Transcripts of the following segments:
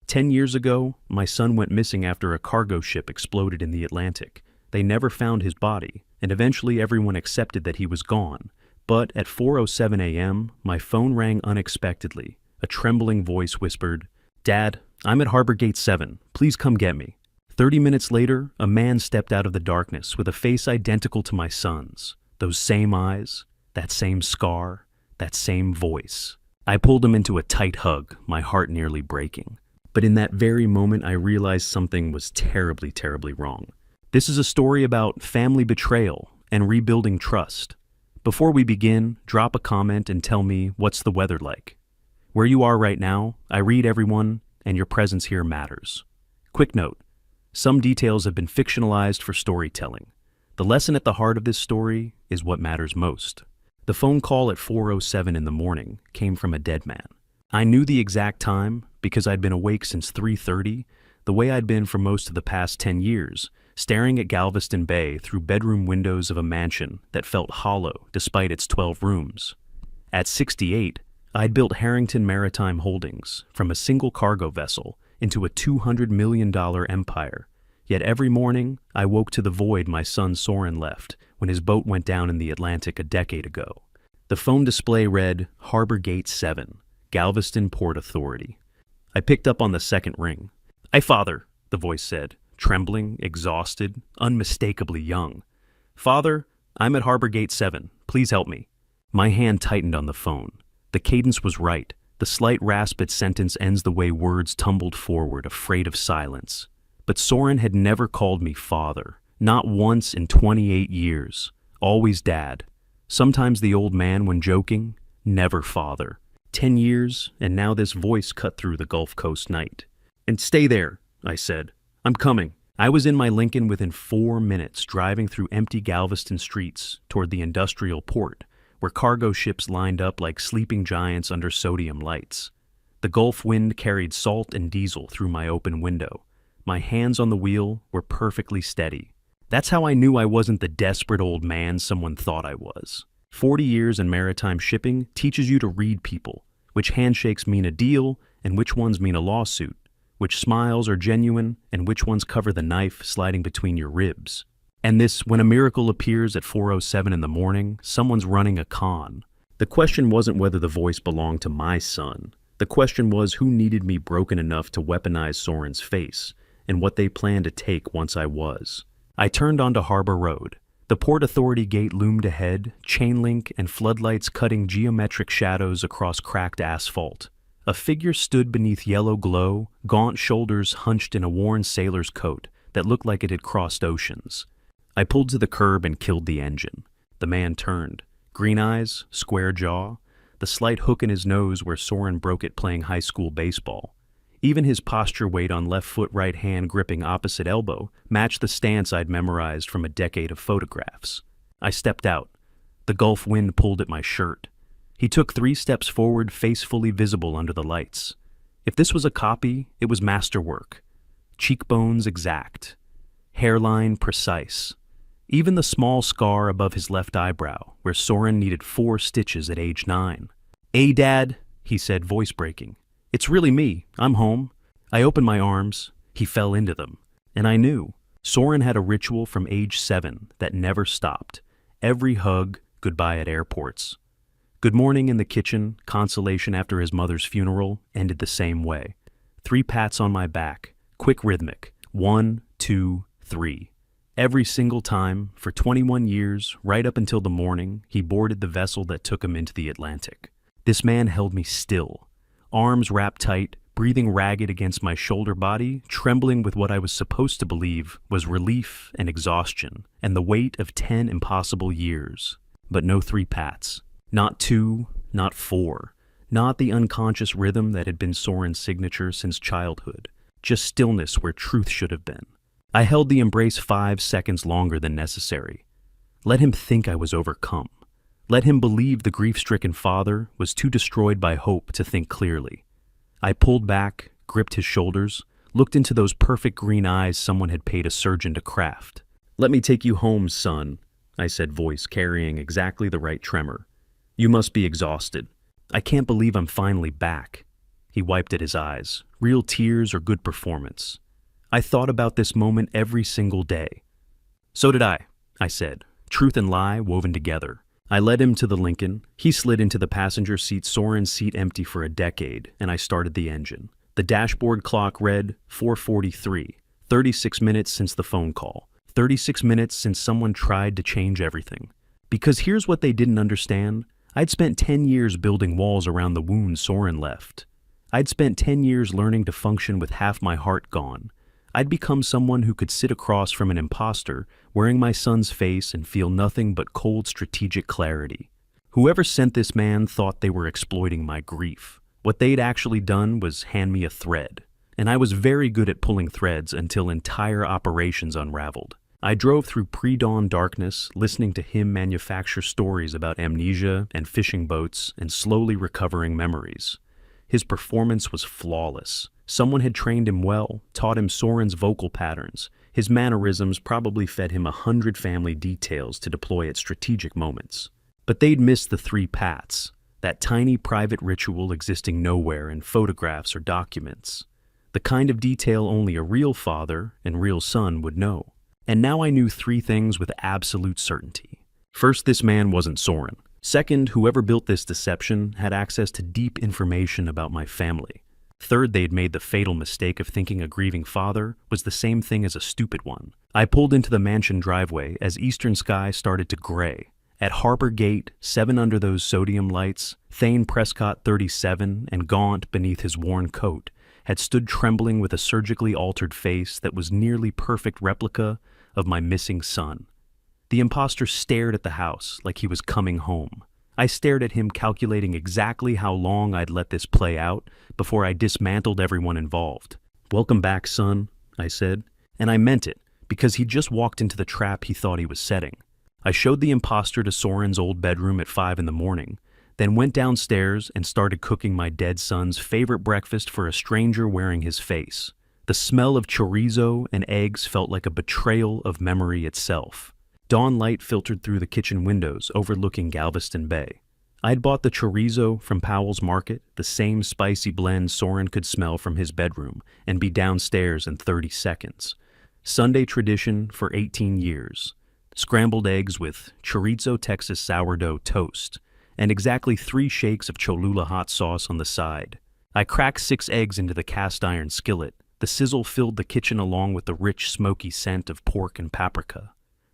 10 years ago, my son went missing after a cargo ship exploded in the Atlantic. They never found his body, and eventually everyone accepted that he was gone. But at 4:07 a.m., my phone rang unexpectedly. A trembling voice whispered, "Dad, I'm at Harbor Gate 7. Please come get me." 30 minutes later, a man stepped out of the darkness with a face identical to my son's. Those same eyes, that same scar, that same voice. I pulled him into a tight hug, my heart nearly breaking. But in that very moment, I realized something was terribly, terribly wrong. This is a story about family betrayal and rebuilding trust. Before we begin, drop a comment and tell me what's the weather like. Where you are right now, I read everyone, and your presence here matters. Quick note, some details have been fictionalized for storytelling. The lesson at the heart of this story is what matters most. The phone call at 4:07 in the morning came from a dead man. I knew the exact time because I'd been awake since 3:30, the way I'd been for most of the past 10 years, staring at Galveston Bay through bedroom windows of a mansion that felt hollow despite its 12 rooms. At 68, I'd built Harrington Maritime Holdings from a single cargo vessel into a $200 million empire. Yet every morning, I woke to the void my son Soren left when his boat went down in the Atlantic a decade ago. The phone display read, Harbor Gate 7, Galveston Port Authority. I picked up on the second ring. "Aye, Father," the voice said, trembling, exhausted, unmistakably young. "Father, I'm at Harbor Gate 7. Please help me." My hand tightened on the phone. The cadence was right. The slight rasp at sentence ends the way words tumbled forward, afraid of silence. But Soren had never called me father. Not once in 28 years. Always dad. Sometimes the old man when joking. Never father. 10 years, and now this voice cut through the Gulf Coast night. "And stay there," I said. "I'm coming." I was in my Lincoln within 4 minutes, driving through empty Galveston streets toward the industrial port, where cargo ships lined up like sleeping giants under sodium lights. The Gulf wind carried salt and diesel through my open window. My hands on the wheel were perfectly steady. That's how I knew I wasn't the desperate old man someone thought I was. 40 years in maritime shipping teaches you to read people, which handshakes mean a deal and which ones mean a lawsuit, which smiles are genuine and which ones cover the knife sliding between your ribs. And this, when a miracle appears at 4:07 in the morning, someone's running a con. The question wasn't whether the voice belonged to my son. The question was who needed me broken enough to weaponize Soren's face, and what they planned to take once I was. I turned onto Harbor Road. The Port Authority gate loomed ahead, chain link and floodlights cutting geometric shadows across cracked asphalt. A figure stood beneath yellow glow, gaunt shoulders hunched in a worn sailor's coat that looked like it had crossed oceans. I pulled to the curb and killed the engine. The man turned. Green eyes, square jaw, the slight hook in his nose where Soren broke it playing high school baseball. Even his posture weight on left foot, right hand gripping opposite elbow matched the stance I'd memorized from a decade of photographs. I stepped out. The Gulf wind pulled at my shirt. He took 3 steps forward, face fully visible under the lights. If this was a copy, it was masterwork. Cheekbones exact. Hairline precise. Even the small scar above his left eyebrow, where Soren needed 4 stitches at age 9. "Hey, Dad," he said, voice breaking. "It's really me. I'm home." I opened my arms. He fell into them. And I knew. Soren had a ritual from age 7 that never stopped. Every hug, goodbye at airports. Good morning in the kitchen, consolation after his mother's funeral, ended the same way. 3 pats on my back, quick rhythmic. 1, 2, 3. Every single time, for 21 years, right up until the morning, he boarded the vessel that took him into the Atlantic. This man held me still, arms wrapped tight, breathing ragged against my shoulder body, trembling with what I was supposed to believe was relief and exhaustion, and the weight of 10 impossible years. But no 3 pats. Not 2, not 4. Not the unconscious rhythm that had been Soren's signature since childhood. Just stillness where truth should have been. I held the embrace 5 seconds longer than necessary. Let him think I was overcome. Let him believe the grief-stricken father was too destroyed by hope to think clearly. I pulled back, gripped his shoulders, looked into those perfect green eyes someone had paid a surgeon to craft. "Let me take you home, son," I said, voice carrying exactly the right tremor. "You must be exhausted. I can't believe I'm finally back." He wiped at his eyes. Real tears or good performance. I thought about this moment every single day. So did I said, truth and lie woven together. I led him to the Lincoln. He slid into the passenger seat, Soren's seat empty for a decade, and I started the engine. The dashboard clock read 4:43, 36 minutes since the phone call, 36 minutes since someone tried to change everything. Because here's what they didn't understand. I'd spent 10 years building walls around the wound Soren left. I'd spent 10 years learning to function with half my heart gone. I'd become someone who could sit across from an imposter, wearing my son's face and feel nothing but cold strategic clarity. Whoever sent this man thought they were exploiting my grief. What they'd actually done was hand me a thread. And I was very good at pulling threads until entire operations unraveled. I drove through pre-dawn darkness, listening to him manufacture stories about amnesia and fishing boats and slowly recovering memories. His performance was flawless. Someone had trained him well, taught him Soren's vocal patterns. His mannerisms probably fed him 100 family details to deploy at strategic moments. But they'd missed the 3 pats, that tiny private ritual existing nowhere in photographs or documents. The kind of detail only a real father and real son would know. And now I knew 3 things with absolute certainty. First, this man wasn't Soren. Second, whoever built this deception had access to deep information about my family. Third, they'd made the fatal mistake of thinking a grieving father was the same thing as a stupid one. I pulled into the mansion driveway as eastern sky started to gray. At Harbor Gate, 7 under those sodium lights, Thane Prescott 37 and gaunt beneath his worn coat, had stood trembling with a surgically altered face that was nearly perfect replica of my missing son. The imposter stared at the house like he was coming home. I stared at him, calculating exactly how long I'd let this play out before I dismantled everyone involved. "Welcome back, son," I said, and I meant it, because he'd just walked into the trap he thought he was setting. I showed the imposter to Soren's old bedroom at 5 in the morning, then went downstairs and started cooking my dead son's favorite breakfast for a stranger wearing his face. The smell of chorizo and eggs felt like a betrayal of memory itself. Dawn light filtered through the kitchen windows overlooking Galveston Bay. I'd bought the chorizo from Powell's Market, the same spicy blend Soren could smell from his bedroom, and be downstairs in 30 seconds. Sunday tradition for 18 years. Scrambled eggs with chorizo Texas sourdough toast, and exactly 3 shakes of Cholula hot sauce on the side. I cracked 6 eggs into the cast iron skillet. The sizzle filled the kitchen along with the rich, smoky scent of pork and paprika.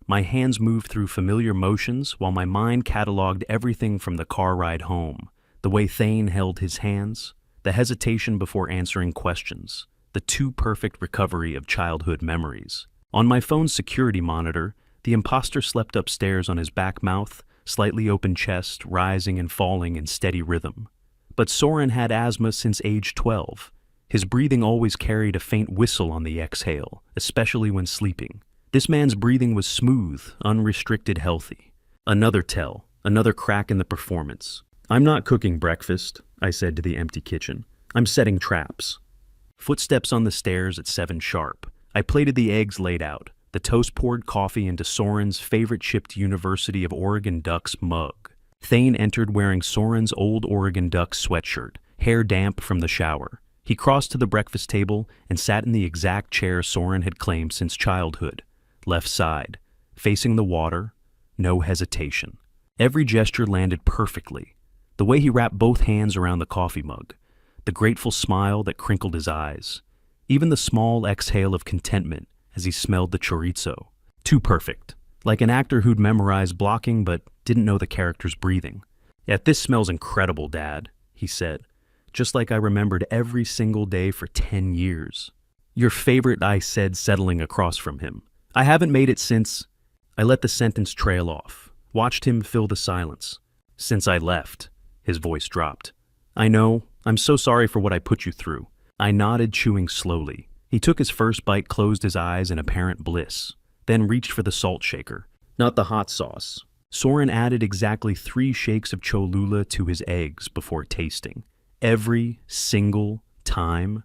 My hands moved through familiar motions while my mind cataloged everything from the car ride home, the way Thane held his hands, the hesitation before answering questions, the too perfect recovery of childhood memories. On my phone's security monitor, the imposter slept upstairs on his back mouth, slightly open chest, rising and falling in steady rhythm. But Soren had asthma since age 12. His breathing always carried a faint whistle on the exhale, especially when sleeping. This man's breathing was smooth, unrestricted, healthy. Another tell, another crack in the performance. "I'm not cooking breakfast," I said to the empty kitchen. "I'm setting traps." Footsteps on the stairs at 7 sharp. I plated the eggs laid out. The toast poured coffee into Soren's favorite chipped University of Oregon Ducks mug. Thane entered wearing Soren's old Oregon Ducks sweatshirt, hair damp from the shower. He crossed to the breakfast table and sat in the exact chair Soren had claimed since childhood. Left side, facing the water, no hesitation. Every gesture landed perfectly. The way he wrapped both hands around the coffee mug, the grateful smile that crinkled his eyes, even the small exhale of contentment as he smelled the chorizo. Too perfect, like an actor who'd memorized blocking but didn't know the character's breathing. "Yeah, this smells incredible, Dad," he said, just like I remembered every single day for 10 years. "Your favorite," I said, settling across from him. "I haven't made it since—" I let the sentence trail off, watched him fill the silence. "Since I left," his voice dropped. "I know. I'm so sorry for what I put you through." I nodded, chewing slowly. He took his first bite, closed his eyes in apparent bliss, then reached for the salt shaker. Not the hot sauce. Soren added exactly 3 shakes of Cholula to his eggs before tasting. Every single time.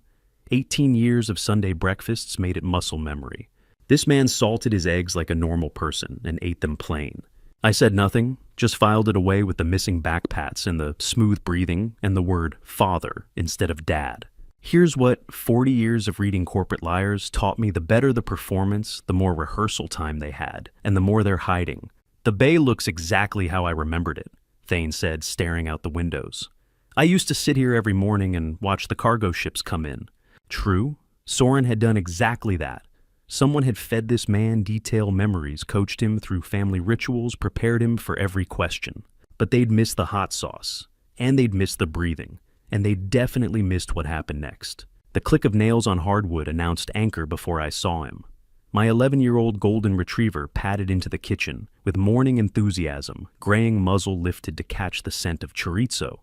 18 years of Sunday breakfasts made it muscle memory. This man salted his eggs like a normal person and ate them plain. I said nothing, just filed it away with the missing backpats and the smooth breathing and the word father instead of dad. Here's what 40 years of reading Corporate Liars taught me: the better the performance, the more rehearsal time they had, and the more they're hiding. The bay looks exactly how I remembered it, Thane said, staring out the windows. I used to sit here every morning and watch the cargo ships come in. True, Soren had done exactly that. Someone had fed this man detailed memories, coached him through family rituals, prepared him for every question. But they'd missed the hot sauce, and they'd missed the breathing, and they definitely missed what happened next. The click of nails on hardwood announced anchor before I saw him. My 11-year-old golden retriever padded into the kitchen with morning enthusiasm, graying muzzle lifted to catch the scent of chorizo.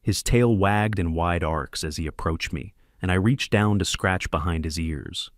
His tail wagged in wide arcs as he approached me, and I reached down to scratch behind his ears.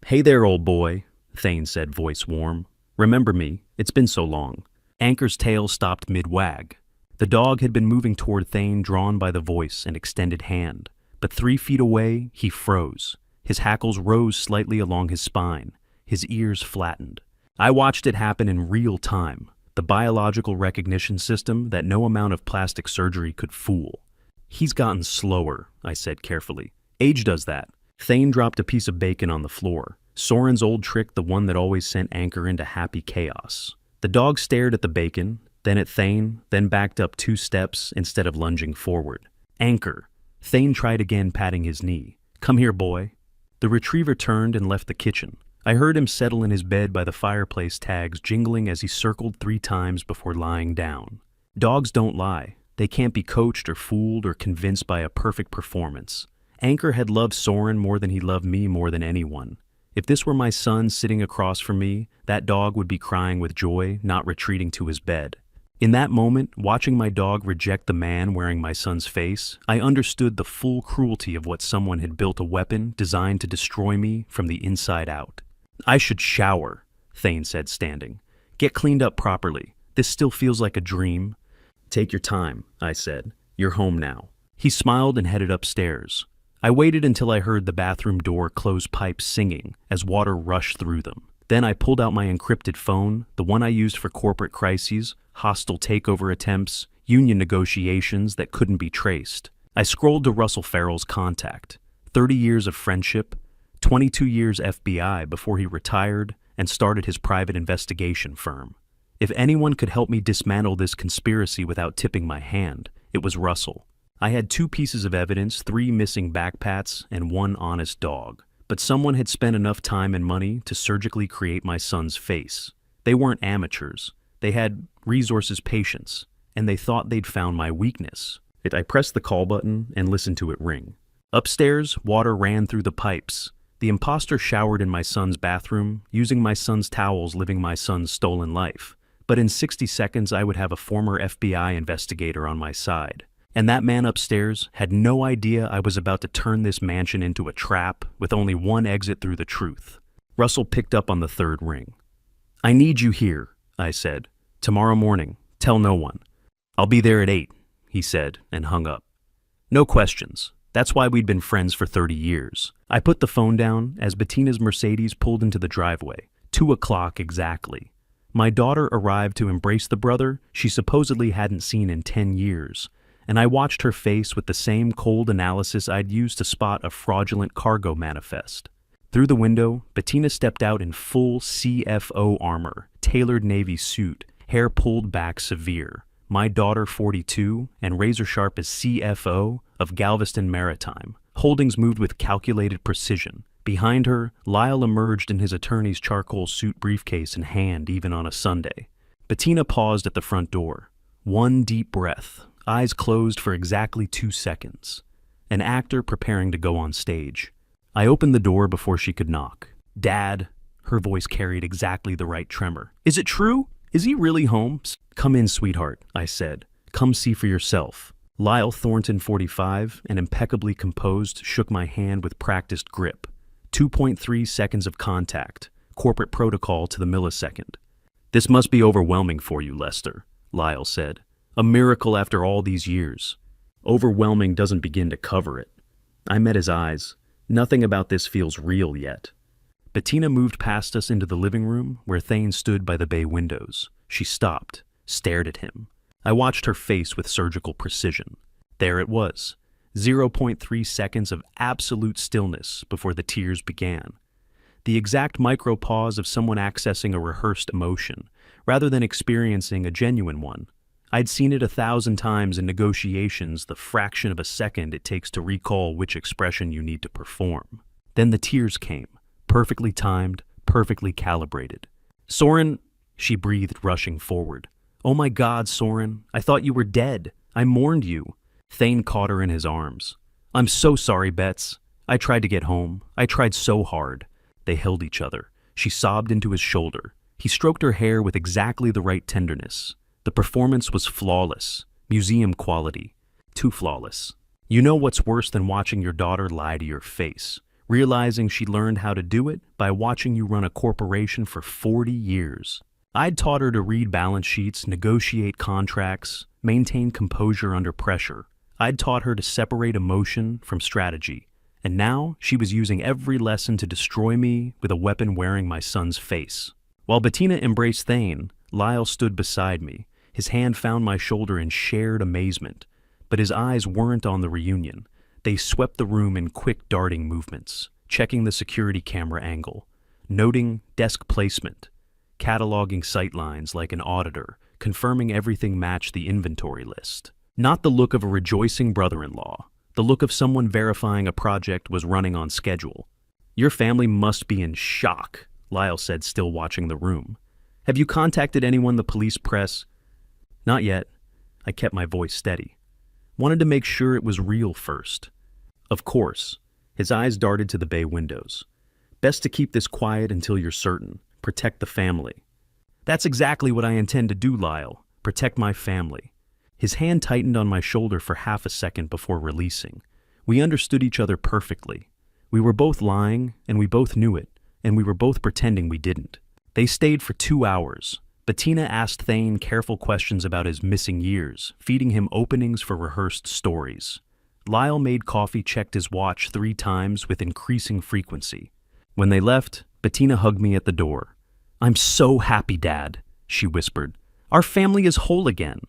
"Hey there, old boy," Thane said, voice warm. "Remember me? It's been so long." Anchor's tail stopped mid-wag. The dog had been moving toward Thane, drawn by the voice and extended hand. But 3 feet away, he froze. His hackles rose slightly along his spine. His ears flattened. I watched it happen in real time, the biological recognition system that no amount of plastic surgery could fool. "He's gotten slower," I said carefully. "Age does that." Thane dropped a piece of bacon on the floor. Soren's old trick, the one that always sent Anchor into happy chaos. The dog stared at the bacon, then at Thane, then backed up 2 steps instead of lunging forward. "Anchor." Thane tried again, patting his knee. "Come here, boy." The retriever turned and left the kitchen. I heard him settle in his bed by the fireplace, tags jingling as he circled 3 times before lying down. Dogs don't lie. They can't be coached or fooled or convinced by a perfect performance. Anchor had loved Soren more than he loved me more than anyone. If this were my son sitting across from me, that dog would be crying with joy, not retreating to his bed. In that moment, watching my dog reject the man wearing my son's face, I understood the full cruelty of what someone had built a weapon designed to destroy me from the inside out. "I should shower," Thane said, standing. "Get cleaned up properly. This still feels like a dream." "Take your time," I said. "You're home now." He smiled and headed upstairs. I waited until I heard the bathroom door close, pipes singing as water rushed through them. Then I pulled out my encrypted phone, the one I used for corporate crises, hostile takeover attempts, union negotiations that couldn't be traced. I scrolled to Russell Farrell's contact. 30 years of friendship, 22 years FBI before he retired and started his private investigation firm. If anyone could help me dismantle this conspiracy without tipping my hand, it was Russell. I had 2 pieces of evidence, 3 missing backpats, and 1 honest dog. But someone had spent enough time and money to surgically create my son's face. They weren't amateurs. They had resources, patience, and they thought they'd found my weakness. I pressed the call button and listened to it ring. Upstairs, water ran through the pipes. The imposter showered in my son's bathroom, using my son's towels, living my son's stolen life. But in 60 seconds, I would have a former FBI investigator on my side. And that man upstairs had no idea I was about to turn this mansion into a trap with only one exit through the truth. Russell picked up on the 3rd ring. "I need you here," I said. "Tomorrow morning. Tell no one." "I'll be there at 8, he said, and hung up. No questions. That's why we'd been friends for 30 years. I put the phone down as Bettina's Mercedes pulled into the driveway. 2 o'clock exactly. My daughter arrived to embrace the brother she supposedly hadn't seen in 10 years. And I watched her face with the same cold analysis I'd used to spot a fraudulent cargo manifest. Through the window, Bettina stepped out in full CFO armor, tailored navy suit, hair pulled back severe. My daughter, 42, and razor-sharp as CFO of Galveston Maritime. Holdings moved with calculated precision. Behind her, Lyle emerged in his attorney's charcoal suit briefcase in hand even on a Sunday. Bettina paused at the front door. 1 deep breath. Eyes closed for exactly 2 seconds. An actor preparing to go on stage. I opened the door before she could knock. "Dad," her voice carried exactly the right tremor. "Is it true? Is he really home?" "Come in, sweetheart," I said. "Come see for yourself." Lyle Thornton, 45, and impeccably composed, shook my hand with practiced grip. 2.3 seconds of contact, corporate protocol to the millisecond. "This must be overwhelming for you, Lester," Lyle said. "A miracle after all these years. Overwhelming doesn't begin to cover it." I met his eyes. Nothing about this feels real yet. Bettina moved past us into the living room where Thane stood by the bay windows. She stopped. stared at him. I watched her face with surgical precision. There it was, 0.3 seconds of absolute stillness before the tears began. The exact micro-pause of someone accessing a rehearsed emotion, rather than experiencing a genuine one. I'd seen it 1,000 times in negotiations, the fraction of a second it takes to recall which expression you need to perform. Then the tears came, perfectly timed, perfectly calibrated. "Soren," she breathed, rushing forward. "Oh my God, Soren, I thought you were dead. I mourned you." Thane caught her in his arms. "I'm so sorry, Bets. I tried to get home. I tried so hard." They held each other. She sobbed into his shoulder. He stroked her hair with exactly the right tenderness. The performance was flawless, museum quality, too flawless. You know what's worse than watching your daughter lie to your face? Realizing she learned how to do it by watching you run a corporation for 40 years. I'd taught her to read balance sheets, negotiate contracts, maintain composure under pressure. I'd taught her to separate emotion from strategy. And now she was using every lesson to destroy me with a weapon wearing my son's face. While Bettina embraced Thane, Lyle stood beside me. His hand found my shoulder in shared amazement. But his eyes weren't on the reunion. They swept the room in quick darting movements, checking the security camera angle, noting desk placement, cataloging sightlines like an auditor, confirming everything matched the inventory list. Not the look of a rejoicing brother-in-law, the look of someone verifying a project was running on schedule. "Your family must be in shock," Lyle said, still watching the room. "Have you contacted anyone, the police, press?" "Not yet." I kept my voice steady. Wanted to make sure it was real first. "Of course." His eyes darted to the bay windows. "Best to keep this quiet until you're certain. Protect the family." "That's exactly what I intend to do, Lyle. Protect my family." His hand tightened on my shoulder for half a second before releasing. We understood each other perfectly. We were both lying, and we both knew it, and we were both pretending we didn't. They stayed for 2 hours. Bettina asked Thane careful questions about his missing years, feeding him openings for rehearsed stories. Lyle made coffee, checked his watch 3 times with increasing frequency. When they left, Bettina hugged me at the door. "I'm so happy, Dad," she whispered. "Our family is whole again."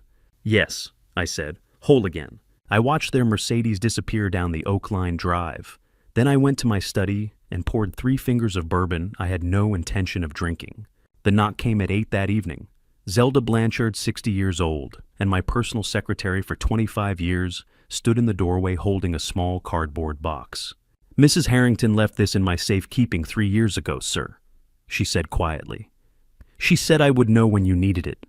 "Yes," I said, "whole again." I watched their Mercedes disappear down the Oak Line Drive. Then I went to my study and poured 3 fingers of bourbon I had no intention of drinking. The knock came at 8 that evening. Zelda Blanchard, 60 years old, and my personal secretary for 25 years, stood in the doorway holding a small cardboard box. "Mrs. Harrington left this in my safekeeping 3 years ago, sir," she said quietly. "She said I would know when you needed it."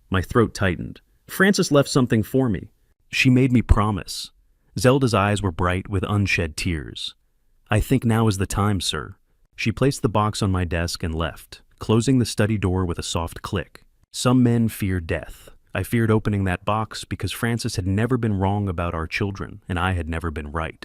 My throat tightened. "Frances left something for me. She made me promise." Zelda's eyes were bright with unshed tears. "I think now is the time, sir." She placed the box on my desk and left, closing the study door with a soft click. Some men fear death. I feared opening that box because Frances had never been wrong about our children, and I had never been right.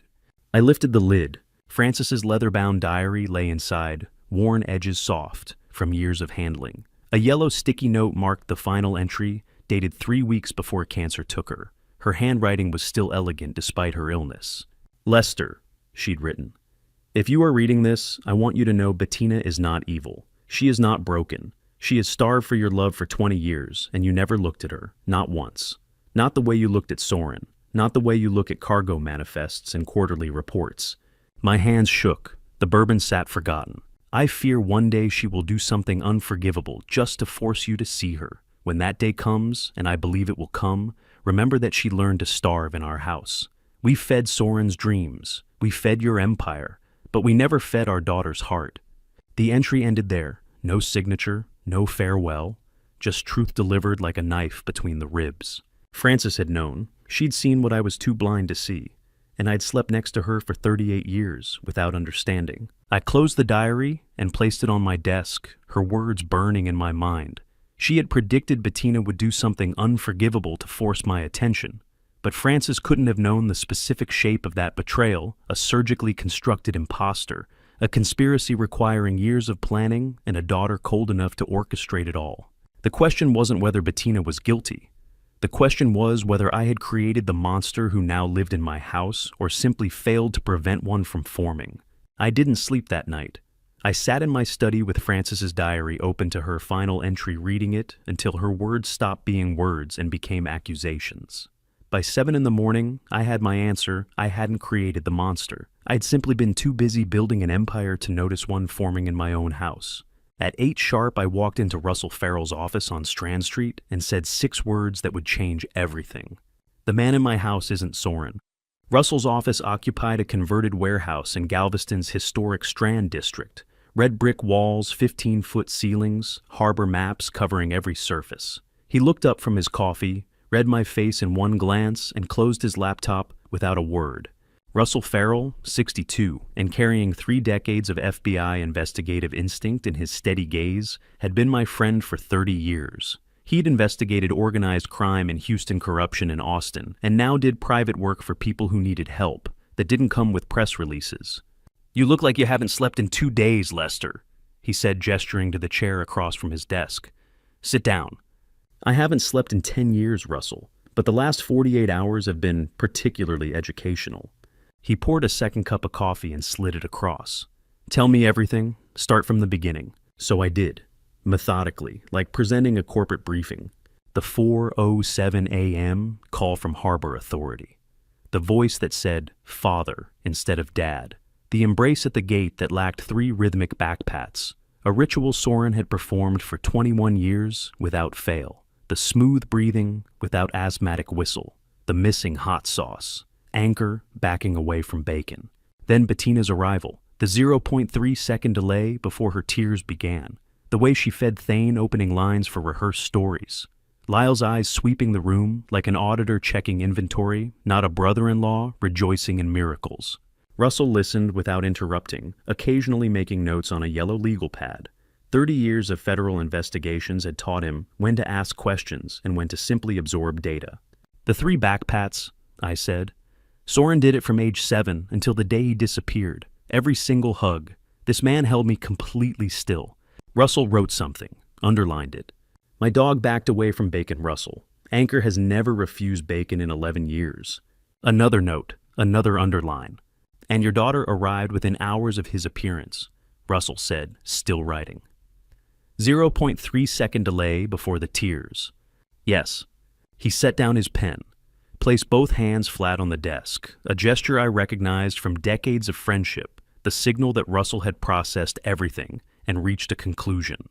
I lifted the lid. Frances's leather-bound diary lay inside, worn edges soft from years of handling. A yellow sticky note marked the final entry, dated 3 weeks before cancer took her. Her handwriting was still elegant despite her illness. "Lester," she'd written, "if you are reading this, I want you to know Bettina is not evil. She is not broken. She has starved for your love for 20 years, and you never looked at her, not once. Not the way you looked at Soren, not the way you look at cargo manifests and quarterly reports." My hands shook. The bourbon sat forgotten. "I fear one day she will do something unforgivable just to force you to see her. When that day comes, and I believe it will come, remember that she learned to starve in our house. We fed Soren's dreams. We fed your empire, but we never fed our daughter's heart." The entry ended there. No signature, no farewell, just truth delivered like a knife between the ribs. Frances had known. She'd seen what I was too blind to see, and I'd slept next to her for 38 years without understanding. I closed the diary and placed it on my desk, her words burning in my mind. She had predicted Bettina would do something unforgivable to force my attention, but Frances couldn't have known the specific shape of that betrayal, a surgically constructed imposter, a conspiracy requiring years of planning and a daughter cold enough to orchestrate it all. The question wasn't whether Bettina was guilty. The question was whether I had created the monster who now lived in my house or simply failed to prevent one from forming. I didn't sleep that night. I sat in my study with Frances's diary open to her final entry, reading it until her words stopped being words and became accusations. By 7 in the morning, I had my answer. I hadn't created the monster. I'd simply been too busy building an empire to notice one forming in my own house. At 8 sharp, I walked into Russell Farrell's office on Strand Street and said 6 words that would change everything. The man in my house isn't Soren. Russell's office occupied a converted warehouse in Galveston's historic Strand district. Red brick walls, 15-foot ceilings, harbor maps covering every surface. He looked up from his coffee, read my face in one glance, and closed his laptop without a word. Russell Farrell, 62, and carrying 3 decades of FBI investigative instinct in his steady gaze, had been my friend for 30 years. He'd investigated organized crime and Houston corruption in Austin, and now did private work for people who needed help that didn't come with press releases. "You look like you haven't slept in 2 days, Lester," he said, gesturing to the chair across from his desk. "Sit down." "I haven't slept in 10 years, Russell, but the last 48 hours have been particularly educational." He poured a second cup of coffee and slid it across. "Tell me everything. Start from the beginning." So I did, methodically, like presenting a corporate briefing. The 4:07 a.m. call from Harbor Authority. The voice that said, "Father," instead of "Dad." The embrace at the gate that lacked 3 rhythmic backpats. A ritual Soren had performed for 21 years without fail. The smooth breathing without asthmatic whistle. The missing hot sauce. Anchor backing away from bacon. Then Bettina's arrival. The 0.3-second delay before her tears began. The way she fed Thane opening lines for rehearsed stories. Lyle's eyes sweeping the room like an auditor checking inventory, not a brother-in-law rejoicing in miracles. Russell listened without interrupting, occasionally making notes on a yellow legal pad. 30 years of federal investigations had taught him when to ask questions and when to simply absorb data. "The 3 backpats," I said. "Soren did it from age 7 until the day he disappeared. Every single hug. This man held me completely still." Russell wrote something, underlined it. "My dog backed away from Bacon Russell. Anchor has never refused bacon in 11 years. Another note, another underline. And your daughter arrived within hours of his appearance," Russell said, still writing. 0.3-second delay before the tears. "Yes." He set down his pen, placed both hands flat on the desk, a gesture I recognized from decades of friendship, the signal that Russell had processed everything and reached a conclusion.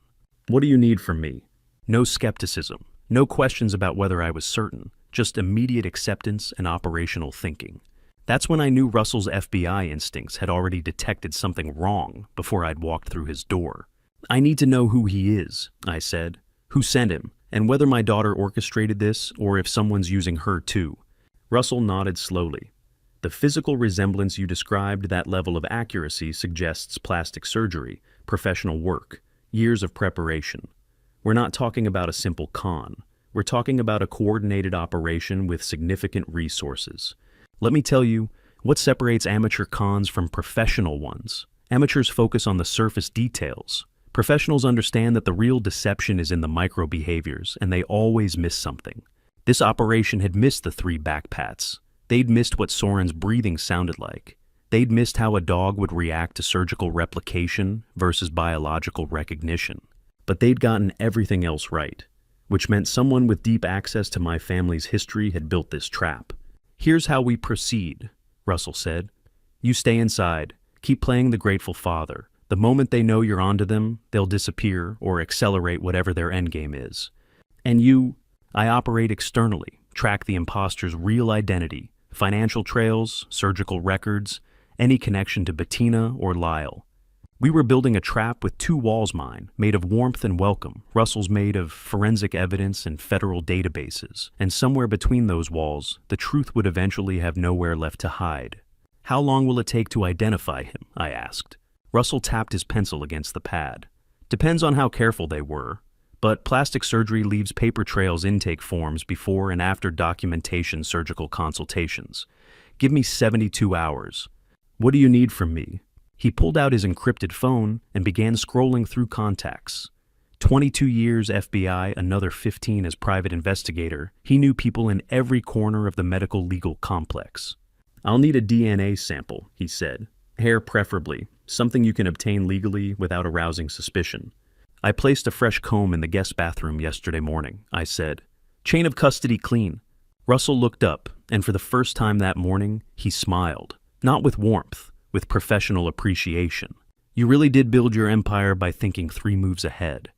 "What do you need from me?" No skepticism, no questions about whether I was certain, just immediate acceptance and operational thinking. That's when I knew Russell's FBI instincts had already detected something wrong before I'd walked through his door. "I need to know who he is," I said, "who sent him, and whether my daughter orchestrated this or if someone's using her too." Russell nodded slowly. "The physical resemblance you described, that level of accuracy suggests plastic surgery, professional work, years of preparation. We're not talking about a simple con. We're talking about a coordinated operation with significant resources. Let me tell you, what separates amateur cons from professional ones? Amateurs focus on the surface details. Professionals understand that the real deception is in the micro behaviors, and they always miss something. This operation had missed the 3 backpats. They'd missed what Soren's breathing sounded like. They'd missed how a dog would react to surgical replication versus biological recognition. But they'd gotten everything else right, which meant someone with deep access to my family's history had built this trap. "Here's how we proceed," Russell said. "You stay inside. Keep playing the Grateful Father. The moment they know you're onto them, they'll disappear or accelerate whatever their endgame is. And you, I operate externally, track the imposter's real identity, financial trails, surgical records, any connection to Bettina or Lyle. We were building a trap with 2 walls, mine, made of warmth and welcome. Russell's made of forensic evidence and federal databases. And somewhere between those walls, the truth would eventually have nowhere left to hide." "How long will it take to identify him?" I asked. Russell tapped his pencil against the pad. "Depends on how careful they were. But plastic surgery leaves paper trails, intake forms before and after documentation surgical consultations. Give me 72 hours. What do you need from me?" He pulled out his encrypted phone and began scrolling through contacts. 22 years FBI, another 15 as private investigator. He knew people in every corner of the medical legal complex. "I'll need a DNA sample," he said. Hair preferably, something you can obtain legally without arousing suspicion. I placed a fresh comb in the guest bathroom yesterday morning, I said. Chain of custody clean. Russell looked up, and for the first time that morning, he smiled. Not with warmth, with professional appreciation. You really did build your empire by thinking 3 moves ahead.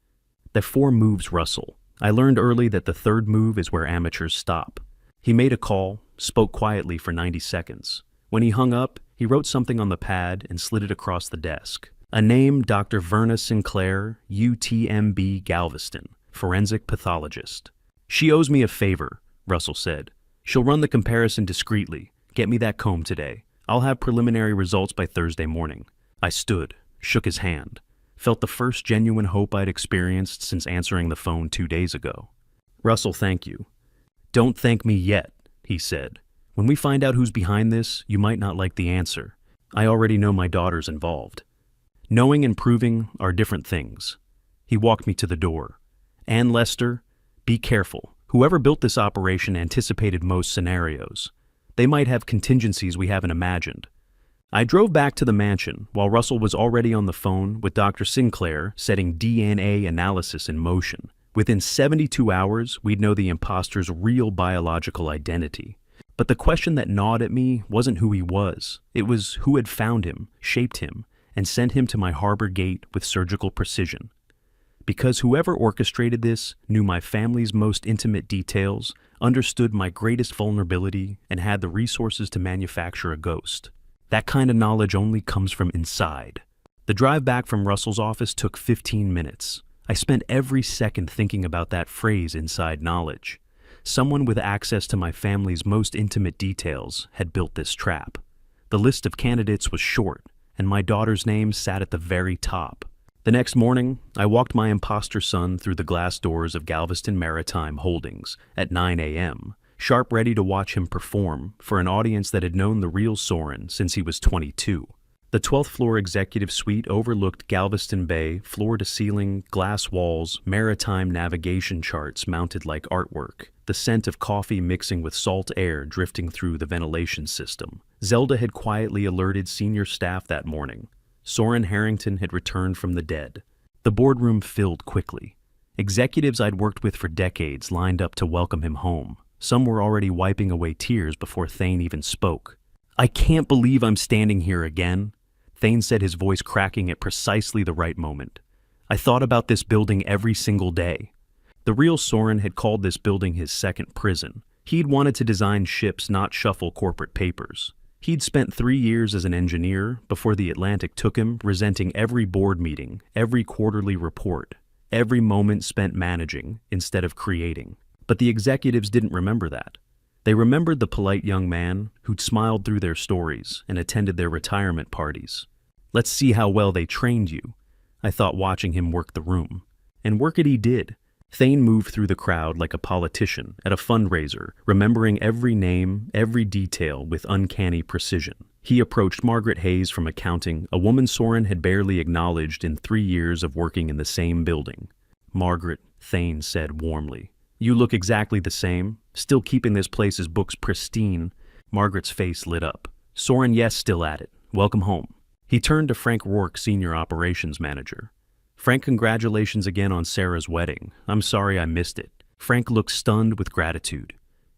They're 4 moves, Russell. I learned early that the 3rd move is where amateurs stop. He made a call, spoke quietly for 90 seconds. When he hung up, he wrote something on the pad and slid it across the desk. A name, Dr. Verna Sinclair, UTMB Galveston, forensic pathologist. She owes me a favor, Russell said. She'll run the comparison discreetly. Get me that comb today. I'll have preliminary results by Thursday morning. I stood, shook his hand, felt the first genuine hope I'd experienced since answering the phone 2 days ago. Russell, thank you. Don't thank me yet, he said. When we find out who's behind this, you might not like the answer. I already know my daughter's involved. Knowing and proving are different things. He walked me to the door. Ann Lester, be careful. Whoever built this operation anticipated most scenarios. They might have contingencies we haven't imagined. I drove back to the mansion while Russell was already on the phone with Dr. Sinclair setting DNA analysis in motion. Within 72 hours, we'd know the imposter's real biological identity. But the question that gnawed at me wasn't who he was. It was who had found him, shaped him, and sent him to my harbor gate with surgical precision. Because whoever orchestrated this knew my family's most intimate details, understood my greatest vulnerability, and had the resources to manufacture a ghost. That kind of knowledge only comes from inside. The drive back from Russell's office took 15 minutes. I spent every second thinking about that phrase, inside knowledge. Someone with access to my family's most intimate details had built this trap. The list of candidates was short, and my daughter's name sat at the very top. The next morning, I walked my imposter son through the glass doors of Galveston Maritime Holdings at 9 a.m., sharp ready to watch him perform for an audience that had known the real Soren since he was 22. The 12th floor executive suite overlooked Galveston Bay, floor-to-ceiling, glass walls, maritime navigation charts mounted like artwork, the scent of coffee mixing with salt air drifting through the ventilation system. Zelda had quietly alerted senior staff that morning. Soren Harrington had returned from the dead. The boardroom filled quickly. Executives I'd worked with for decades lined up to welcome him home. Some were already wiping away tears before Thane even spoke. I can't believe I'm standing here again, Thane said, his voice cracking at precisely the right moment. I thought about this building every single day. The real Soren had called this building his second prison. He'd wanted to design ships, not shuffle corporate papers. He'd spent 3 years as an engineer before the Atlantic took him, resenting every board meeting, every quarterly report, every moment spent managing instead of creating. But the executives didn't remember that. They remembered the polite young man who'd smiled through their stories and attended their retirement parties. Let's see how well they trained you, I thought, watching him work the room. And work it he did. Thane moved through the crowd like a politician at a fundraiser, remembering every name, every detail with uncanny precision. He approached Margaret Hayes from accounting, a woman Soren had barely acknowledged in 3 years of working in the same building. Margaret, Thane said warmly. You look exactly the same, still keeping this place's books pristine. Margaret's face lit up. Soren, yes, still at it. Welcome home. He turned to Frank Rourke, senior operations manager. Frank, congratulations again on Sarah's wedding. I'm sorry I missed it. Frank looked stunned with gratitude.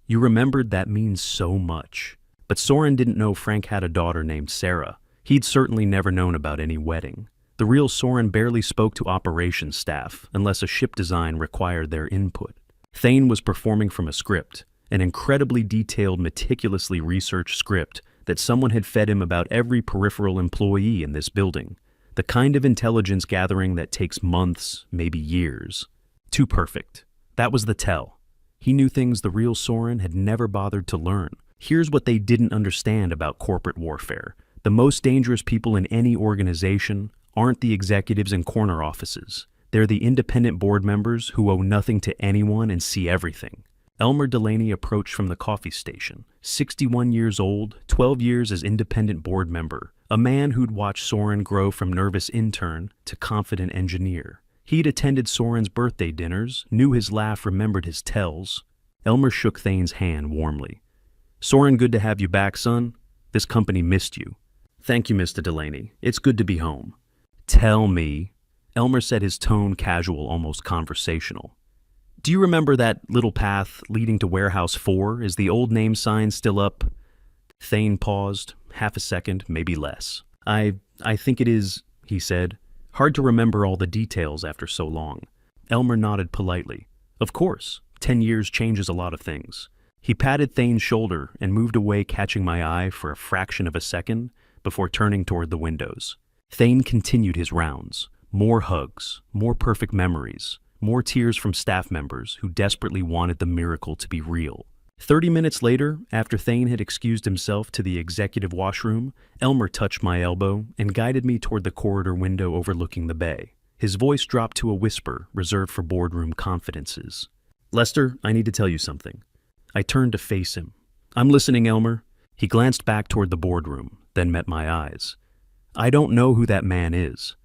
You remembered, that means so much. But Soren didn't know Frank had a daughter named Sarah. He'd certainly never known about any wedding. The real Soren barely spoke to operations staff unless a ship design required their input. Thane was performing from a script, an incredibly detailed, meticulously researched script that someone had fed him about every peripheral employee in this building. The kind of intelligence gathering that takes months, maybe years. Too perfect. That was the tell. He knew things the real Soren had never bothered to learn. Here's what they didn't understand about corporate warfare. The most dangerous people in any organization aren't the executives in corner offices. They're the independent board members who owe nothing to anyone and see everything. Elmer Delaney approached from the coffee station, 61 years old, 12 years as independent board member, a man who'd watched Soren grow from nervous intern to confident engineer. He'd attended Soren's birthday dinners, knew his laugh, remembered his tells. Elmer shook Thane's hand warmly. Soren, good to have you back, son. This company missed you. Thank you, Mr. Delaney. It's good to be home. Tell me, Elmer said, his tone casual, almost conversational. Do you remember that little path leading to Warehouse 4? Is the old name sign still up? Thane paused, half a second, maybe less. I think it is, he said. Hard to remember all the details after so long. Elmer nodded politely. Of course, 10 years changes a lot of things. He patted Thane's shoulder and moved away, catching my eye for a fraction of a second before turning toward the windows. Thane continued his rounds. More hugs, more perfect memories, more tears from staff members who desperately wanted the miracle to be real. 30 minutes later, after Thane had excused himself to the executive washroom, Elmer touched my elbow and guided me toward the corridor window overlooking the bay. His voice dropped to a whisper reserved for boardroom confidences. Lester, I need to tell you something. I turned to face him. I'm listening, Elmer. He glanced back toward the boardroom, then met my eyes. I don't know who that man is,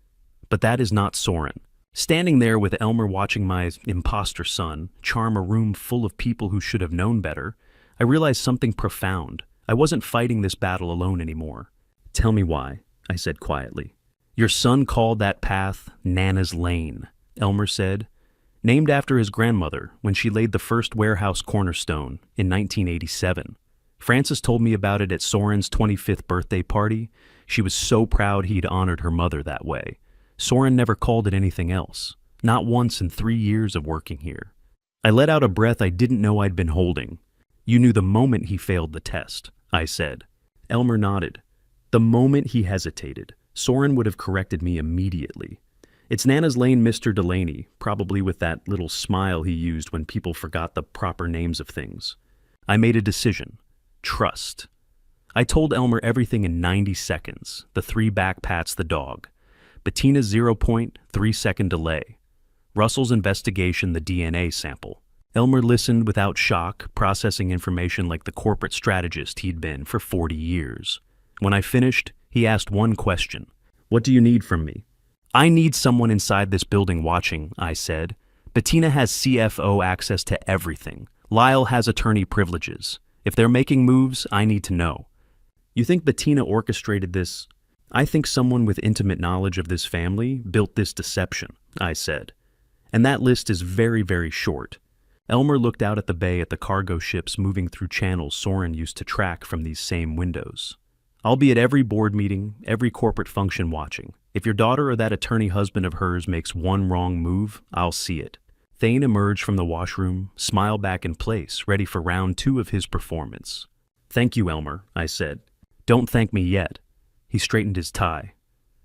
but that is not Soren. Standing there with Elmer watching my imposter son charm a room full of people who should have known better, I realized something profound. I wasn't fighting this battle alone anymore. Tell me why, I said quietly. Your son called that path Nana's Lane, Elmer said. Named after his grandmother when she laid the first warehouse cornerstone in 1987. Frances told me about it at Soren's 25th birthday party. She was so proud he'd honored her mother that way. Soren never called it anything else, not once in 3 years of working here. I let out a breath I didn't know I'd been holding. You knew the moment he failed the test, I said. Elmer nodded. The moment he hesitated, Soren would have corrected me immediately. It's Nana's Lane, Mr. Delaney, probably with that little smile he used when people forgot the proper names of things. I made a decision. Trust. I told Elmer everything in 90 seconds, the 3 back pats the dog. Bettina's 0.3-second delay. Russell's investigation, the DNA sample. Elmer listened without shock, processing information like the corporate strategist he'd been for 40 years. When I finished, he asked one question. What do you need from me? I need someone inside this building watching, I said. Bettina has CFO access to everything. Lyle has attorney privileges. If they're making moves, I need to know. You think Bettina orchestrated this? I think someone with intimate knowledge of this family built this deception, I said. And that list is very, very short. Elmer looked out at the bay at the cargo ships moving through channels Soren used to track from these same windows. I'll be at every board meeting, every corporate function watching. If your daughter or that attorney husband of hers makes one wrong move, I'll see it. Thane emerged from the washroom, smile back in place, ready for round 2 of his performance. Thank you, Elmer, I said. Don't thank me yet. He straightened his tie.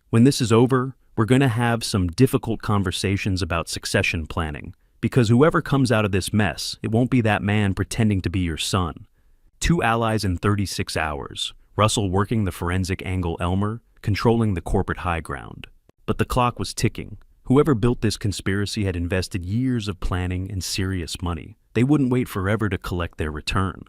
When this is over, we're going to have some difficult conversations about succession planning, because whoever comes out of this mess, it won't be that man pretending to be your son. 2 allies in 36 hours, Russell working the forensic angle Elmer, controlling the corporate high ground. But the clock was ticking. Whoever built this conspiracy had invested years of planning and serious money. They wouldn't wait forever to collect their return.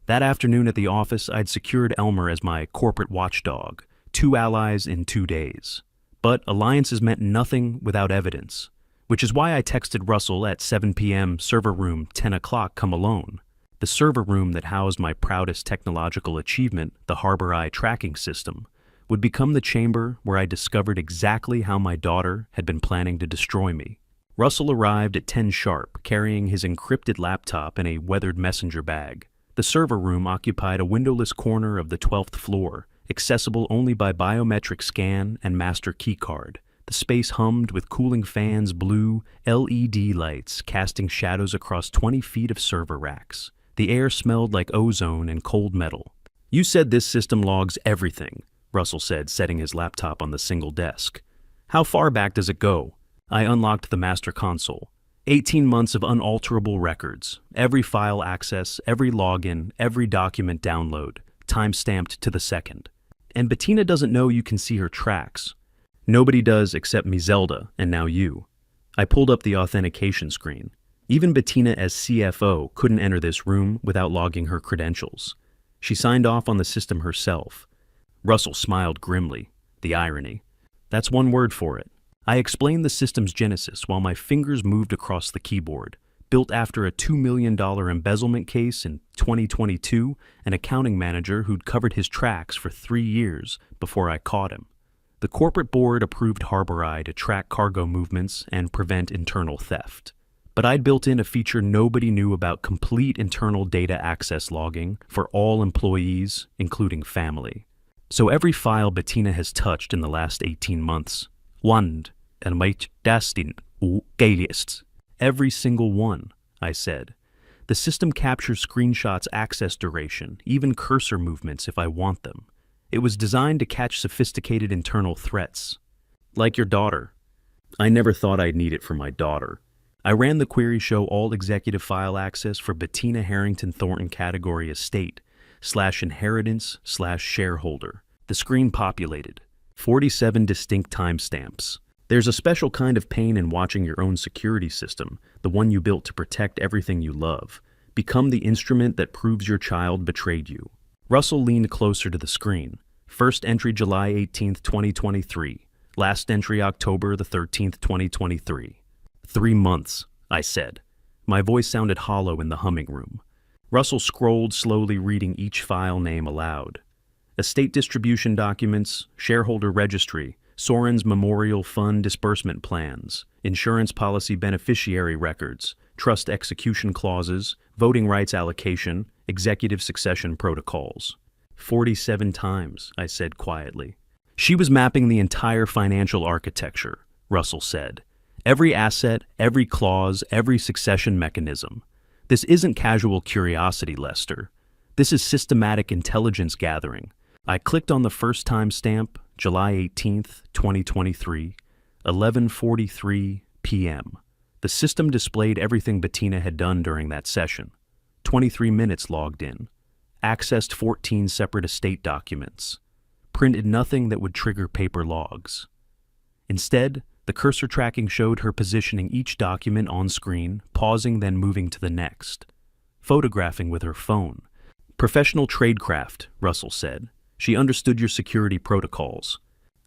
That afternoon at the office, I'd secured Elmer as my corporate watchdog. 2 allies in 2 days. But alliances meant nothing without evidence, which is why I texted Russell at 7 p.m. server room 10 o'clock come alone. The server room that housed my proudest technological achievement, the Harbor Eye tracking system, would become the chamber where I discovered exactly how my daughter had been planning to destroy me. Russell arrived at 10 sharp, carrying his encrypted laptop in a weathered messenger bag. The server room occupied a windowless corner of the 12th floor, accessible only by biometric scan and master keycard. The space hummed with cooling fans, blue LED lights casting shadows across 20 feet of server racks. The air smelled like ozone and cold metal. You said this system logs everything, Russell said, setting his laptop on the single desk. How far back does it go? I unlocked the master console. 18 months of unalterable records. Every file access, every login, every document download, time-stamped to the second. And Bettina doesn't know you can see her tracks. Nobody does except me, Zelda, and now you. I pulled up the authentication screen. Even Bettina as CFO couldn't enter this room without logging her credentials. She signed off on the system herself. Russell smiled grimly. The irony. That's one word for it. I explained the system's genesis while my fingers moved across the keyboard. built after a $2 million embezzlement case in 2022, an accounting manager who'd covered his tracks for 3 years before I caught him. The corporate board approved Harbor Eye to track cargo movements and prevent internal theft. But I'd built in a feature nobody knew about: complete internal data access logging for all employees, including family. So every file Bettina has touched in the last 18 months, every single one, I said. The system captures screenshots, access duration, even cursor movements if I want them. It was designed to catch sophisticated internal threats. Like your daughter. I never thought I'd need it for my daughter. I ran the query show all executive file access for Bettina Harrington Thornton category estate /inheritance/shareholder. The screen populated. 47 distinct timestamps. There's a special kind of pain in watching your own security system, the one you built to protect everything you love, become the instrument that proves your child betrayed you. Russell leaned closer to the screen. First entry July 18, 2023. Last entry October the 13th, 2023. 3 months, I said. My voice sounded hollow in the humming room. Russell scrolled, slowly reading each file name aloud. Estate distribution documents, shareholder registry, Soren's Memorial Fund disbursement plans, insurance policy beneficiary records, trust execution clauses, voting rights allocation, executive succession protocols. 47 times, I said quietly. She was mapping the entire financial architecture, Russell said. Every asset, every clause, every succession mechanism. This isn't casual curiosity, Lester. This is systematic intelligence gathering. I clicked on the first timestamp, July 18th, 2023, 11:43 p.m. The system displayed everything Bettina had done during that session. 23 minutes logged in. Accessed 14 separate estate documents. Printed nothing that would trigger paper logs. Instead, the cursor tracking showed her positioning each document on screen, pausing, then moving to the next. Photographing with her phone. Professional tradecraft, Russell said. She understood your security protocols.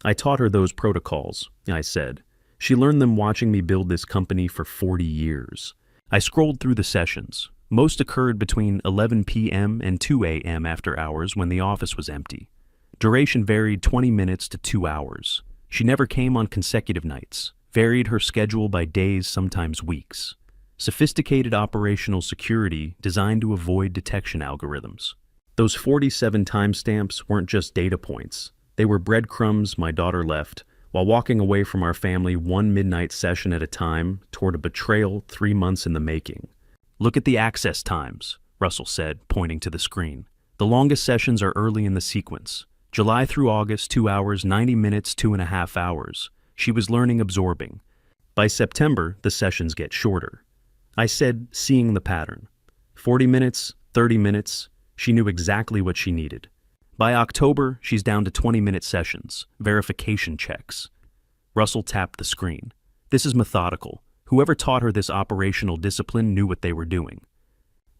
I taught her those protocols, I said. She learned them watching me build this company for 40 years. I scrolled through the sessions. Most occurred between 11 p.m. and 2 a.m. after hours when the office was empty. Duration varied 20 minutes to 2 hours. She never came on consecutive nights, varied her schedule by days, sometimes weeks. Sophisticated operational security designed to avoid detection algorithms. Those 47 timestamps weren't just data points. They were breadcrumbs my daughter left while walking away from our family one midnight session at a time toward a betrayal 3 months in the making. Look at the access times, Russell said, pointing to the screen. The longest sessions are early in the sequence. July through August, 2 hours, 90 minutes, 2.5 hours. She was learning, absorbing. By September, the sessions get shorter. I said, seeing the pattern. 40 minutes, 30 minutes. She knew exactly what she needed. By October, she's down to 20-minute sessions, verification checks. Russell tapped the screen. This is methodical. Whoever taught her this operational discipline knew what they were doing.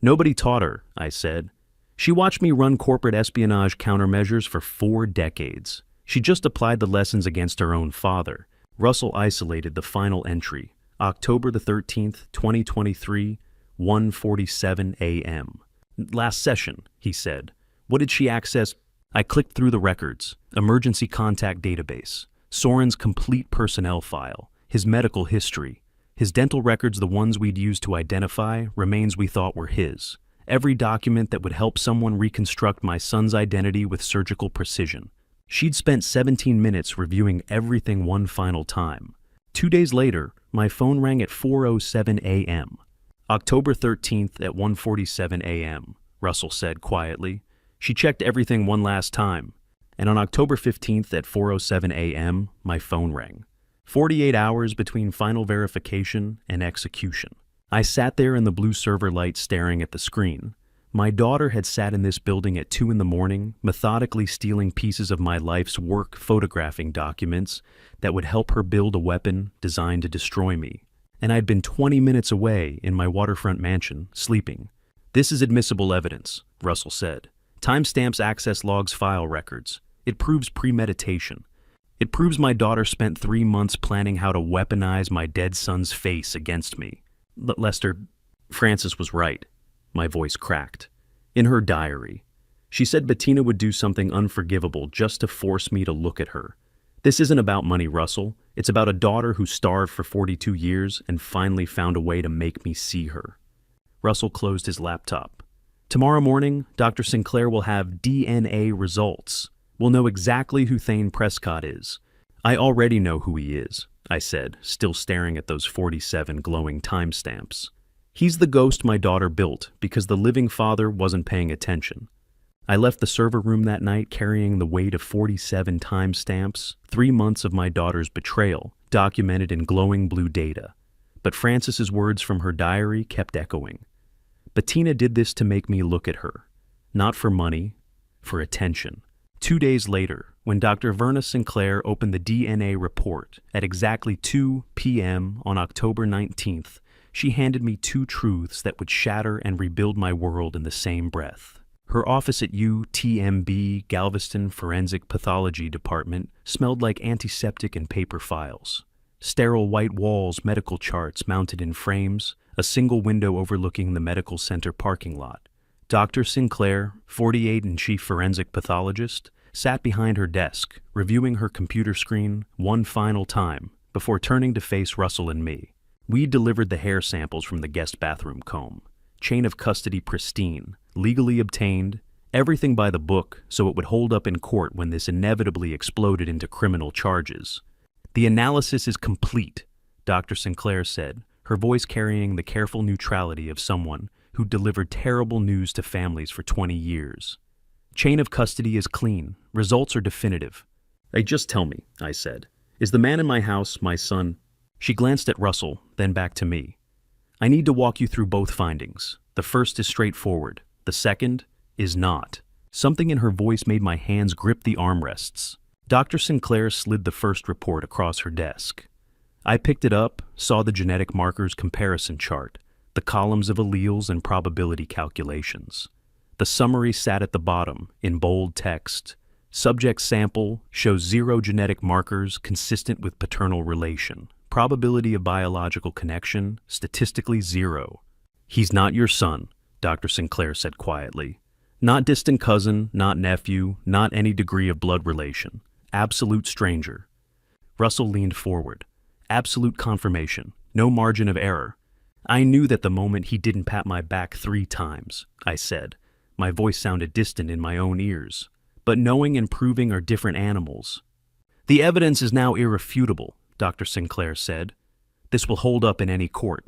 Nobody taught her, I said. She watched me run corporate espionage countermeasures for 4 decades. She just applied the lessons against her own father. Russell isolated the final entry, October the 13th, 2023, 1:47 a.m. Last session, he said. What did she access? I clicked through the records. Emergency contact database. Soren's complete personnel file. His medical history. His dental records, the ones we'd used to identify, remains we thought were his. Every document that would help someone reconstruct my son's identity with surgical precision. She'd spent 17 minutes reviewing everything one final time. 2 days later, my phone rang at 4:07 a.m. October 13th at 1:47 a.m., Russell said quietly. She checked everything one last time. And on October 15th at 4:07 a.m., my phone rang. 48 hours between final verification and execution. I sat there in the blue server light staring at the screen. My daughter had sat in this building at 2 a.m, methodically stealing pieces of my life's work, photographing documents that would help her build a weapon designed to destroy me. And I'd been 20 minutes away in my waterfront mansion, sleeping. This is admissible evidence, Russell said. Timestamps, access logs, file records. It proves premeditation. It proves my daughter spent 3 months planning how to weaponize my dead son's face against me. Lester, Frances was right. My voice cracked. In her diary, she said Bettina would do something unforgivable just to force me to look at her. This isn't about money, Russell. It's about a daughter who starved for 42 years and finally found a way to make me see her. Russell closed his laptop. Tomorrow morning, Dr. Sinclair will have DNA results. We'll know exactly who Thane Prescott is. I already know who he is, I said, still staring at those 47 glowing timestamps. He's the ghost my daughter built because the living father wasn't paying attention. I left the server room that night carrying the weight of 47 timestamps, 3 months of my daughter's betrayal, documented in glowing blue data. But Frances's words from her diary kept echoing. Bettina did this to make me look at her. Not for money, for attention. 2 days later, when Dr. Verna Sinclair opened the DNA report at exactly 2 p.m. on October 19th, she handed me 2 truths that would shatter and rebuild my world in the same breath. Her office at UTMB Galveston Forensic Pathology Department smelled like antiseptic and paper files. Sterile white walls, medical charts mounted in frames, a single window overlooking the medical center parking lot. Dr. Sinclair, 48 and chief forensic pathologist, sat behind her desk, reviewing her computer screen one final time before turning to face Russell and me. We delivered the hair samples from the guest bathroom comb. Chain of custody pristine, legally obtained, everything by the book so it would hold up in court when this inevitably exploded into criminal charges. The analysis is complete, Dr. Sinclair said, her voice carrying the careful neutrality of someone who delivered terrible news to families for 20 years. Chain of custody is clean. Results are definitive. Hey, just tell me, I said. Is the man in my house my son? She glanced at Russell, then back to me. I need to walk you through both findings. The first is straightforward. The second is not. Something in her voice made my hands grip the armrests. Dr. Sinclair slid the first report across her desk. I picked it up, saw the genetic markers comparison chart, the columns of alleles and probability calculations. The summary sat at the bottom, in bold text. Subject sample shows 0 genetic markers consistent with paternal relation. Probability of biological connection, statistically 0. He's not your son, Dr. Sinclair said quietly. Not distant cousin, not nephew, not any degree of blood relation. Absolute stranger. Russell leaned forward. Absolute confirmation. No margin of error. I knew that the moment he didn't pat my back 3 times, I said. My voice sounded distant in my own ears. But knowing and proving are different animals. The evidence is now irrefutable, Dr. Sinclair said. This will hold up in any court.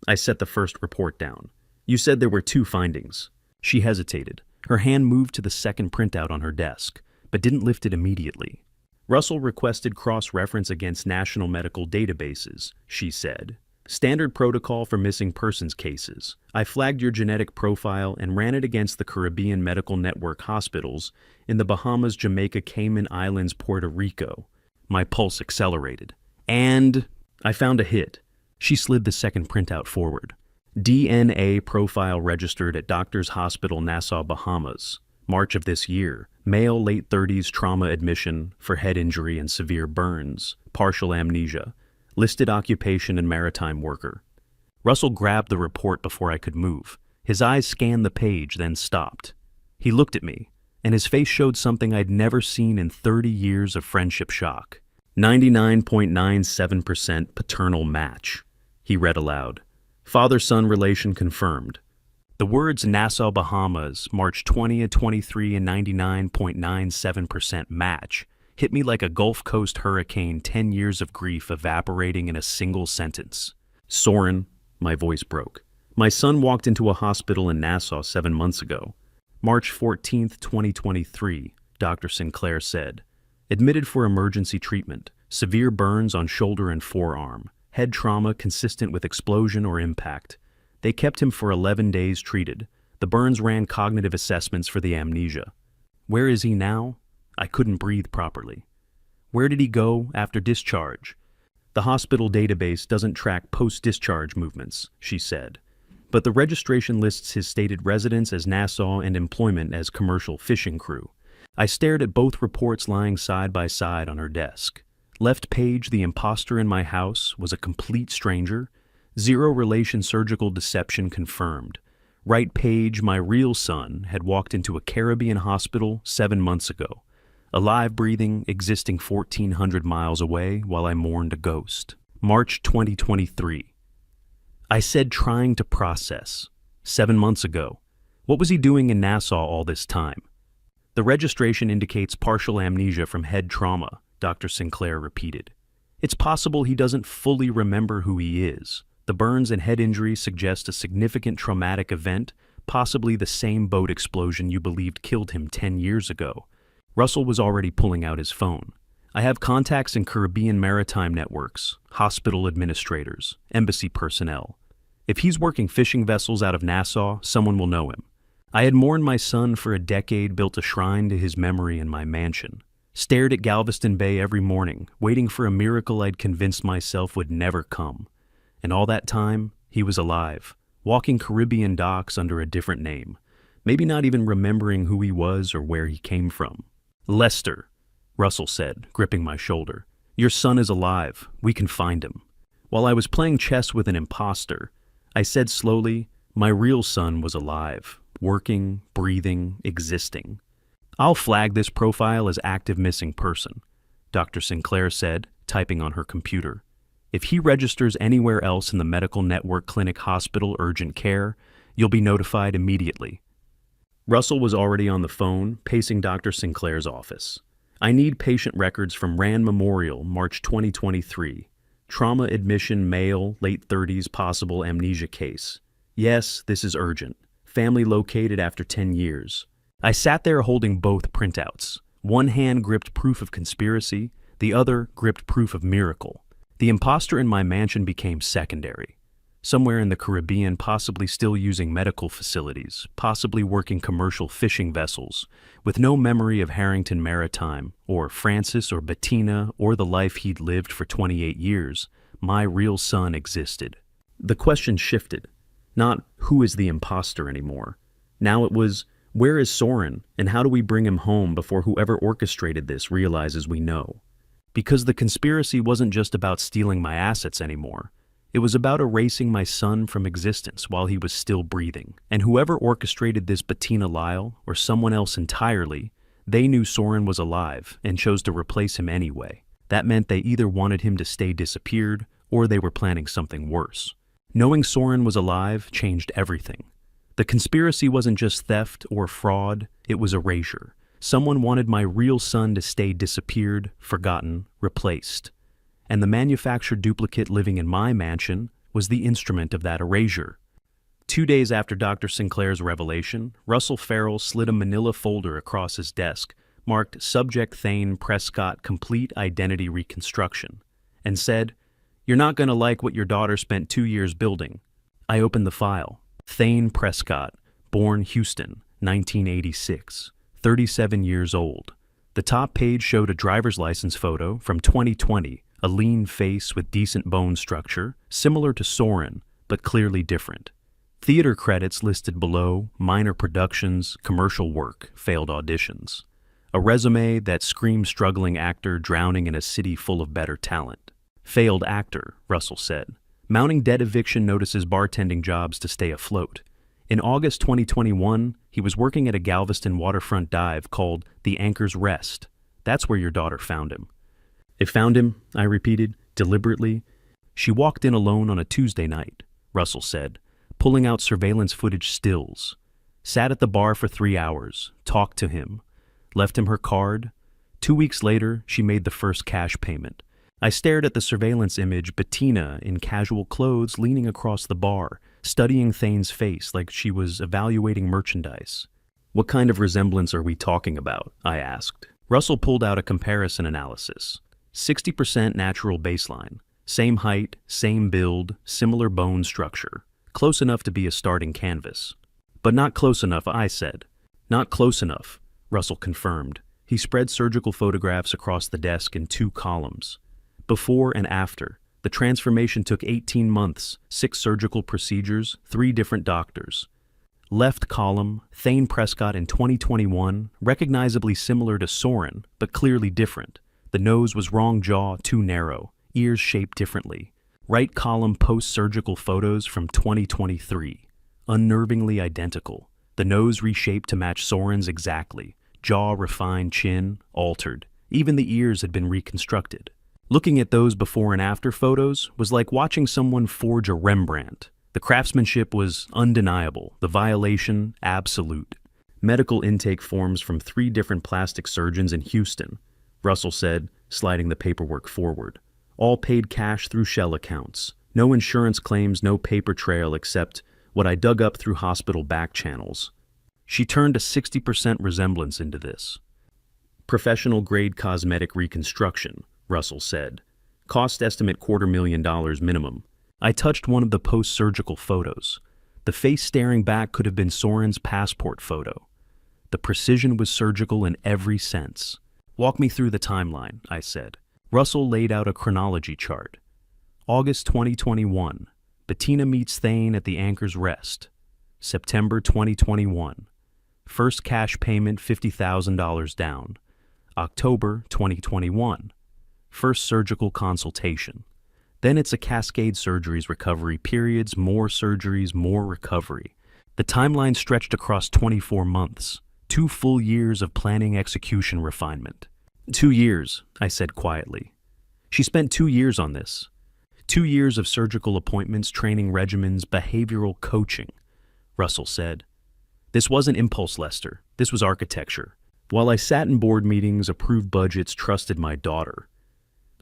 I set the first report down. You said there were 2 findings. She hesitated. Her hand moved to the second printout on her desk, but didn't lift it immediately. Russell requested cross-reference against national medical databases, she said. Standard protocol for missing persons cases. I flagged your genetic profile and ran it against the Caribbean Medical Network hospitals in the Bahamas, Jamaica, Cayman Islands, Puerto Rico. My pulse accelerated. And I found a hit. She slid the second printout forward. DNA profile registered at Doctors Hospital, Nassau, Bahamas. March of this year. Male, late 30s, trauma admission for head injury and severe burns. Partial amnesia. Listed occupation and maritime worker. Russell grabbed the report before I could move. His eyes scanned the page, then stopped. He looked at me, and his face showed something I'd never seen in 30 years of friendship shock. 99.97% paternal match, he read aloud. Father-son relation confirmed. The words Nassau, Bahamas, March 20th, 23 and 99.97% match hit me like a Gulf Coast hurricane, 10 years of grief evaporating in a single sentence. Soren, my voice broke. My son walked into a hospital in Nassau 7 months ago. March 14th, 2023, Dr. Sinclair said. Admitted for emergency treatment. Severe burns on shoulder and forearm. Head trauma consistent with explosion or impact. They kept him for 11 days treated. The burns ran cognitive assessments for the amnesia. Where is he now? I couldn't breathe properly. Where did he go after discharge? The hospital database doesn't track post-discharge movements, she said. But the registration lists his stated residence as Nassau and employment as commercial fishing crew. I stared at both reports lying side by side on her desk. Left page, the imposter in my house was a complete stranger. Zero relation surgical deception confirmed. Right page, my real son, had walked into a Caribbean hospital 7 months ago. Alive, breathing, existing 1,400 miles away while I mourned a ghost. March 2023. I said trying to process. 7 months ago. What was he doing in Nassau all this time? The registration indicates partial amnesia from head trauma, Dr. Sinclair repeated. It's possible he doesn't fully remember who he is. The burns and head injuries suggest a significant traumatic event, possibly the same boat explosion you believed killed him 10 years ago. Russell was already pulling out his phone. I have contacts in Caribbean maritime networks, hospital administrators, embassy personnel. If he's working fishing vessels out of Nassau, someone will know him. I had mourned my son for a decade, built a shrine to his memory in my mansion. Stared at Galveston Bay every morning, waiting for a miracle I'd convinced myself would never come. And all that time, he was alive, walking Caribbean docks under a different name, maybe not even remembering who he was or where he came from. Lester, Russell said, gripping my shoulder. Your son is alive. We can find him. While I was playing chess with an imposter, I said slowly, my real son was alive, working, breathing, existing. I'll flag this profile as active missing person, Dr. Sinclair said, typing on her computer. If he registers anywhere else in the medical network, clinic, hospital, urgent care, you'll be notified immediately. Russell was already on the phone, pacing Dr. Sinclair's office. I need patient records from Rand Memorial, March 2023. Trauma admission, male, late 30s, possible amnesia case. Yes, this is urgent. Family located after 10 years. I sat there holding both printouts. One hand gripped proof of conspiracy, the other gripped proof of miracle. The imposter in my mansion became secondary. Somewhere in the Caribbean, possibly still using medical facilities, possibly working commercial fishing vessels, with no memory of Harrington Maritime, or Francis or Bettina, or the life he'd lived for 28 years, my real son existed. The question shifted. Not who is the imposter anymore. Now it was, where is Soren, and how do we bring him home before whoever orchestrated this realizes we know? Because the conspiracy wasn't just about stealing my assets anymore. It was about erasing my son from existence while he was still breathing. And whoever orchestrated this, Bettina Lyle or someone else entirely, they knew Soren was alive and chose to replace him anyway. That meant they either wanted him to stay disappeared or they were planning something worse. Knowing Soren was alive changed everything. The conspiracy wasn't just theft or fraud, it was erasure. Someone wanted my real son to stay disappeared, forgotten, replaced. And the manufactured duplicate living in my mansion was the instrument of that erasure. 2 days after Dr. Sinclair's revelation, Russell Farrell slid a manila folder across his desk, marked Subject Thane Prescott Complete Identity Reconstruction, and said, "You're not going to like what your daughter spent 2 years building." I opened the file. Thane Prescott, born Houston, 1986. 37 years old. The top page showed a driver's license photo from 2020, a lean face with decent bone structure, similar to Soren, but clearly different. Theater credits listed below, minor productions, commercial work, failed auditions. A resume that screamed struggling actor drowning in a city full of better talent. Failed actor, Russell said. Mounting debt eviction notices, bartending jobs to stay afloat. In August 2021, he was working at a Galveston waterfront dive called The Anchor's Rest. That's where your daughter found him. It found him, I repeated, deliberately. She walked in alone on a Tuesday night, Russell said, pulling out surveillance footage stills. Sat at the bar for 3 hours, talked to him, left him her card. 2 weeks later, she made the first cash payment. I stared at the surveillance image, Bettina in casual clothes leaning across the bar, studying Thane's face like she was evaluating merchandise. What kind of resemblance are we talking about? I asked. Russell pulled out a comparison analysis. 60% natural baseline. Same height, same build, similar bone structure. Close enough to be a starting canvas. But not close enough, I said. Not close enough, Russell confirmed. He spread surgical photographs across the desk in 2 columns. Before and after. The transformation took 18 months, 6 surgical procedures, 3 different doctors. Left column, Thane Prescott in 2021, recognizably similar to Soren, but clearly different. The nose was wrong jaw, too narrow, ears shaped differently. Right column post-surgical photos from 2023. Unnervingly identical. The nose reshaped to match Soren's exactly. Jaw refined, chin altered. Even the ears had been reconstructed. Looking at those before and after photos was like watching someone forge a Rembrandt. The craftsmanship was undeniable, the violation absolute. Medical intake forms from 3 different plastic surgeons in Houston, Russell said, sliding the paperwork forward. All paid cash through shell accounts. No insurance claims, no paper trail except what I dug up through hospital back channels. She turned a 60% resemblance into this. Professional-grade cosmetic reconstruction, Russell said. Cost estimate $250,000 minimum. I touched one of the post-surgical photos. The face staring back could have been Soren's passport photo. The precision was surgical in every sense. Walk me through the timeline, I said. Russell laid out a chronology chart. August 2021. Bettina meets Thane at the Anchor's Rest. September 2021. First cash payment $50,000 down. October 2021. First surgical consultation. Then it's a cascade surgeries, recovery periods, more surgeries, more recovery. The timeline stretched across 24 months, 2 full years of planning, execution, refinement. 2 years, I said quietly. She spent 2 years on this. 2 years of surgical appointments, training regimens, behavioral coaching, Russell said. This wasn't impulse, Lester. This was architecture. While I sat in board meetings, approved budgets, trusted my daughter.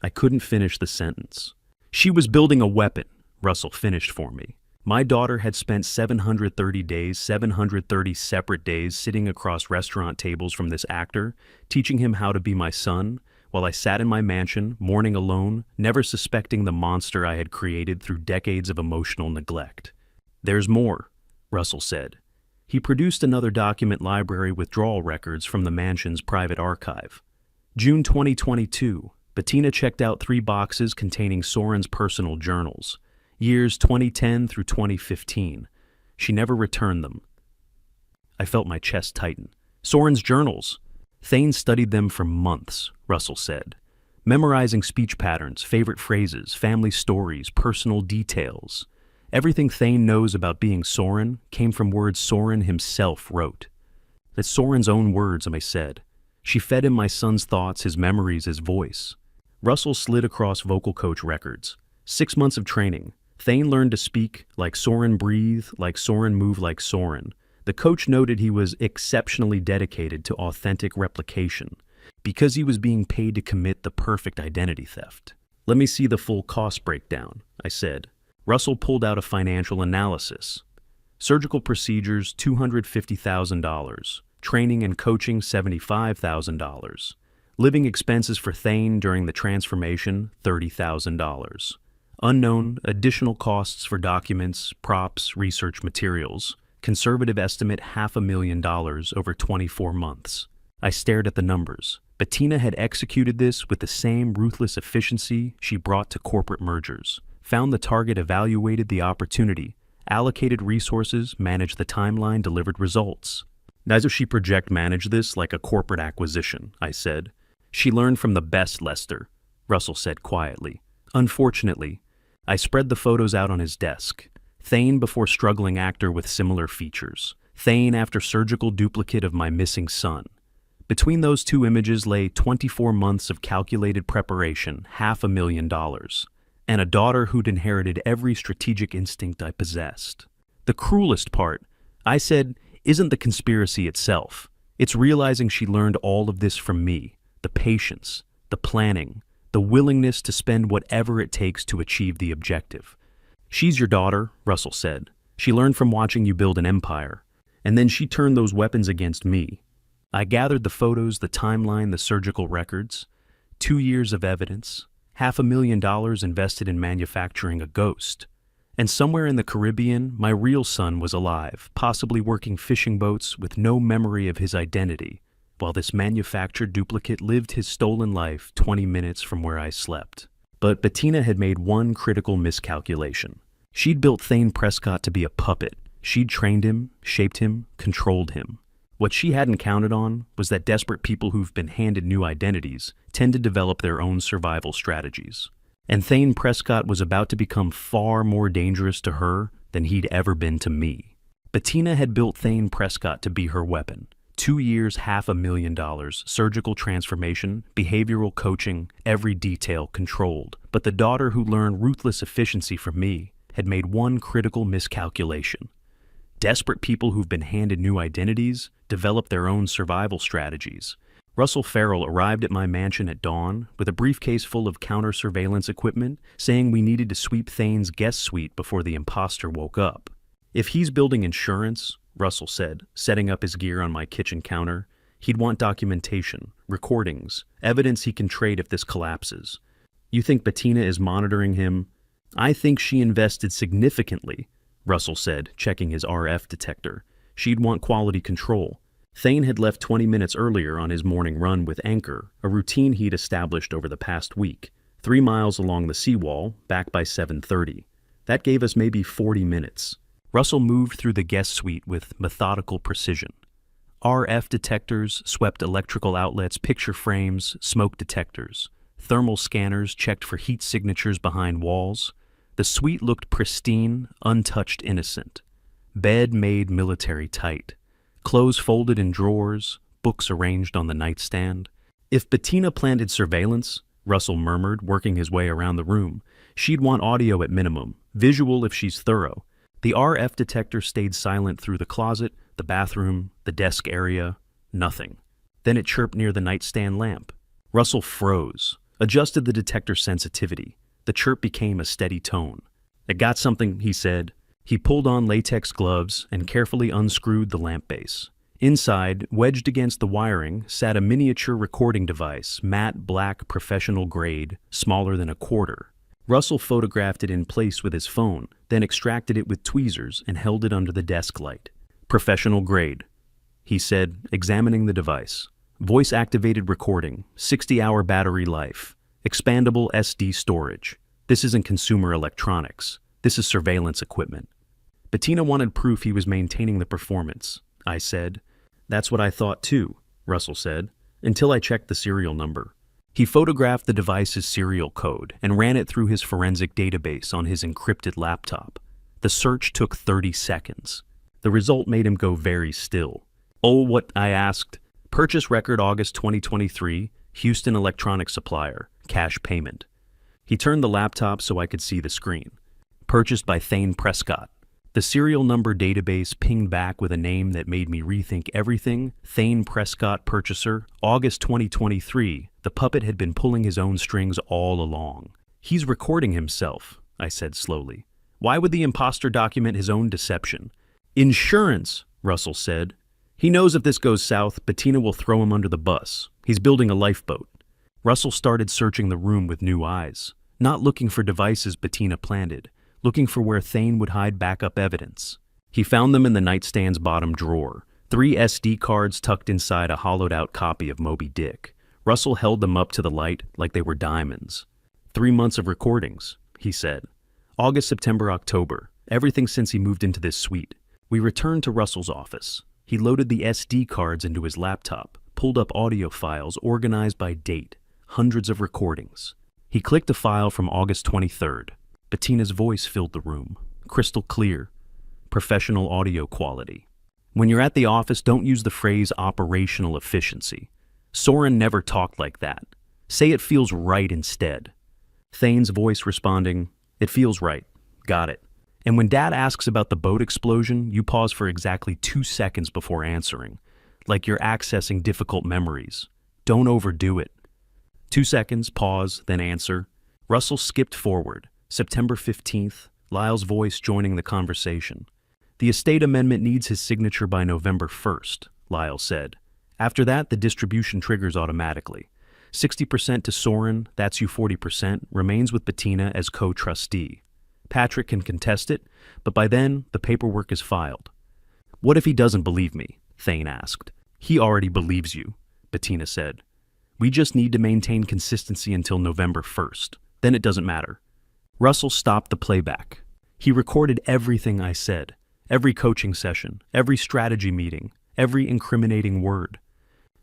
I couldn't finish the sentence. She was building a weapon, Russell finished for me. My daughter had spent 730 days, 730 separate days sitting across restaurant tables from this actor, teaching him how to be my son, while I sat in my mansion, mourning alone, never suspecting the monster I had created through decades of emotional neglect. There's more, Russell said. He produced another document library withdrawal records from the mansion's private archive. June 2022. Bettina checked out 3 boxes containing Soren's personal journals, years 2010 through 2015. She never returned them. I felt my chest tighten. Soren's journals. Thane studied them for months, Russell said, memorizing speech patterns, favorite phrases, family stories, personal details. Everything Thane knows about being Soren came from words Soren himself wrote. That's Soren's own words, I said. She fed him my son's thoughts, his memories, his voice. Russell slid across vocal coach records. 6 months of training. Thane learned to speak like Soren, breathe like Soren, move like Soren. The coach noted he was exceptionally dedicated to authentic replication because he was being paid to commit the perfect identity theft. Let me see the full cost breakdown, I said. Russell pulled out a financial analysis. Surgical procedures, $250,000. Training and coaching, $75,000. Living expenses for Thane during the transformation, $30,000. Unknown, additional costs for documents, props, research materials. Conservative estimate $500,000 over 24 months. I stared at the numbers. Bettina had executed this with the same ruthless efficiency she brought to corporate mergers. Found the target, evaluated the opportunity, allocated resources, managed the timeline, delivered results. Neither she project managed this like a corporate acquisition, I said. She learned from the best, Lester, Russell said quietly. Unfortunately, I spread the photos out on his desk. Thane before struggling actor with similar features. Thane after surgical duplicate of my missing son. Between those 2 images lay 24 months of calculated preparation, $500,000, and a daughter who'd inherited every strategic instinct I possessed. The cruelest part, I said, isn't the conspiracy itself. It's realizing she learned all of this from me. The patience, the planning, the willingness to spend whatever it takes to achieve the objective. She's your daughter, Russell said. She learned from watching you build an empire, and then she turned those weapons against me. I gathered the photos, the timeline, the surgical records, 2 years of evidence, $500,000 invested in manufacturing a ghost. And somewhere in the Caribbean, my real son was alive, possibly working fishing boats with no memory of his identity, while this manufactured duplicate lived his stolen life 20 minutes from where I slept. But Bettina had made one critical miscalculation. She'd built Thane Prescott to be a puppet. She'd trained him, shaped him, controlled him. What she hadn't counted on was that desperate people who've been handed new identities tend to develop their own survival strategies. And Thane Prescott was about to become far more dangerous to her than he'd ever been to me. Bettina had built Thane Prescott to be her weapon. 2 years, $500,000, surgical transformation, behavioral coaching, every detail controlled. But the daughter who learned ruthless efficiency from me had made one critical miscalculation. Desperate people who've been handed new identities develop their own survival strategies. Russell Farrell arrived at my mansion at dawn with a briefcase full of counter-surveillance equipment, saying we needed to sweep Thane's guest suite before the imposter woke up. If he's building insurance, Russell said, setting up his gear on my kitchen counter, he'd want documentation, recordings, evidence he can trade if this collapses. You think Bettina is monitoring him? I think she invested significantly, Russell said, checking his RF detector. She'd want quality control. Thane had left 20 minutes earlier on his morning run with Anchor, a routine he'd established over the past week. 3 miles along the seawall, back by 7:30. That gave us maybe 40 minutes. Russell moved through the guest suite with methodical precision. RF detectors swept electrical outlets, picture frames, smoke detectors. Thermal scanners checked for heat signatures behind walls. The suite looked pristine, untouched, innocent. Bed made military tight. Clothes folded in drawers, books arranged on the nightstand. If Bettina planted surveillance, Russell murmured, working his way around the room, she'd want audio at minimum, visual if she's thorough. The RF detector stayed silent through the closet, the bathroom, the desk area. Nothing. Then it chirped near the nightstand lamp. Russell froze, adjusted the detector's sensitivity. The chirp became a steady tone. "It got something," he said. He pulled on latex gloves and carefully unscrewed the lamp base. Inside, wedged against the wiring, sat a miniature recording device, matte black professional grade, smaller than a quarter. Russell photographed it in place with his phone, then extracted it with tweezers and held it under the desk light. "Professional grade," he said, examining the device. "Voice-activated recording, 60-hour battery life, expandable SD storage. This isn't consumer electronics. This is surveillance equipment." Bettina wanted proof he was maintaining the performance, I said. "That's what I thought too," Russell said, "until I checked the serial number." He photographed the device's serial code and ran it through his forensic database on his encrypted laptop. The search took 30 seconds. The result made him go very still. "Oh, what?" I asked. "Purchase record August 2023, Houston Electronics Supplier, cash payment." He turned the laptop so I could see the screen. "Purchased by Thane Prescott." The serial number database pinged back with a name that made me rethink everything. Thane Prescott, purchaser, August 2023. The puppet had been pulling his own strings all along. "He's recording himself," I said slowly. "Why would the imposter document his own deception?" "Insurance," Russell said. "He knows if this goes south, Bettina will throw him under the bus. He's building a lifeboat." Russell started searching the room with new eyes, not looking for devices Bettina planted, looking for where Thane would hide backup evidence. He found them in the nightstand's bottom drawer, 3 SD cards tucked inside a hollowed-out copy of Moby Dick. Russell held them up to the light like they were diamonds. 3 months of recordings, he said. August, September, October, everything since he moved into this suite. We returned to Russell's office. He loaded the SD cards into his laptop, pulled up audio files organized by date, hundreds of recordings. He clicked a file from August 23rd. Bettina's voice filled the room, crystal clear, professional audio quality. When you're at the office, don't use the phrase operational efficiency. Soren never talked like that. Say it feels right instead. Thane's voice responding, "It feels right. Got it." And when Dad asks about the boat explosion, you pause for exactly 2 seconds before answering, like you're accessing difficult memories. Don't overdo it. 2 seconds, pause, then answer. Russell skipped forward. September 15th, Lyle's voice joining the conversation. "The estate amendment needs his signature by November 1st, Lyle said. "After that, the distribution triggers automatically. 60% to Soren, that's you 40%, remains with Bettina as co-trustee. Patrick can contest it, but by then, the paperwork is filed." "What if he doesn't believe me?" Thane asked. "He already believes you," Bettina said. "We just need to maintain consistency until November 1st. Then it doesn't matter." Russell stopped the playback. He recorded everything I said, every coaching session, every strategy meeting, every incriminating word.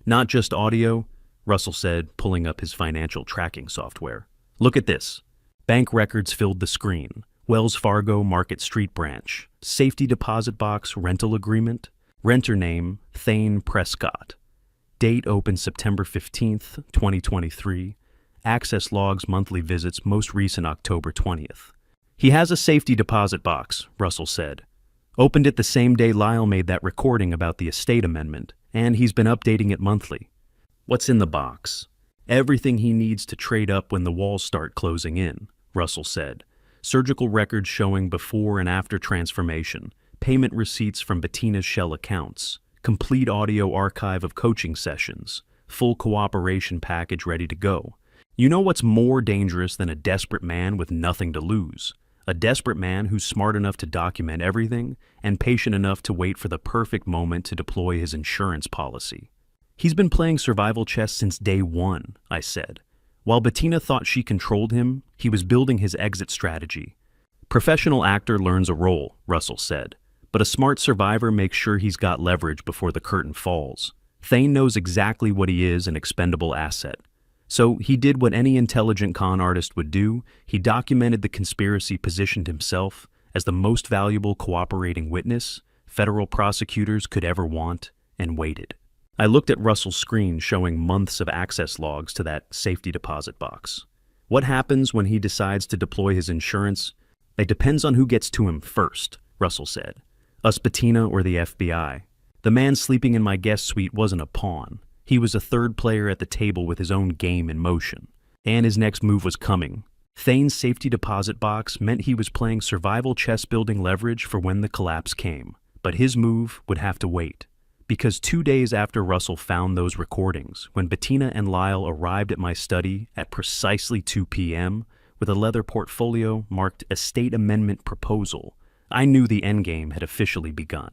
"Not just audio," Russell said, pulling up his financial tracking software. "Look at this. Bank records filled the screen. Wells Fargo Market Street branch. Safety deposit box rental agreement. Renter name, Thane Prescott. Date open September 15th, 2023. Access logs monthly visits most recent October 20th. He has a safety deposit box, Russell said. Opened it the same day Lyle made that recording about the estate amendment, and he's been updating it monthly. What's in the box? Everything he needs to trade up when the walls start closing in, Russell said. Surgical records showing before and after transformation, payment receipts from Bettina's shell accounts, complete audio archive of coaching sessions, full cooperation package ready to go. You know what's more dangerous than a desperate man with nothing to lose? A desperate man who's smart enough to document everything and patient enough to wait for the perfect moment to deploy his insurance policy. He's been playing survival chess since day one, I said. While Bettina thought she controlled him, he was building his exit strategy. Professional actor learns a role, Russell said, but a smart survivor makes sure he's got leverage before the curtain falls. Thane knows exactly what he is, an expendable asset. So he did what any intelligent con artist would do. He documented the conspiracy, positioned himself as the most valuable cooperating witness federal prosecutors could ever want, and waited. I looked at Russell's screen showing months of access logs to that safety deposit box. What happens when he decides to deploy his insurance? It depends on who gets to him first, Russell said. Us, Bettina, or the FBI. The man sleeping in my guest suite wasn't a pawn. He was a third player at the table with his own game in motion. And his next move was coming. Thane's safety deposit box meant he was playing survival chess building leverage for when the collapse came. But his move would have to wait. Because 2 days after Russell found those recordings, when Bettina and Lyle arrived at my study at precisely 2 p.m. with a leather portfolio marked Estate Amendment Proposal, I knew the endgame had officially begun.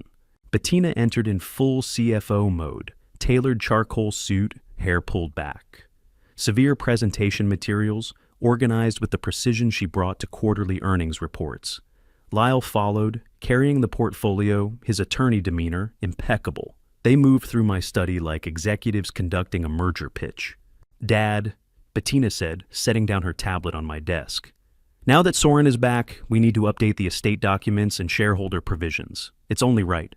Bettina entered in full CFO mode, tailored charcoal suit, hair pulled back. Severe presentation materials, organized with the precision she brought to quarterly earnings reports. Lyle followed, carrying the portfolio, his attorney demeanor impeccable. They moved through my study like executives conducting a merger pitch. Dad, Bettina said, setting down her tablet on my desk. Now that Soren is back, we need to update the estate documents and shareholder provisions. It's only right.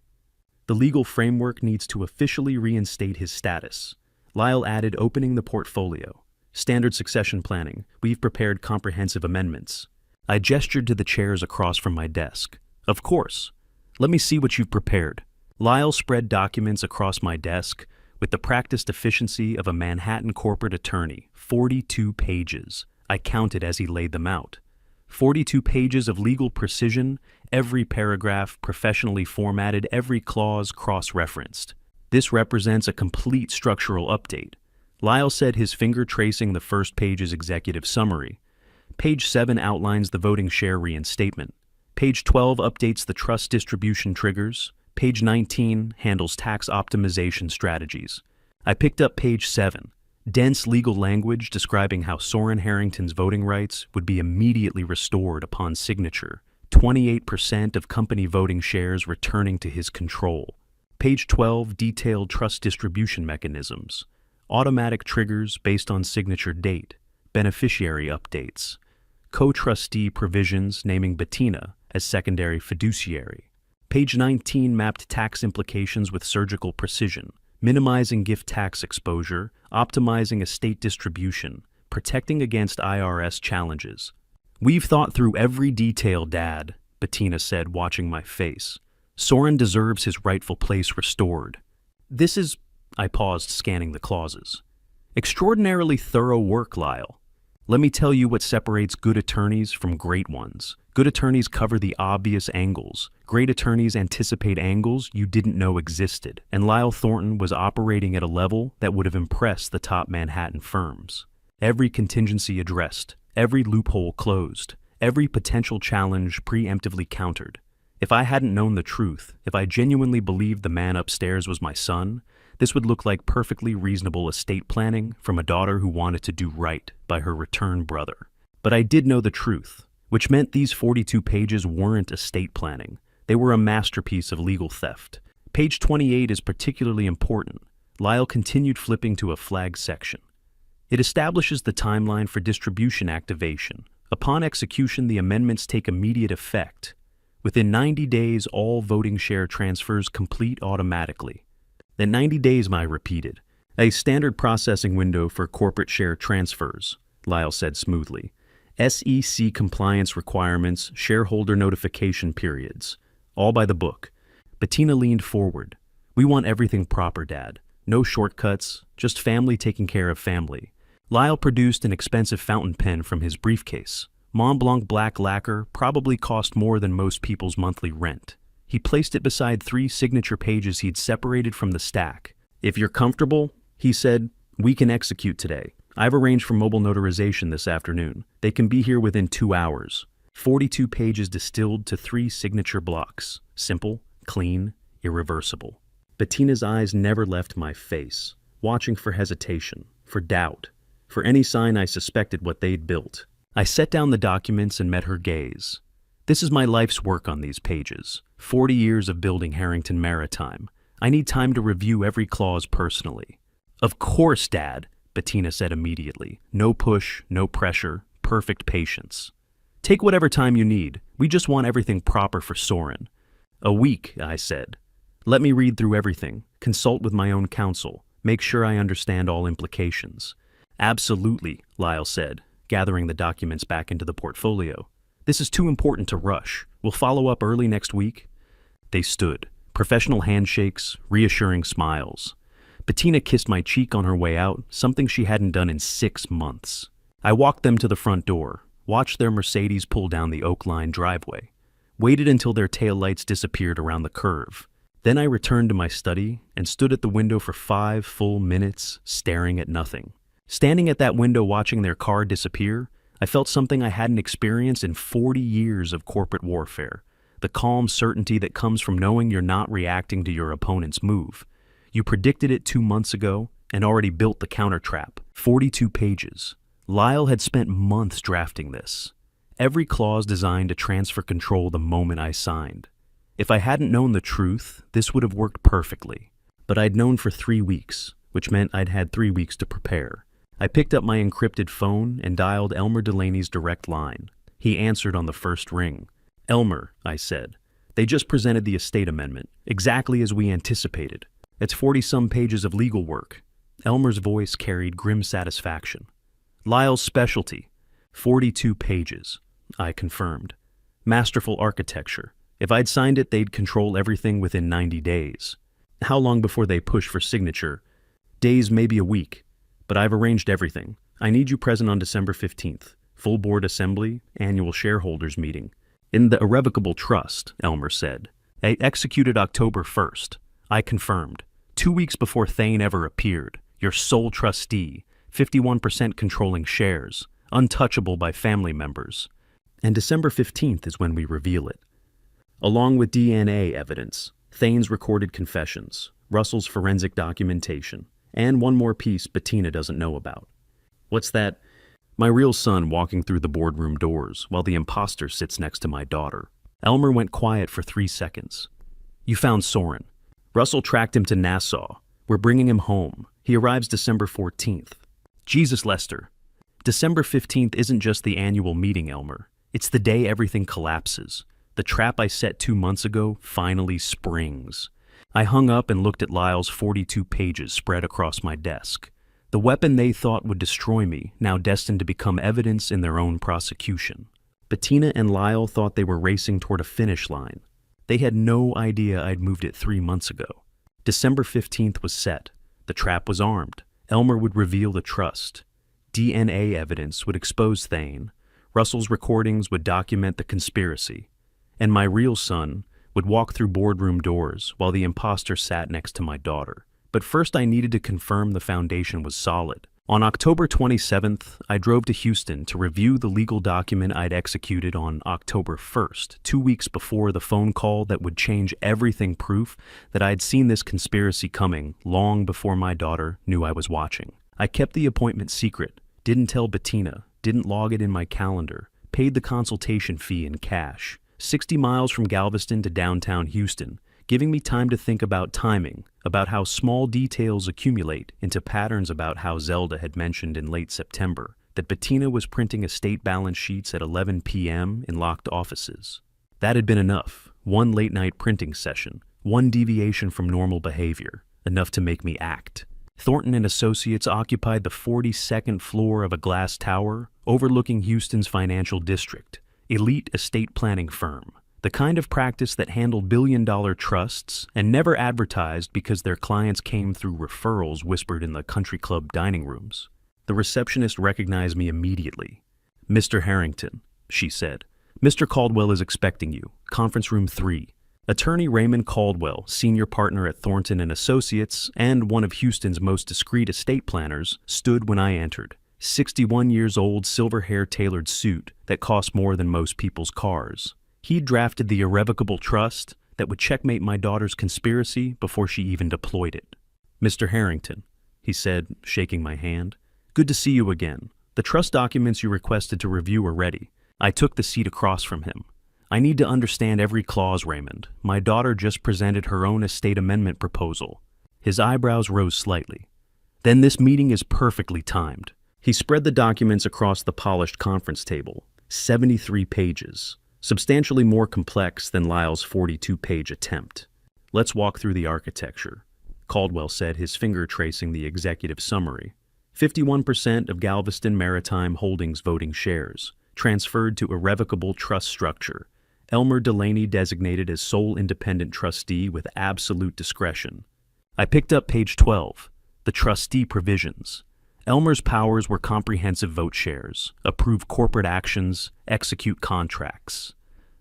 The legal framework needs to officially reinstate his status. Lyle added, opening the portfolio. Standard succession planning. We've prepared comprehensive amendments. I gestured to the chairs across from my desk. Of course. Let me see what you've prepared. Lyle spread documents across my desk with the practiced efficiency of a Manhattan corporate attorney. 42 pages. I counted as he laid them out. 42 pages of legal precision, every paragraph professionally formatted, every clause cross-referenced. This represents a complete structural update. Lyle said, his finger tracing the first page's executive summary. Page 7 outlines the voting share reinstatement. Page 12 updates the trust distribution triggers. Page 19 handles tax optimization strategies. I picked up page 7. Dense legal language describing how Soren Harrington's voting rights would be immediately restored upon signature. 28% of company voting shares returning to his control. Page 12 detailed trust distribution mechanisms. Automatic triggers based on signature date. Beneficiary updates. Co-trustee provisions naming Bettina as secondary fiduciary. Page 19 mapped tax implications with surgical precision, minimizing gift tax exposure, optimizing estate distribution, protecting against IRS challenges. We've thought through every detail, Dad, Bettina said, watching my face. Soren deserves his rightful place restored. This is, I paused, scanning the clauses. Extraordinarily thorough work, Lyle. Let me tell you what separates good attorneys from great ones. Good attorneys cover the obvious angles. Great attorneys anticipate angles you didn't know existed. And Lyle Thornton was operating at a level that would have impressed the top Manhattan firms. Every contingency addressed, every loophole closed, every potential challenge preemptively countered. If I hadn't known the truth, if I genuinely believed the man upstairs was my son, this would look like perfectly reasonable estate planning from a daughter who wanted to do right by her returned brother. But I did know the truth, which meant these 42 pages weren't estate planning. They were a masterpiece of legal theft. Page 28 is particularly important. Lyle continued flipping to a flag section. It establishes the timeline for distribution activation, Upon execution, the amendments take immediate effect. Within 90 days, all voting share transfers complete automatically. Then 90 days, I repeated. A standard processing window for corporate share transfers, Lyle said smoothly. SEC compliance requirements, shareholder notification periods. All by the book. Bettina leaned forward. We want everything proper, Dad. No shortcuts, just family taking care of family. Lyle produced an expensive fountain pen from his briefcase. Mont Blanc black lacquer probably cost more than most people's monthly rent. He placed it beside 3 signature pages he'd separated from the stack. If you're comfortable, he said, we can execute today. I've arranged for mobile notarization this afternoon. They can be here within 2 hours. 42 pages distilled to 3 signature blocks. Simple, clean, irreversible. Bettina's eyes never left my face, watching for hesitation, for doubt, for any sign I suspected what they'd built. I set down the documents and met her gaze. This is my life's work on these pages. 40 years of building Harrington Maritime. I need time to review every clause personally. Of course, Dad, Bettina said immediately. No push, no pressure, perfect patience. Take whatever time you need. We just want everything proper for Soren. A week, I said. Let me read through everything, consult with my own counsel, make sure I understand all implications. Absolutely, Lyle said, gathering the documents back into the portfolio. This is too important to rush. We'll follow up early next week. They stood, professional handshakes, reassuring smiles. Bettina kissed my cheek on her way out, something she hadn't done in 6 months. I walked them to the front door, watched their Mercedes pull down the oak-lined driveway, waited until their taillights disappeared around the curve. Then I returned to my study and stood at the window for 5 full minutes, staring at nothing. Standing at that window watching their car disappear, I felt something I hadn't experienced in 40 years of corporate warfare. The calm certainty that comes from knowing you're not reacting to your opponent's move. You predicted it 2 months ago and already built the countertrap. 42 pages. Lyle had spent months drafting this. Every clause designed to transfer control the moment I signed. If I hadn't known the truth, this would have worked perfectly. But I'd known for 3 weeks, which meant I'd had 3 weeks to prepare. I picked up my encrypted phone and dialed Elmer Delaney's direct line. He answered on the first ring. Elmer, I said, they just presented the estate amendment, exactly as we anticipated. It's 40-some pages of legal work. Elmer's voice carried grim satisfaction. Lyle's specialty. 42 pages, I confirmed. Masterful architecture. If I'd signed it, they'd control everything within 90 days. How long before they push for signature? Days, maybe a week. But I've arranged everything. I need you present on December 15th. Full board assembly, annual shareholders meeting. In the irrevocable trust, Elmer said. I executed October 1st. I confirmed. 2 weeks before Thane ever appeared. Your sole trustee. 51% controlling shares. Untouchable by family members. And December 15th is when we reveal it. Along with DNA evidence, Thane's recorded confessions, Russell's forensic documentation, and one more piece Bettina doesn't know about. What's that? My real son walking through the boardroom doors while the imposter sits next to my daughter. Elmer went quiet for 3 seconds. You found Soren. Russell tracked him to Nassau. We're bringing him home. He arrives December 14th. Jesus, Lester. December 15th isn't just the annual meeting, Elmer. It's the day everything collapses. The trap I set 2 months ago finally springs. I hung up and looked at Lyle's 42 pages spread across my desk. The weapon they thought would destroy me, now destined to become evidence in their own prosecution. Bettina and Lyle thought they were racing toward a finish line. They had no idea I'd moved it 3 months ago. December 15th was set. The trap was armed. Elmer would reveal the trust. DNA evidence would expose Thane. Russell's recordings would document the conspiracy. And my real son would walk through boardroom doors while the imposter sat next to my daughter. But first I needed to confirm the foundation was solid. On October 27th, I drove to Houston to review the legal document I'd executed on October 1st, 2 weeks before the phone call that would change everything, proof that I'd seen this conspiracy coming long before my daughter knew I was watching. I kept the appointment secret, didn't tell Bettina, didn't log it in my calendar, paid the consultation fee in cash. 60 miles from Galveston to downtown Houston, giving me time to think about timing, about how small details accumulate into patterns about how Zelda had mentioned in late September. that Bettina was printing estate balance sheets at 11 p.m. in locked offices. That had been enough. One late-night printing session, one deviation from normal behavior, enough to make me act. Thornton and Associates occupied the 42nd floor of a glass tower overlooking Houston's financial district, elite estate planning firm, the kind of practice that handled billion-dollar trusts and never advertised because their clients came through referrals whispered in the country club dining rooms. The receptionist recognized me immediately. "Mr. Harrington," she said. "Mr. Caldwell is expecting you. Conference room 3. Attorney Raymond Caldwell, senior partner at Thornton and Associates and one of Houston's most discreet estate planners, stood when I entered. 61 years old, silver hair tailored suit that cost more than most people's cars. He'd drafted the irrevocable trust that would checkmate my daughter's conspiracy before she even deployed it. "Mr. Harrington," he said, shaking my hand. "Good to see you again. The trust documents you requested to review are ready." I took the seat across from him. "I need to understand every clause, Raymond. My daughter just presented her own estate amendment proposal." His eyebrows rose slightly. "Then this meeting is perfectly timed." He spread the documents across the polished conference table. 73 pages. Substantially more complex than Lyle's 42-page attempt. "Let's walk through the architecture," Caldwell said, his finger tracing the executive summary. 51% of Galveston Maritime Holdings voting shares, transferred to irrevocable trust structure. Elmer Delaney designated as sole independent trustee with absolute discretion. I picked up page 12, the trustee provisions. Elmer's powers were comprehensive vote shares, approve corporate actions, execute contracts.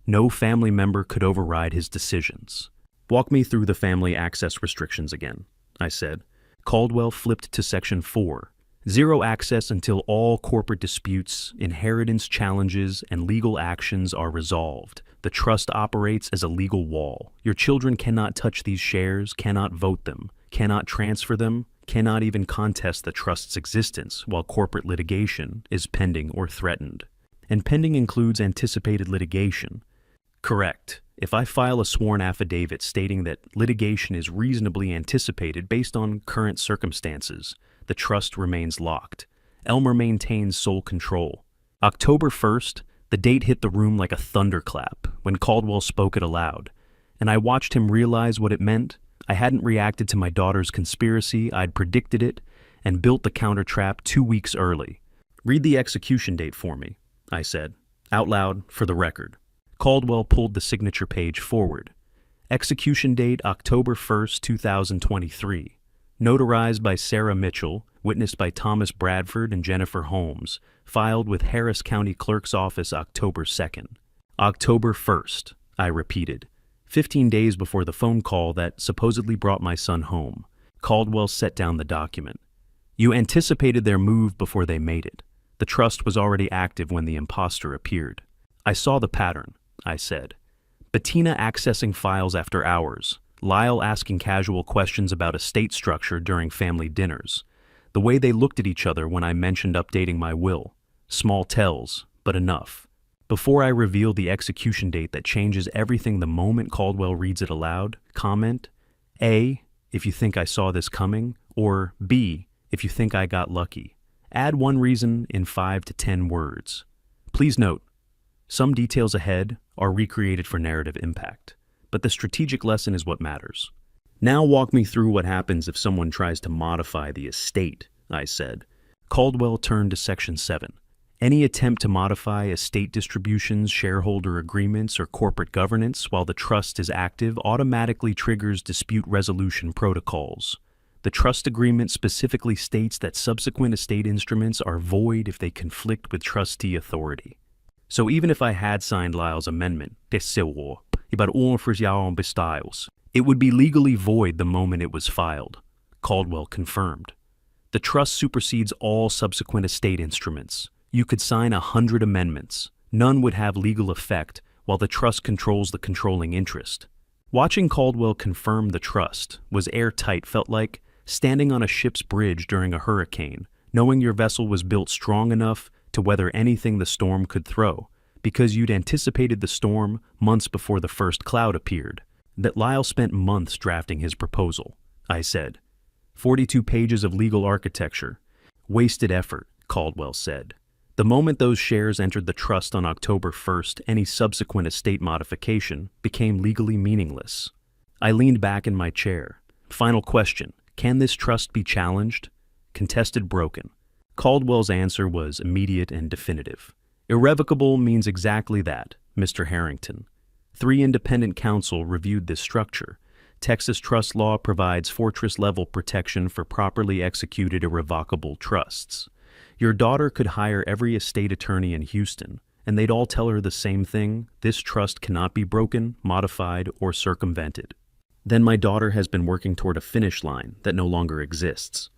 No family member could override his decisions. "Walk me through the family access restrictions again," I said. Caldwell flipped to section 4. Zero access until all corporate disputes, inheritance challenges, and legal actions are resolved. The trust operates as a legal wall. Your children cannot touch these shares, cannot vote them, cannot transfer them, cannot even contest the trust's existence while corporate litigation is pending or threatened. And pending includes anticipated litigation. Correct. If I file a sworn affidavit stating that litigation is reasonably anticipated based on current circumstances, the trust remains locked. Elmer maintains sole control. October 1st, the date hit the room like a thunderclap when Caldwell spoke it aloud, and I watched him realize what it meant. I hadn't reacted to my daughter's conspiracy, I'd predicted it, and built the countertrap 2 weeks early. "Read the execution date for me," I said, out loud for the record. Caldwell pulled the signature page forward. Execution date October 1st, 2023. Notarized by Sarah Mitchell, witnessed by Thomas Bradford and Jennifer Holmes, filed with Harris County Clerk's Office October 2nd. October 1st, I repeated. 15 days before the phone call that supposedly brought my son home. Caldwell set down the document. "You anticipated their move before they made it. The trust was already active when the imposter appeared." "I saw the pattern," I said. Bettina accessing files after hours. Lyle asking casual questions about estate structure during family dinners. The way they looked at each other when I mentioned updating my will. Small tells, but enough. Before I reveal the execution date that changes everything the moment Caldwell reads it aloud, comment, A, if you think I saw this coming, or B, if you think I got lucky. Add one reason in 5 to 10 words. Please note, some details ahead are recreated for narrative impact, but the strategic lesson is what matters. "Now walk me through what happens if someone tries to modify the estate," I said. Caldwell turned to section 7. "Any attempt to modify estate distributions, shareholder agreements, or corporate governance while the trust is active automatically triggers dispute resolution protocols. The trust agreement specifically states that subsequent estate instruments are void if they conflict with trustee authority. So even if I had signed Lyle's amendment, it would be legally void the moment it was filed," Caldwell confirmed. "The trust supersedes all subsequent estate instruments. You could sign 100 amendments. None would have legal effect while the trust controls the controlling interest." Watching Caldwell confirm the trust was airtight, felt like standing on a ship's bridge during a hurricane, knowing your vessel was built strong enough to weather anything the storm could throw, because you'd anticipated the storm months before the first cloud appeared. That Lyle spent months drafting his proposal, I said. 42 pages of legal architecture. Wasted effort, Caldwell said. The moment those shares entered the trust on October 1st, any subsequent estate modification became legally meaningless. I leaned back in my chair. Final question: can this trust be challenged? Contested, broken. Caldwell's answer was immediate and definitive. Irrevocable means exactly that, Mr. Harrington. 3 independent counsel reviewed this structure. Texas trust law provides fortress-level protection for properly executed irrevocable trusts. Your daughter could hire every estate attorney in Houston, and they'd all tell her the same thing: this trust cannot be broken, modified, or circumvented. Then my daughter has been working toward a finish line that no longer exists.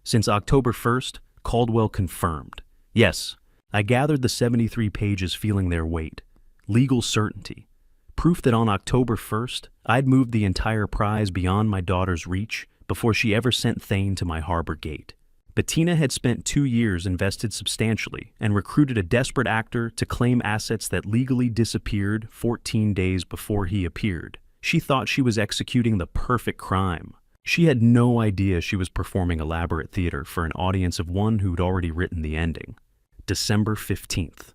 Since October 1st, Caldwell confirmed. Yes, I gathered the 73 pages feeling their weight. Legal certainty. Proof that on October 1st, I'd moved the entire prize beyond my daughter's reach before she ever sent Thane to my harbor gate. Bettina had spent 2 years invested substantially and recruited a desperate actor to claim assets that legally disappeared 14 days before he appeared. She thought she was executing the perfect crime. She had no idea she was performing elaborate theater for an audience of one who'd already written the ending. December 15th.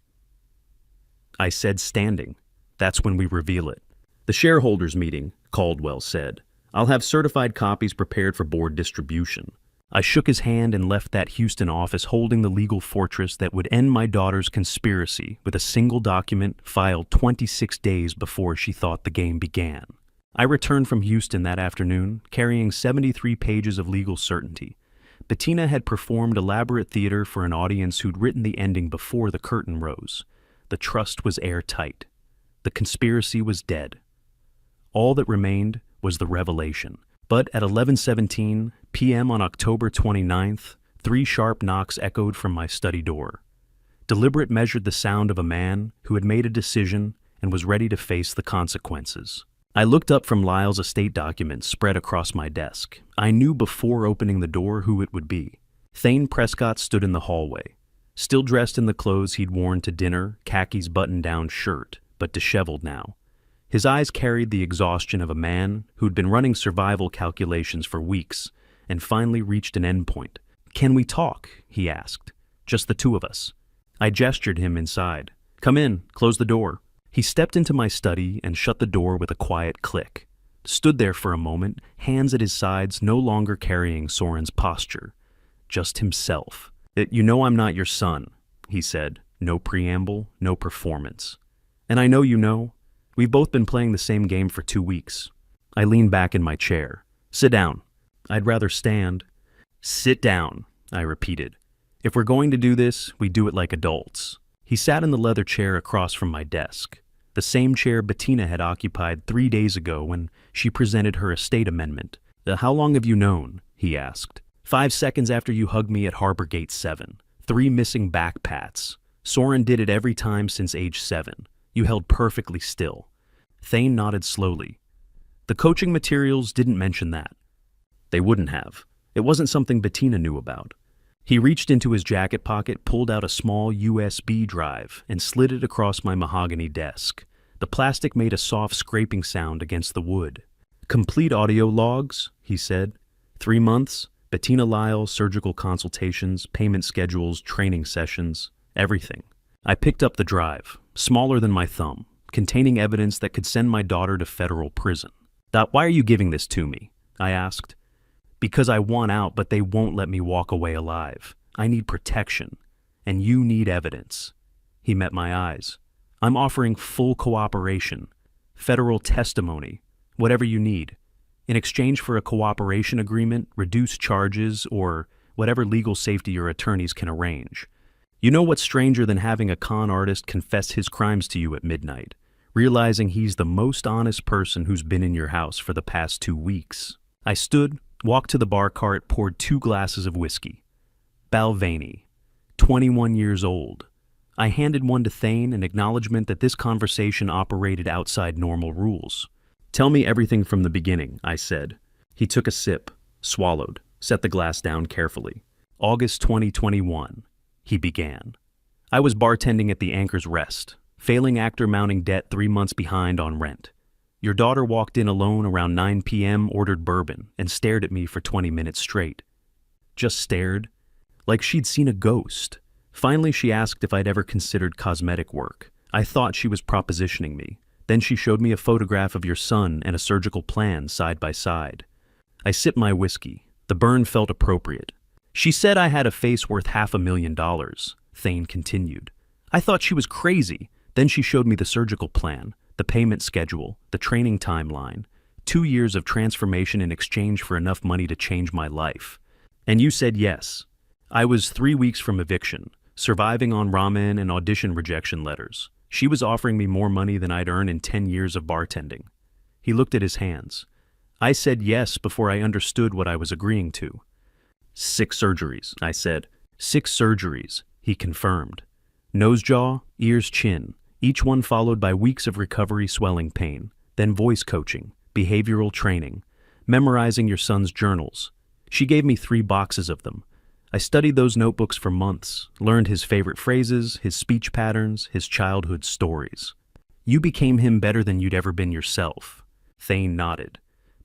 I said standing. That's when we reveal it. The shareholders meeting, Caldwell said. I'll have certified copies prepared for board distribution. I shook his hand and left that Houston office holding the legal fortress that would end my daughter's conspiracy with a single document filed 26 days before she thought the game began. I returned from Houston that afternoon, carrying 73 pages of legal certainty. Bettina had performed elaborate theater for an audience who'd written the ending before the curtain rose. The trust was airtight. The conspiracy was dead. All that remained was the revelation. But at 11:17 p.m. on October 29th, 3 sharp knocks echoed from my study door. Deliberate measured the sound of a man who had made a decision and was ready to face the consequences. I looked up from Lyle's estate documents spread across my desk. I knew before opening the door who it would be. Thane Prescott stood in the hallway, still dressed in the clothes he'd worn to dinner, khakis button-down shirt, but disheveled now. His eyes carried the exhaustion of a man who'd been running survival calculations for weeks and finally reached an endpoint. "Can we talk?" he asked. "Just the 2 of us." I gestured him inside. "Come in, close the door." He stepped into my study and shut the door with a quiet click. Stood there for a moment, hands at his sides, no longer carrying Soren's posture. Just himself. "You know I'm not your son," he said. No preamble, no performance. "And I know you know. We've both been playing the same game for 2 weeks. I leaned back in my chair. "Sit down." "I'd rather stand." "Sit down," I repeated. "If we're going to do this, we do it like adults." He sat in the leather chair across from my desk, the same chair Bettina had occupied 3 days ago when she presented her estate amendment. "How long have you known?" he asked. 5 seconds after you hugged me at Harbor Gate 7. 3 missing back pats. Soren did it every time since age 7. You held perfectly still." Thane nodded slowly. "The coaching materials didn't mention that." They wouldn't have. It wasn't something Bettina knew about. He reached into his jacket pocket, pulled out a small USB drive, and slid it across my mahogany desk. The plastic made a soft scraping sound against the wood. "Complete audio logs," he said. 3 months, Bettina Lyle, surgical consultations, payment schedules, training sessions, everything. I picked up the drive, smaller than my thumb, containing evidence that could send my daughter to federal prison. "Why are you giving this to me?" I asked. "Because I want out, but they won't let me walk away alive. I need protection, and you need evidence." He met my eyes. "I'm offering full cooperation, federal testimony, whatever you need. In exchange for a cooperation agreement, reduced charges, or whatever legal safety your attorneys can arrange. You know what's stranger than having a con artist confess his crimes to you at midnight, realizing he's the most honest person who's been in your house for the past 2 weeks?" I stood, walked to the bar cart, poured 2 glasses of whiskey. Balvenie, 21 years old. I handed one to Thane, an acknowledgement that this conversation operated outside normal rules. "Tell me everything from the beginning," I said. He took a sip, swallowed, set the glass down carefully. "August 2021. He began. "I was bartending at the Anchor's Rest, failing actor mounting debt 3 months behind on rent. Your daughter walked in alone around 9 p.m., ordered bourbon, and stared at me for 20 minutes straight. Just stared, like she'd seen a ghost. Finally, she asked if I'd ever considered cosmetic work. I thought she was propositioning me. Then she showed me a photograph of your son and a surgical plan side by side. I sipped my whiskey. The burn felt appropriate. She said I had a face worth $500,000, Thane continued. I thought she was crazy. Then she showed me the surgical plan, the payment schedule, the training timeline. 2 years of transformation in exchange for enough money to change my life. And you said yes. I was 3 weeks from eviction, surviving on ramen and audition rejection letters. She was offering me more money than I'd earned in 10 years of bartending. He looked at his hands. I said yes before I understood what I was agreeing to. 6 surgeries, I said. 6 surgeries, he confirmed. Nose jaw, ears chin, each one followed by weeks of recovery swelling pain, then voice coaching, behavioral training, memorizing your son's journals. She gave me 3 boxes of them. I studied those notebooks for months, learned his favorite phrases, his speech patterns, his childhood stories. You became him better than you'd ever been yourself. Thane nodded.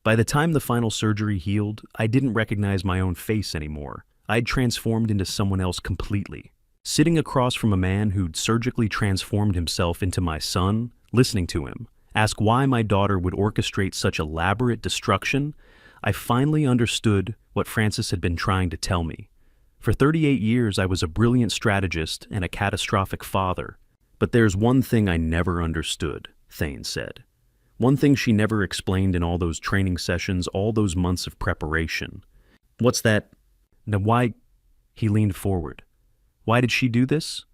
By the time the final surgery healed, I didn't recognize my own face anymore. I'd transformed into someone else completely. Sitting across from a man who'd surgically transformed himself into my son, listening to him, ask why my daughter would orchestrate such elaborate destruction, I finally understood what Francis had been trying to tell me. For 38 years, I was a brilliant strategist and a catastrophic father. But there's one thing I never understood, Thane said. One thing she never explained in all those training sessions, all those months of preparation. What's that? Now why? He leaned forward. Why did she do this?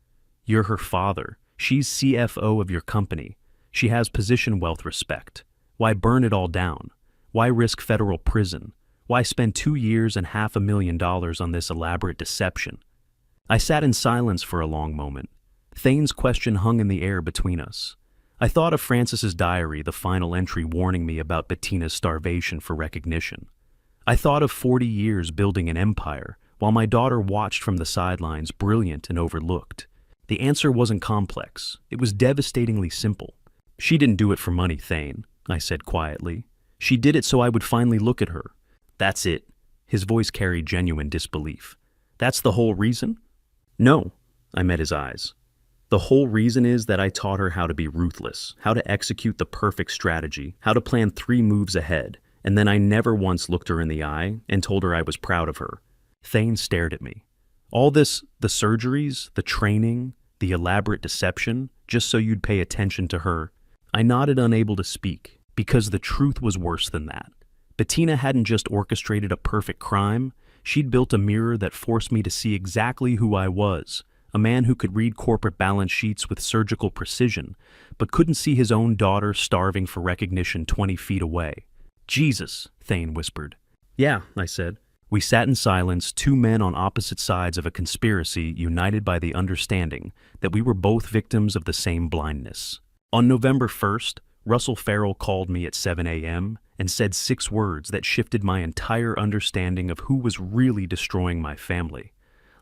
You're her father. She's CFO of your company. She has position, wealth, respect. Why burn it all down? Why risk federal prison? Why spend 2 years and $500,000 on this elaborate deception? I sat in silence for a long moment. Thane's question hung in the air between us. I thought of Francis's diary, the final entry warning me about Bettina's starvation for recognition. I thought of 40 years building an empire, while my daughter watched from the sidelines, brilliant and overlooked. The answer wasn't complex. It was devastatingly simple. She didn't do it for money, Thane, I said quietly. She did it so I would finally look at her. That's it. His voice carried genuine disbelief. That's the whole reason? No, I met his eyes. The whole reason is that I taught her how to be ruthless, how to execute the perfect strategy, how to plan 3 moves ahead, and then I never once looked her in the eye and told her I was proud of her. Thane stared at me. All this, the surgeries, the training, the elaborate deception, just so you'd pay attention to her. I nodded, unable to speak, because the truth was worse than that. Bettina hadn't just orchestrated a perfect crime, she'd built a mirror that forced me to see exactly who I was, a man who could read corporate balance sheets with surgical precision, but couldn't see his own daughter starving for recognition 20 feet away. Jesus, Thane whispered. Yeah, I said. We sat in silence, 2 men on opposite sides of a conspiracy united by the understanding that we were both victims of the same blindness. On November 1st, Russell Farrell called me at 7 a.m. and said 6 words that shifted my entire understanding of who was really destroying my family.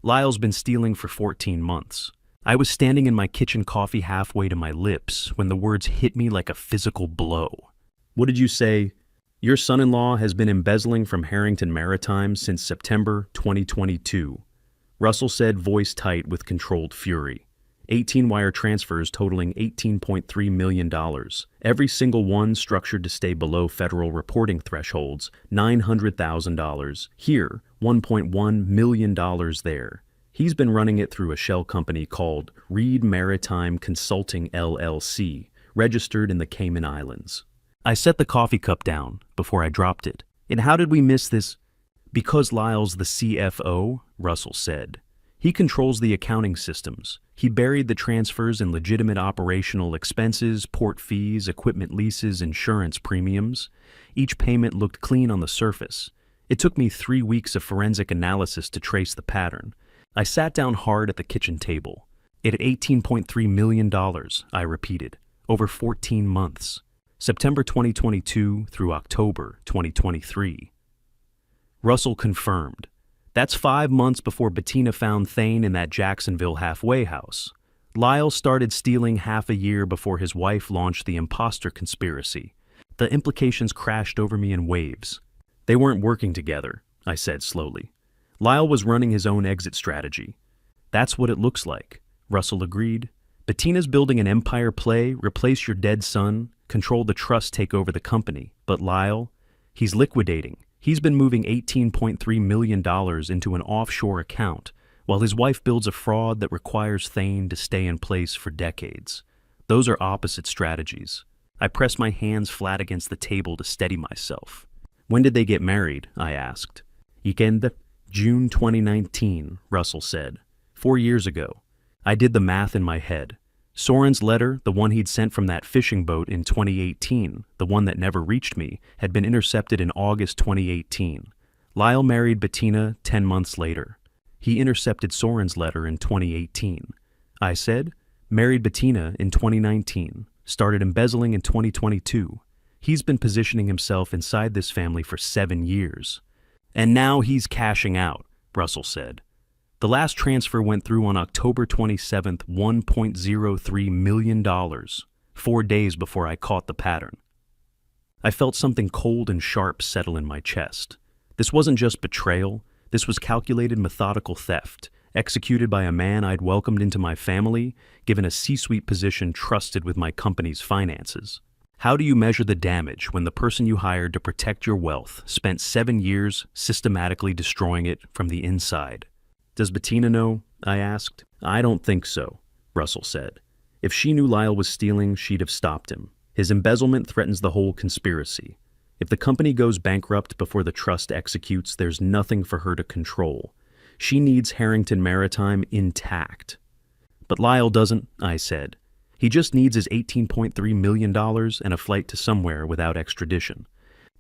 Lyle's been stealing for 14 months. I was standing in my kitchen, coffee halfway to my lips, when the words hit me like a physical blow. What did you say? Your son-in-law has been embezzling from Harrington Maritime since September 2022. Russell said, voice tight with controlled fury. 18 wire transfers totaling $18.3 million. Every single one structured to stay below federal reporting thresholds, $900,000 here, $1.1 million there. He's been running it through a shell company called Reed Maritime Consulting LLC, registered in the Cayman Islands. I set the coffee cup down before I dropped it. And how did we miss this? Because Lyle's the CFO, Russell said. He controls the accounting systems. He buried the transfers in legitimate operational expenses, port fees, equipment leases, insurance premiums. Each payment looked clean on the surface. It took me 3 weeks of forensic analysis to trace the pattern. I sat down hard at the kitchen table. It had $18.3 million, I repeated, over 14 months. September 2022 through October 2023. Russell confirmed. That's 5 months before Bettina found Thane in that Jacksonville halfway house. Lyle started stealing half a year before his wife launched the imposter conspiracy. The implications crashed over me in waves. They weren't working together, I said slowly. Lyle was running his own exit strategy. That's what it looks like, Russell agreed. Bettina's building an empire play, replace your dead son, control the trust, take over the company. But Lyle, he's liquidating. He's been moving $18.3 million into an offshore account, while his wife builds a fraud that requires Thane to stay in place for decades. Those are opposite strategies. I pressed my hands flat against the table to steady myself. When did they get married? I asked. June 2019, Russell said. 4 years ago. I did the math in my head. Soren's letter, the one he'd sent from that fishing boat in 2018, the one that never reached me, had been intercepted in August 2018. Lyle married Bettina 10 months later. He intercepted Soren's letter in 2018. I said, married Bettina in 2019, started embezzling in 2022. He's been positioning himself inside this family for 7 years. And now he's cashing out, Russell said. The last transfer went through on October 27th, $1.03 million, 4 days before I caught the pattern. I felt something cold and sharp settle in my chest. This wasn't just betrayal. This was calculated, methodical theft, executed by a man I'd welcomed into my family, given a C-suite position trusted with my company's finances. How do you measure the damage when the person you hired to protect your wealth spent 7 years systematically destroying it from the inside? Does Bettina know? I asked. I don't think so, Russell said. If she knew Lyle was stealing, she'd have stopped him. His embezzlement threatens the whole conspiracy. If the company goes bankrupt before the trust executes, there's nothing for her to control. She needs Harrington Maritime intact. But Lyle doesn't, I said. He just needs his $18.3 million and a flight to somewhere without extradition.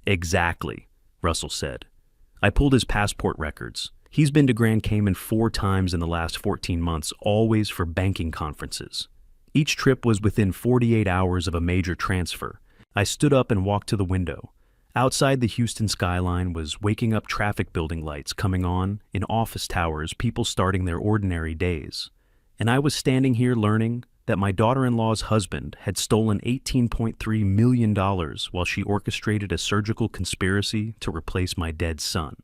Exactly, Russell said. I pulled his passport records. He's been to Grand Cayman 4 times in the last 14 months, always for banking conferences. Each trip was within 48 hours of a major transfer. I stood up and walked to the window. Outside the Houston skyline was waking up traffic building lights coming on, in office towers, people starting their ordinary days. And I was standing here learning that my daughter-in-law's husband had stolen $18.3 million while she orchestrated a surgical conspiracy to replace my dead son.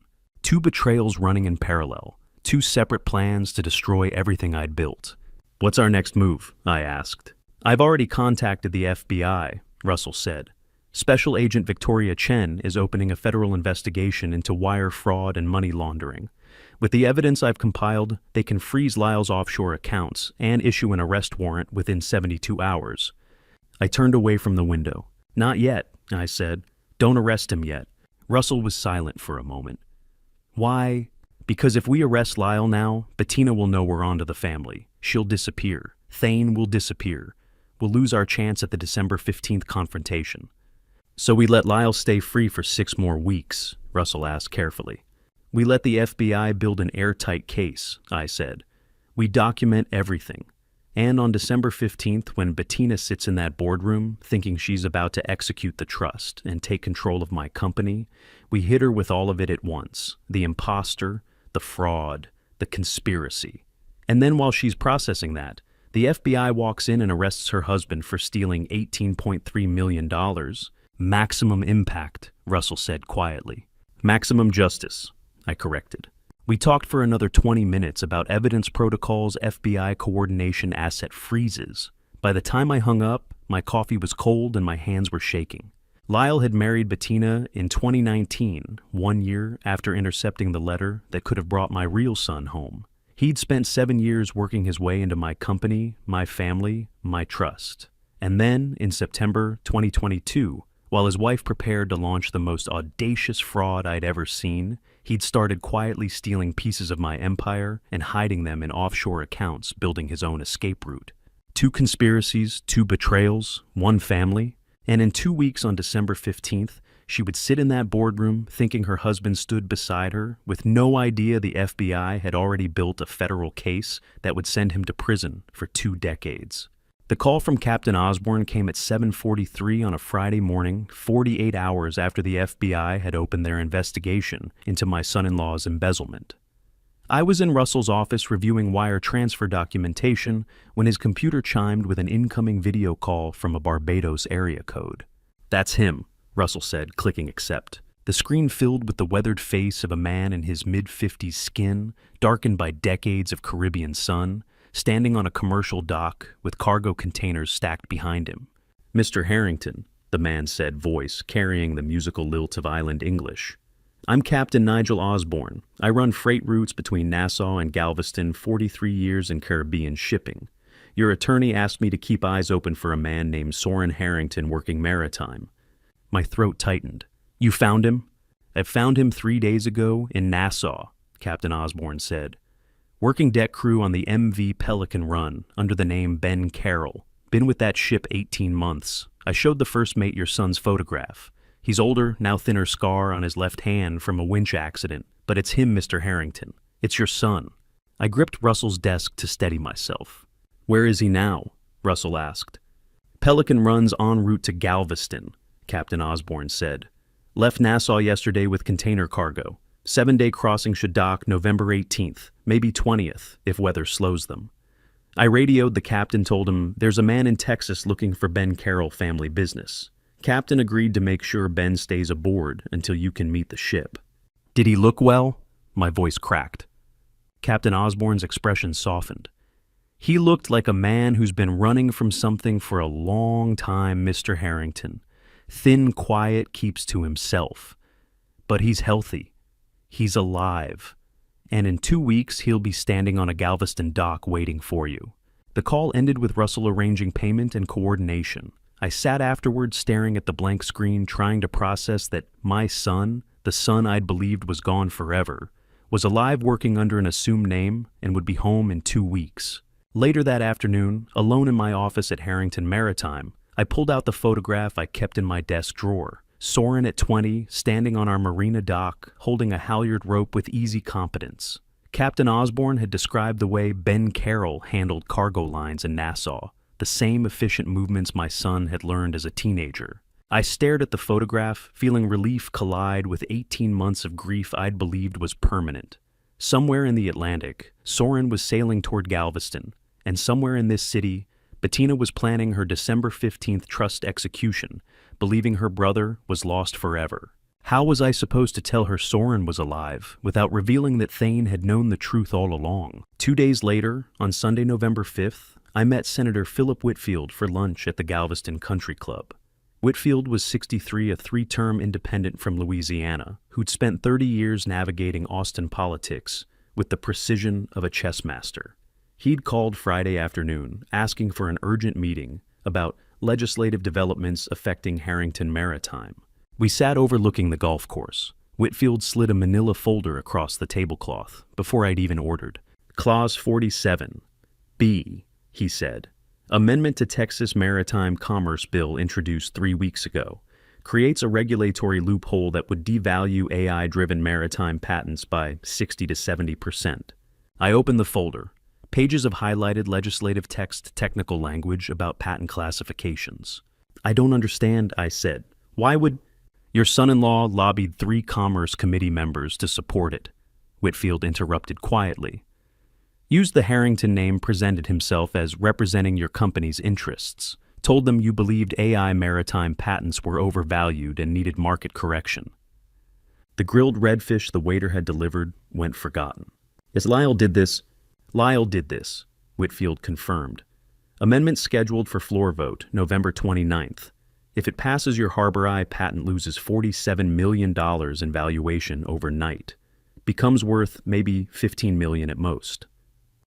2 betrayals running in parallel, 2 separate plans to destroy everything I'd built. What's our next move? I asked. I've already contacted the FBI, Russell said. Special Agent Victoria Chen is opening a federal investigation into wire fraud and money laundering. With the evidence I've compiled, they can freeze Lyle's offshore accounts and issue an arrest warrant within 72 hours. I turned away from the window. Not yet, I said. Don't arrest him yet. Russell was silent for a moment. Why? Because if we arrest Lyle now, Bettina will know we're onto the family. She'll disappear. Thane will disappear. We'll lose our chance at the December 15th confrontation. So we let Lyle stay free for 6 more weeks, Russell asked carefully. We let the FBI build an airtight case, I said. We document everything. And on December 15th, when Bettina sits in that boardroom, thinking she's about to execute the trust and take control of my company, we hit her with all of it at once. The imposter, the fraud, the conspiracy. And then while she's processing that, the FBI walks in and arrests her husband for stealing $18.3 million. Maximum impact, Russell said quietly. Maximum justice, I corrected. We talked for another 20 minutes about evidence protocols, FBI coordination, asset freezes. By the time I hung up, my coffee was cold and my hands were shaking. Lyle had married Bettina in 2019, 1 year after intercepting the letter that could have brought my real son home. He'd spent 7 years working his way into my company, my family, my trust. And then, in September 2022, while his wife prepared to launch the most audacious fraud I'd ever seen, he'd started quietly stealing pieces of my empire and hiding them in offshore accounts, building his own escape route. 2 conspiracies, 2 betrayals, 1 family. And in 2 weeks on December 15th, she would sit in that boardroom thinking her husband stood beside her, with no idea the FBI had already built a federal case that would send him to prison for 2 decades. The call from Captain Osborne came at 7:43 on a Friday morning, 48 hours after the FBI had opened their investigation into my son-in-law's embezzlement. I was in Russell's office reviewing wire transfer documentation when his computer chimed with an incoming video call from a Barbados area code. "That's him," Russell said, clicking accept. The screen filled with the weathered face of a man in his mid-50s, skin darkened by decades of Caribbean sun, standing on a commercial dock with cargo containers stacked behind him. "Mr. Harrington," the man said, voice carrying the musical lilt of island English. "I'm Captain Nigel Osborne. I run freight routes between Nassau and Galveston, 43 years in Caribbean shipping. Your attorney asked me to keep eyes open for a man named Soren Harrington working maritime." My throat tightened. "You found him?" "I found him 3 days ago in Nassau," Captain Osborne said. "Working deck crew on the MV Pelican Run under the name Ben Carroll. Been with that ship 18 months. I showed the first mate your son's photograph. He's older, now thinner scar on his left hand from a winch accident, but it's him, Mr. Harrington. It's your son." I gripped Russell's desk to steady myself. "Where is he now?" Russell asked. "Pelican Run's en route to Galveston," Captain Osborne said. "Left Nassau yesterday with container cargo. 7-day crossing should dock November 18th, maybe 20th, if weather slows them." I radioed the captain, told him, "There's a man in Texas looking for Ben Carroll family business." Captain agreed to make sure Ben stays aboard until you can meet the ship. "Did he look well?" My voice cracked. Captain Osborne's expression softened. "He looked like a man who's been running from something for a long time, Mr. Harrington. Thin, quiet, keeps to himself. But he's healthy. He's alive. And in 2 weeks, he'll be standing on a Galveston dock waiting for you." The call ended with Russell arranging payment and coordination. I sat afterward staring at the blank screen, trying to process that my son, the son I'd believed was gone forever, was alive working under an assumed name and would be home in 2 weeks. Later that afternoon, alone in my office at Harrington Maritime, I pulled out the photograph I kept in my desk drawer. Soren at 20, standing on our marina dock, holding a halyard rope with easy competence. Captain Osborne had described the way Ben Carroll handled cargo lines in Nassau, the same efficient movements my son had learned as a teenager. I stared at the photograph, feeling relief collide with 18 months of grief I'd believed was permanent. Somewhere in the Atlantic, Soren was sailing toward Galveston, and somewhere in this city, Bettina was planning her December 15th trust execution, believing her brother was lost forever. How was I supposed to tell her Soren was alive without revealing that Thane had known the truth all along? 2 days later, on Sunday, November 5th, I met Senator Philip Whitfield for lunch at the Galveston Country Club. Whitfield was 63, a 3-term independent from Louisiana, who'd spent 30 years navigating Austin politics with the precision of a chess master. He'd called Friday afternoon, asking for an urgent meeting about legislative developments affecting Harrington Maritime. We sat overlooking the golf course. Whitfield slid a manila folder across the tablecloth before I'd even ordered. "Clause 47. B," he said. "Amendment to Texas Maritime Commerce Bill introduced 3 weeks ago. Creates a regulatory loophole that would devalue AI-driven maritime patents by 60 to 70%. I opened the folder. Pages of highlighted legislative text, technical language about patent classifications. "I don't understand," I said. "Why would—" "Your son-in-law lobbied 3 Commerce Committee members to support it," Whitfield interrupted quietly. "Used the Harrington name, presented himself as representing your company's interests, told them you believed AI maritime patents were overvalued and needed market correction." The grilled redfish the waiter had delivered went forgotten. "Yes, Lyle did this," Whitfield confirmed. "Amendment scheduled for floor vote, November 29th. If it passes, your Harbor Eye patent loses $47 million in valuation overnight. Becomes worth maybe $15 million at most."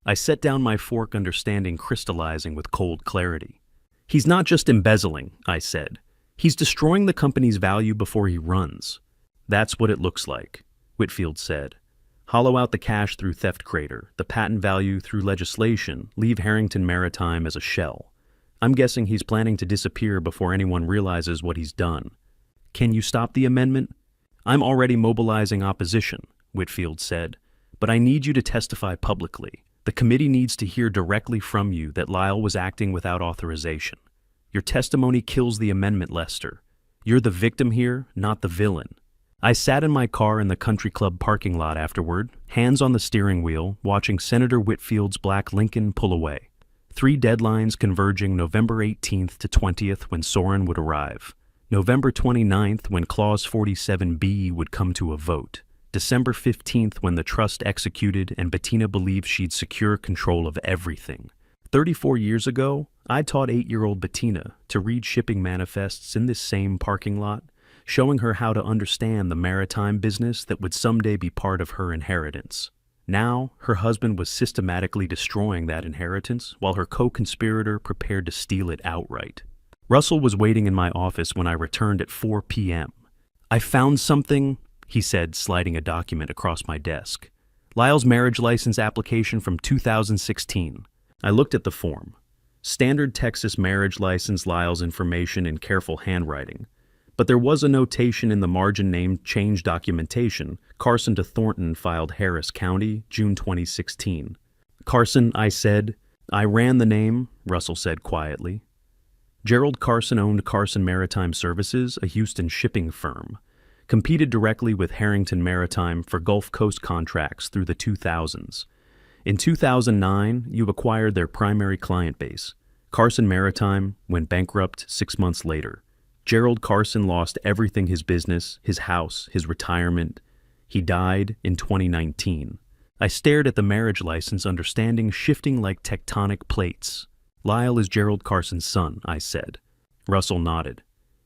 I set down my fork, understanding crystallizing with cold clarity. "He's not just embezzling," I said. "He's destroying the company's value before he runs." "That's what it looks like," Whitfield said. "Hollow out the cash through theft crater, the patent value through legislation, leave Harrington Maritime as a shell. I'm guessing he's planning to disappear before anyone realizes what he's done. Can you stop the amendment?" "I'm already mobilizing opposition," Whitfield said, "but I need you to testify publicly. The committee needs to hear directly from you that Lyle was acting without authorization. Your testimony kills the amendment, Lester. You're the victim here, not the villain." I sat in my car in the country club parking lot afterward, hands on the steering wheel, watching Senator Whitfield's black Lincoln pull away. 3 deadlines converging November 18th to 20th when Soren would arrive. November 29th, when Clause 47B would come to a vote. December 15th, when the trust executed and Bettina believed she'd secure control of everything. 34 years ago, I taught 8-year-old Bettina to read shipping manifests in this same parking lot, showing her how to understand the maritime business that would someday be part of her inheritance. Now, her husband was systematically destroying that inheritance while her co-conspirator prepared to steal it outright. Russell was waiting in my office when I returned at 4 p.m. "I found something," he said, sliding a document across my desk. "Lyle's marriage license application from 2016. I looked at the form. Standard Texas marriage license, Lyle's information in careful handwriting. But there was a notation in the margin named change documentation, Carson to Thornton, filed Harris County, June 2016. "Carson," I said. "I ran the name," Russell said quietly. Gerald Carson owned Carson Maritime Services, a Houston shipping firm. Competed directly with Harrington Maritime for Gulf Coast contracts through the 2000s. In 2009, you acquired their primary client base. Carson Maritime went bankrupt 6 months later. Gerald Carson lost everything: his business, his house, his retirement. He died in 2019. I stared at the marriage license, understanding shifting like tectonic plates. "Lyle is Gerald Carson's son," I said. Russell nodded.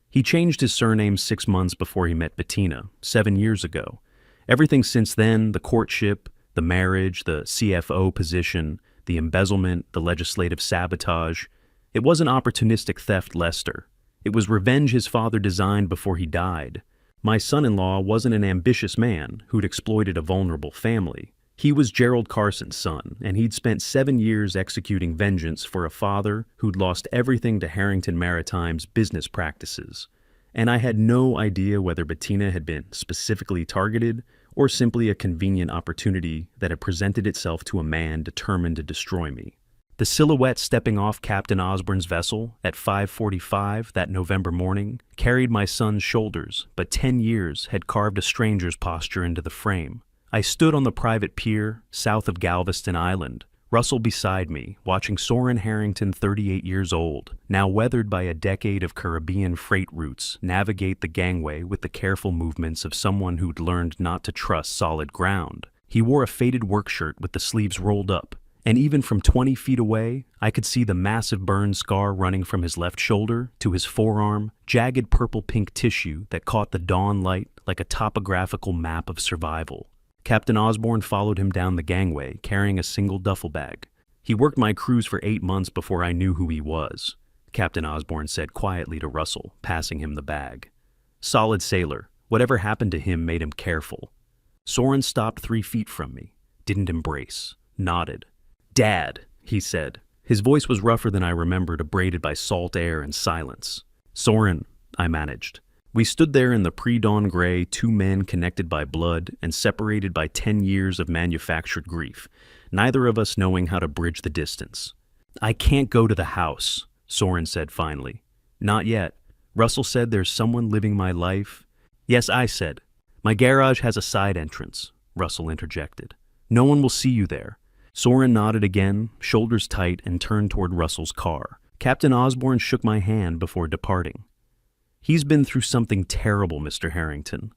"He changed his surname 6 months before he met Bettina, 7 years ago. Everything since then, the courtship, the marriage, the CFO position, the embezzlement, the legislative sabotage, it wasn't opportunistic theft, Lester. It was revenge his father designed before he died. My son-in-law wasn't an ambitious man who'd exploited a vulnerable family. He was Gerald Carson's son, and he'd spent 7 years executing vengeance for a father who'd lost everything to Harrington Maritime's business practices. And I had no idea whether Bettina had been specifically targeted or simply a convenient opportunity that had presented itself to a man determined to destroy me. The silhouette stepping off Captain Osborne's vessel at 5:45 that November morning carried my son's shoulders, but 10 years had carved a stranger's posture into the frame. I stood on the private pier south of Galveston Island, Russell beside me, watching Soren Harrington, 38 years old, now weathered by a decade of Caribbean freight routes, navigate the gangway with the careful movements of someone who'd learned not to trust solid ground. He wore a faded work shirt with the sleeves rolled up, and even from 20 feet away, I could see the massive burn scar running from his left shoulder to his forearm, jagged purple-pink tissue that caught the dawn light like a topographical map of survival. Captain Osborne followed him down the gangway, carrying a single duffel bag. "He worked my cruise for 8 months before I knew who he was," Captain Osborne said quietly to Russell, passing him the bag. "Solid sailor. Whatever happened to him made him careful." Soren stopped 3 feet from me, didn't embrace, nodded. "Dad," he said. His voice was rougher than I remembered, abraded by salt air and silence. "Soren," I managed. We stood there in the pre-dawn gray, 2 men connected by blood and separated by 10 years of manufactured grief, neither of us knowing how to bridge the distance. "I can't go to the house," Soren said finally. "Not yet. Russell said there's someone living my life." "Yes," I said. "My garage has a side entrance," Russell interjected. "No one will see you there." Soren nodded again, shoulders tight, and turned toward Russell's car. Captain Osborne shook my hand before departing. "He's been through something terrible, Mr. Harrington.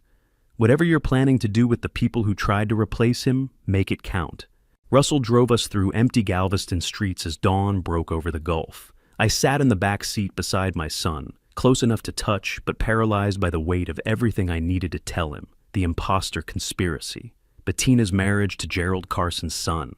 Whatever you're planning to do with the people who tried to replace him, make it count." Russell drove us through empty Galveston streets as dawn broke over the Gulf. I sat in the back seat beside my son, close enough to touch, but paralyzed by the weight of everything I needed to tell him: the imposter conspiracy, Bettina's marriage to Gerald Carson's son,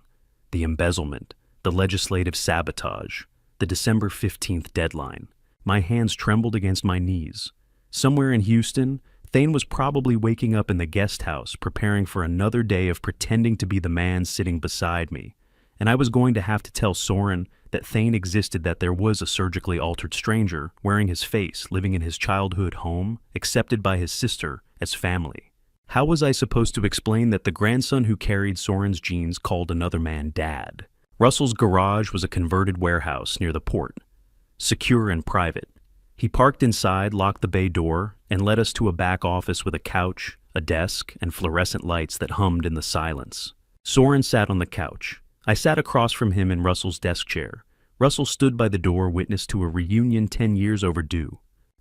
the embezzlement, the legislative sabotage, the December 15th deadline. My hands trembled against my knees. Somewhere in Houston, Thane was probably waking up in the guest house, preparing for another day of pretending to be the man sitting beside me. And I was going to have to tell Soren that Thane existed, that there was a surgically altered stranger wearing his face, living in his childhood home, accepted by his sister as family. How was I supposed to explain that the grandson who carried Soren's genes called another man Dad? Russell's garage was a converted warehouse near the port, secure and private. He parked inside, locked the bay door, and led us to a back office with a couch, a desk, and fluorescent lights that hummed in the silence. Soren sat on the couch. I sat across from him in Russell's desk chair. Russell stood by the door, witness to a reunion 10 years overdue.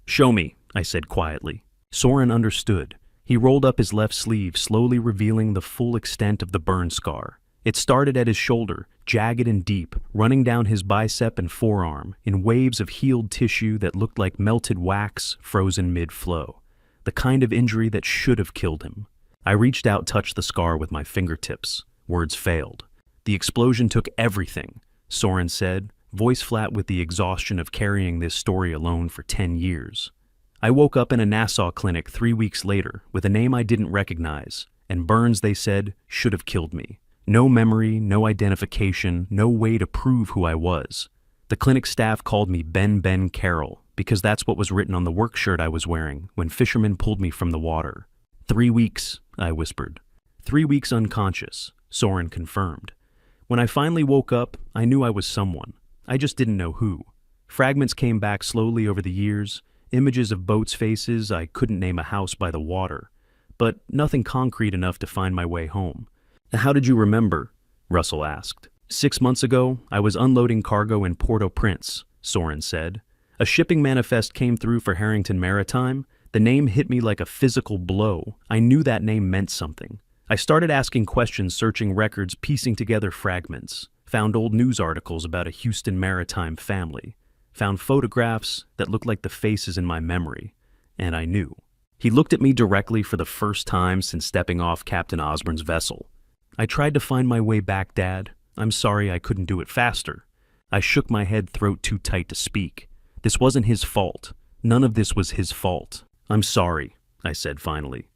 "Show me," I said quietly. Soren understood. He rolled up his left sleeve, slowly revealing the full extent of the burn scar. It started at his shoulder, jagged and deep, running down his bicep and forearm in waves of healed tissue that looked like melted wax frozen mid-flow. The kind of injury that should have killed him. I reached out, touched the scar with my fingertips. Words failed. "The explosion took everything," Soren said, voice flat with the exhaustion of carrying this story alone for 10 years. I woke up in a Nassau clinic 3 weeks later with a name I didn't recognize, and burns they said should have killed me. No memory, no identification, no way to prove who I was. The clinic staff called me Ben Carroll because that's what was written on the work shirt I was wearing when fishermen pulled me from the water. 3 weeks, I whispered. 3 weeks unconscious, Soren confirmed. When I finally woke up, I knew I was someone. I just didn't know who. Fragments came back slowly over the years, images of boats' faces. I couldn't name a house by the water, but nothing concrete enough to find my way home. "How did you remember?" Russell asked. 6 months ago, I was unloading cargo in Port-au-Prince, Soren said. A shipping manifest came through for Harrington Maritime. The name hit me like a physical blow. I knew that name meant something. I started asking questions, searching records, piecing together fragments. Found old news articles about a Houston Maritime family. Found photographs that looked like the faces in my memory. And I knew. He looked at me directly for the first time since stepping off Captain Osborne's vessel. "I tried to find my way back, Dad. I'm sorry I couldn't do it faster." I shook my head, throat too tight to speak. This wasn't his fault. None of this was his fault. "I'm sorry," I said finally.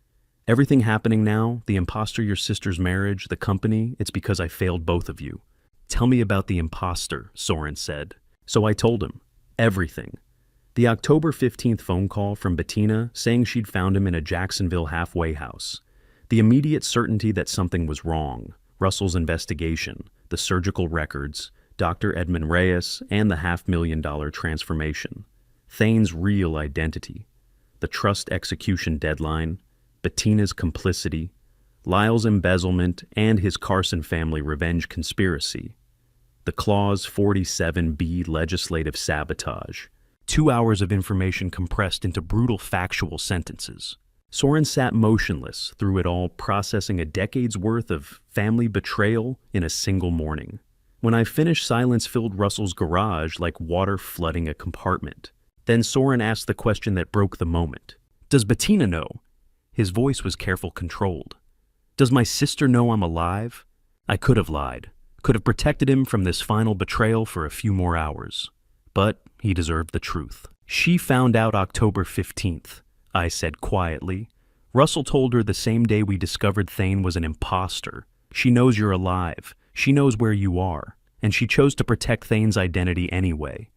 "Everything happening now, the imposter, your sister's marriage, the company, it's because I failed both of you." "Tell me about the imposter," Soren said. So I told him. Everything. The October 15th phone call from Bettina saying she'd found him in a Jacksonville halfway house. The immediate certainty that something was wrong. Russell's investigation, the surgical records, Dr. Edmund Reyes, and the $500,000 transformation. Thane's real identity. The trust execution deadline, Bettina's complicity, Lyle's embezzlement, and his Carson family revenge conspiracy. The Clause 47B legislative sabotage. 2 hours of information compressed into brutal factual sentences. Soren sat motionless through it all, processing a decade's worth of family betrayal in a single morning. When I finished, silence filled Russell's garage like water flooding a compartment. Then Soren asked the question that broke the moment. "Does Bettina know?" His voice was careful, controlled. "Does my sister know I'm alive?" I could have lied. Could have protected him from this final betrayal for a few more hours. But he deserved the truth. "She found out October 15th, I said quietly. "Russell told her the same day we discovered Thane was an imposter. She knows you're alive. She knows where you are. And she chose to protect Thane's identity anyway."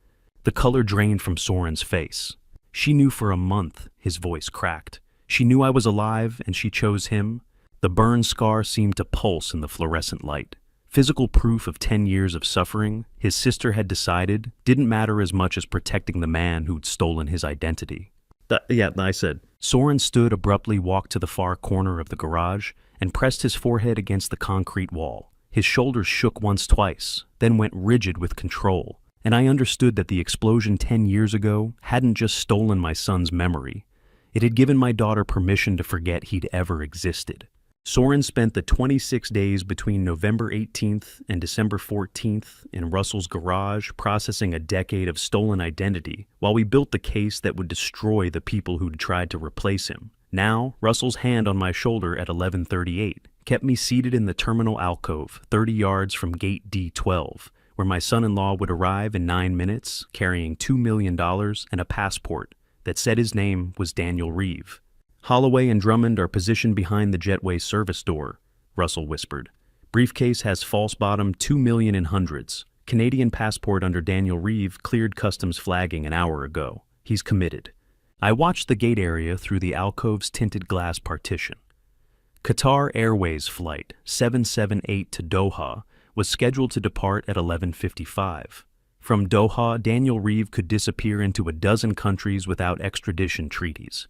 The color drained from Soren's face. "She knew for a month," his voice cracked. "She knew I was alive, and she chose him." The burn scar seemed to pulse in the fluorescent light. Physical proof of 10 years of suffering, his sister had decided, didn't matter as much as protecting the man who'd stolen his identity. Yeah, I said. Soren stood abruptly, walked to the far corner of the garage, and pressed his forehead against the concrete wall. His shoulders shook once, twice, then went rigid with control, and I understood that the explosion 10 years ago hadn't just stolen my son's memory. It had given my daughter permission to forget he'd ever existed. Soren spent the 26 days between November 18th and December 14th in Russell's garage processing a decade of stolen identity while we built the case that would destroy the people who'd tried to replace him. Now, Russell's hand on my shoulder at 11:38 kept me seated in the terminal alcove 30 yards from gate D12, where my son-in-law would arrive in 9 minutes carrying $2 million and a passport that said his name was Daniel Reeve. "Holloway and Drummond are positioned behind the jetway service door," Russell whispered. "Briefcase has false bottom, $2 million in hundreds. Canadian passport under Daniel Reeve cleared customs flagging an hour ago. He's committed." I watched the gate area through the alcove's tinted glass partition. Qatar Airways flight 778 to Doha was scheduled to depart at 11:55. From Doha, Daniel Reeve could disappear into a dozen countries without extradition treaties.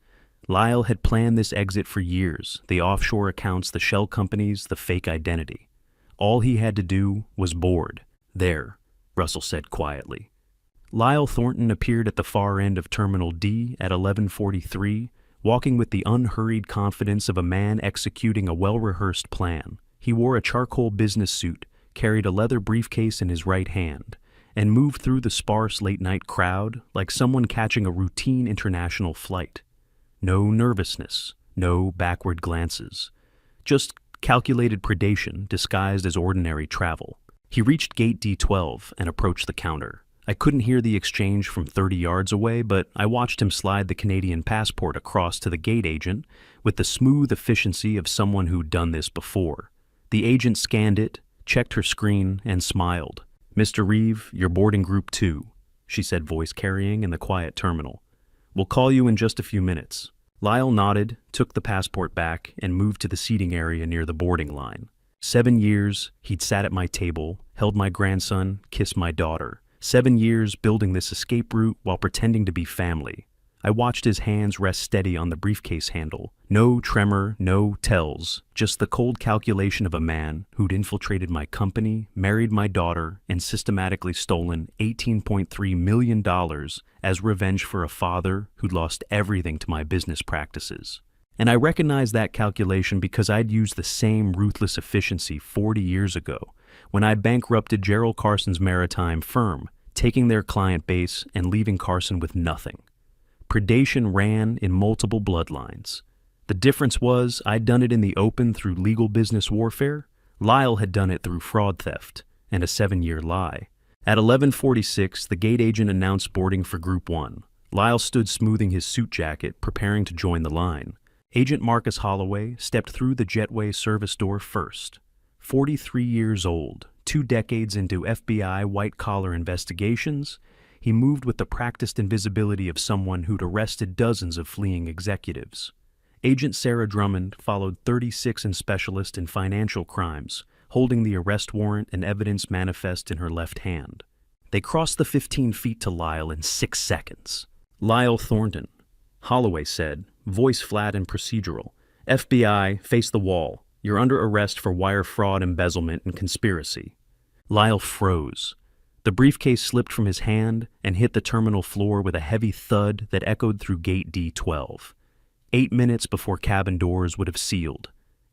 Lyle had planned this exit for years, the offshore accounts, the shell companies, the fake identity. All he had to do was board. "There," Russell said quietly. Lyle Thornton appeared at the far end of Terminal D at 11:43, walking with the unhurried confidence of a man executing a well-rehearsed plan. He wore a charcoal business suit, carried a leather briefcase in his right hand, and moved through the sparse late-night crowd like someone catching a routine international flight. No nervousness, no backward glances. Just calculated predation disguised as ordinary travel. He reached gate D12 and approached the counter. I couldn't hear the exchange from 30 yards away, but I watched him slide the Canadian passport across to the gate agent with the smooth efficiency of someone who'd done this before. The agent scanned it, checked her screen, and smiled. "Mr. Reeve, you're boarding Group 2, she said, voice carrying in the quiet terminal. "We'll call you in just a few minutes." Lyle nodded, took the passport back, and moved to the seating area near the boarding line. 7 years, he'd sat at my table, held my grandson, kissed my daughter. 7 years building this escape route while pretending to be family. I watched his hands rest steady on the briefcase handle. No tremor, no tells, just the cold calculation of a man who'd infiltrated my company, married my daughter, and systematically stolen $18.3 million as revenge for a father who'd lost everything to my business practices. And I recognized that calculation because I'd used the same ruthless efficiency 40 years ago, when I bankrupted Gerald Carson's maritime firm, taking their client base and leaving Carson with nothing. Predation ran in multiple bloodlines. The difference was I'd done it in the open through legal business warfare. Lyle had done it through fraud theft and a 7-year lie. At 11:46, the gate agent announced boarding for Group 1. Lyle stood smoothing his suit jacket, preparing to join the line. Agent Marcus Holloway stepped through the jetway service door first. 43 years old, 2 decades into FBI white-collar investigations, he moved with the practiced invisibility of someone who'd arrested dozens of fleeing executives. Agent Sarah Drummond followed 36 and specialist in financial crimes, holding the arrest warrant and evidence manifest in her left hand. They crossed the 15 feet to Lyle in 6 seconds. "Lyle Thornton," Holloway said, voice flat and procedural. "FBI, face the wall. You're under arrest for wire fraud, embezzlement, and conspiracy." Lyle froze. The briefcase slipped from his hand and hit the terminal floor with a heavy thud that echoed through gate D12. 8 minutes before cabin doors would have sealed.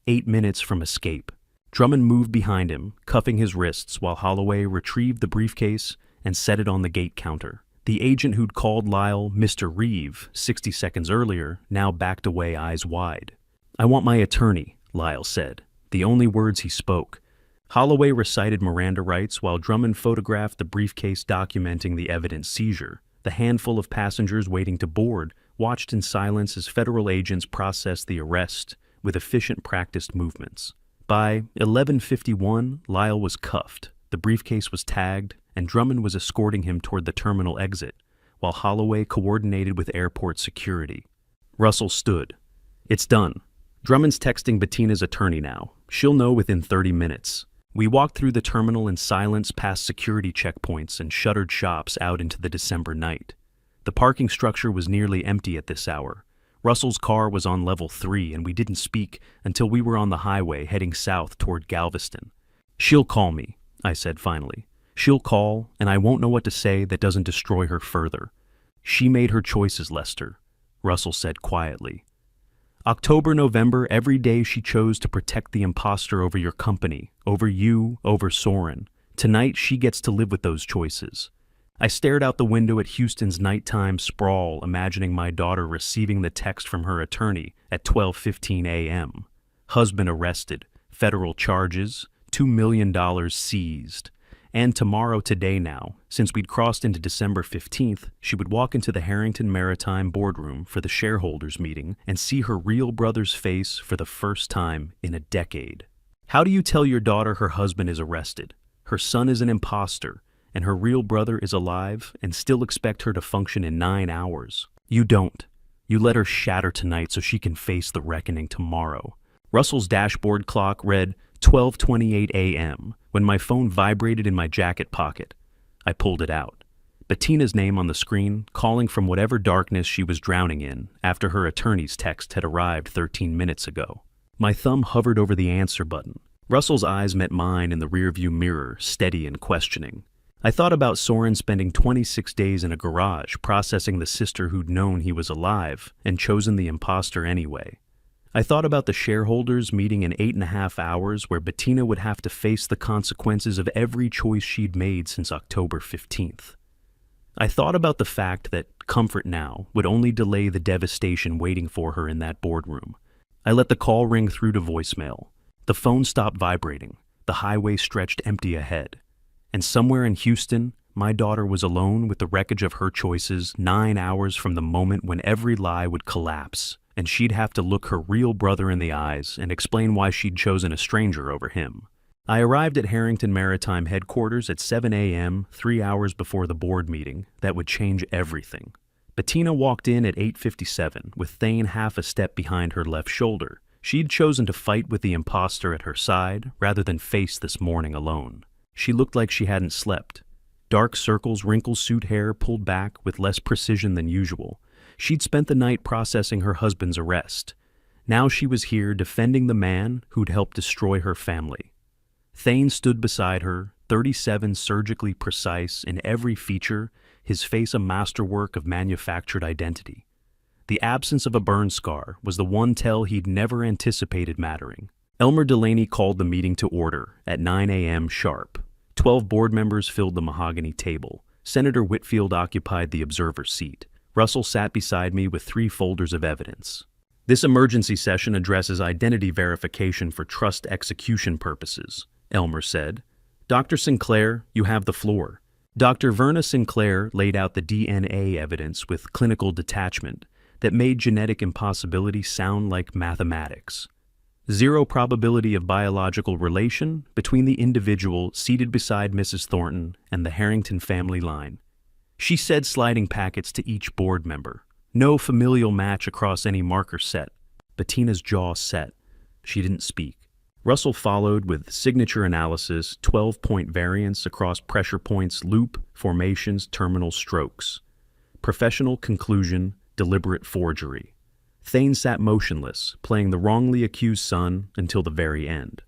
8 minutes from escape. Drummond moved behind him, cuffing his wrists while Holloway retrieved the briefcase and set it on the gate counter. The agent who'd called Lyle Mr. Reeve 60 seconds earlier now backed away, eyes wide. "I want my attorney," Lyle said, the only words he spoke. Holloway recited Miranda rights while Drummond photographed the briefcase documenting the evidence seizure. The handful of passengers waiting to board watched in silence as federal agents processed the arrest with efficient, practiced movements. By 11:51, Lyle was cuffed, the briefcase was tagged, and Drummond was escorting him toward the terminal exit, while Holloway coordinated with airport security. Russell stood. "It's done. Drummond's texting Bettina's attorney now. She'll know within 30 minutes. We walked through the terminal in silence past security checkpoints and shuttered shops out into the December night. The parking structure was nearly empty at this hour. Russell's car was on level 3, and we didn't speak until we were on the highway heading south toward Galveston. "She'll call me," I said finally. "She'll call, and I won't know what to say that doesn't destroy her further. She made her choices, Lester," Russell said quietly. "October, November, every day she chose to protect the imposter over your company, over you, over Soren. Tonight she gets to live with those choices." I stared out the window at Houston's nighttime sprawl, imagining my daughter receiving the text from her attorney at 12:15 a.m. Husband arrested, federal charges, $2 million seized. And tomorrow today now, since we'd crossed into December 15th, she would walk into the Harrington Maritime boardroom for the shareholders meeting and see her real brother's face for the first time in a decade. How do you tell your daughter her husband is arrested, her son is an imposter, and her real brother is alive, and still expect her to function in 9 hours? You don't. You let her shatter tonight so she can face the reckoning tomorrow. Russell's dashboard clock read 12:28 a.m. when my phone vibrated in my jacket pocket. I pulled it out. Bettina's name on the screen, calling from whatever darkness she was drowning in after her attorney's text had arrived 13 minutes ago. My thumb hovered over the answer button. Russell's eyes met mine in the rearview mirror, steady and questioning. I thought about Soren spending 26 days in a garage processing the sister who'd known he was alive and chosen the imposter anyway. I thought about the shareholders meeting in 8.5 hours where Bettina would have to face the consequences of every choice she'd made since October 15th. I thought about the fact that comfort now would only delay the devastation waiting for her in that boardroom. I let the call ring through to voicemail. The phone stopped vibrating. The highway stretched empty ahead. And somewhere in Houston, my daughter was alone with the wreckage of her choices 9 hours from the moment when every lie would collapse, and she'd have to look her real brother in the eyes and explain why she'd chosen a stranger over him. I arrived at Harrington Maritime headquarters at 7 a.m., 3 hours before the board meeting that would change everything. Bettina walked in at 8:57 with Thane half a step behind her left shoulder. She'd chosen to fight with the imposter at her side rather than face this morning alone. She looked like she hadn't slept. Dark circles, wrinkled suit hair pulled back with less precision than usual. She'd spent the night processing her husband's arrest. Now she was here defending the man who'd helped destroy her family. Thane stood beside her, 37 surgically precise in every feature, his face a masterwork of manufactured identity. The absence of a burn scar was the one tell he'd never anticipated mattering. Elmer Delaney called the meeting to order at 9 a.m. sharp. 12 board members filled the mahogany table. Senator Whitfield occupied the observer seat. Russell sat beside me with 3 folders of evidence. This emergency session addresses identity verification for trust execution purposes, Elmer said. Dr. Sinclair, you have the floor. Dr. Verna Sinclair laid out the DNA evidence with clinical detachment that made genetic impossibility sound like mathematics. 0 probability of biological relation between the individual seated beside Mrs. Thornton and the Harrington family line. She said, sliding packets to each board member. No familial match across any marker set. Bettina's jaw set. She didn't speak. Russell followed with signature analysis, 12-point variance across pressure points, loop, formations, terminal strokes. Professional conclusion, deliberate forgery. Thane sat motionless, playing the wrongly accused son until the very end.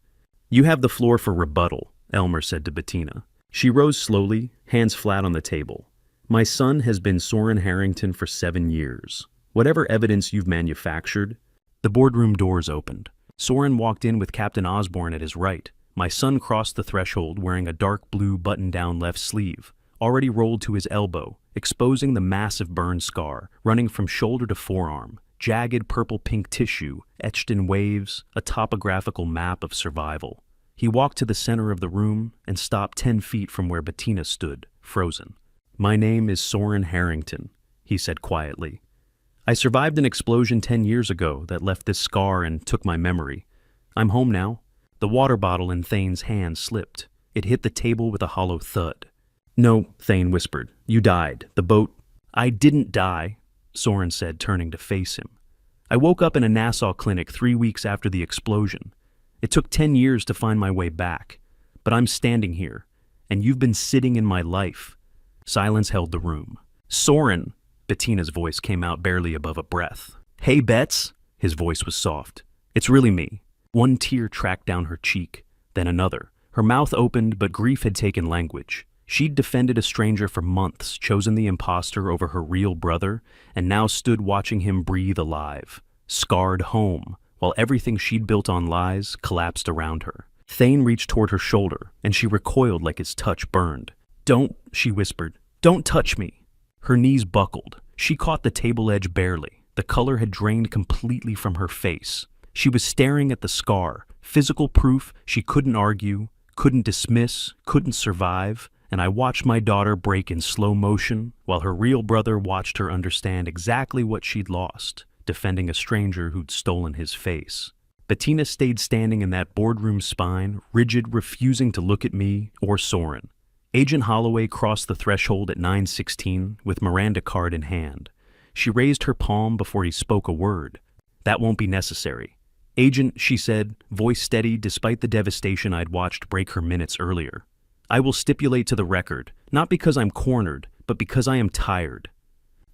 You have the floor for rebuttal, Elmer said to Bettina. She rose slowly, hands flat on the table. My son has been Soren Harrington for 7 years. Whatever evidence you've manufactured. The boardroom doors opened. Soren walked in with Captain Osborne at his right. My son crossed the threshold wearing a dark blue button-down left sleeve, already rolled to his elbow, exposing the massive burn scar running from shoulder to forearm, jagged purple-pink tissue etched in waves, a topographical map of survival. He walked to the center of the room and stopped 10 feet from where Bettina stood, frozen. My name is Soren Harrington, he said quietly. I survived an explosion 10 years ago that left this scar and took my memory. I'm home now. The water bottle in Thane's hand slipped. It hit the table with a hollow thud. No, Thane whispered. You died. The boat... I didn't die, Soren said, turning to face him. I woke up in a Nassau clinic 3 weeks after the explosion. It took 10 years to find my way back. But I'm standing here, and you've been sitting in my life. Silence held the room. Soren, Bettina's voice came out barely above a breath. Hey, Betts, his voice was soft. It's really me. One tear tracked down her cheek, then another. Her mouth opened, but grief had taken language. She'd defended a stranger for months, chosen the imposter over her real brother, and now stood watching him breathe alive, scarred home, while everything she'd built on lies collapsed around her. Thane reached toward her shoulder, and she recoiled like his touch burned. Don't, she whispered. Don't touch me. Her knees buckled. She caught the table edge barely. The color had drained completely from her face. She was staring at the scar, physical proof she couldn't argue, couldn't dismiss, couldn't survive, and I watched my daughter break in slow motion while her real brother watched her understand exactly what she'd lost, defending a stranger who'd stolen his face. Bettina stayed standing in that boardroom spine, rigid, refusing to look at me or Soren. Agent Holloway crossed the threshold at 9:16 with Miranda card in hand. She raised her palm before he spoke a word. That won't be necessary. Agent, she said, voice steady despite the devastation I'd watched break her minutes earlier. I will stipulate to the record, not because I'm cornered, but because I am tired.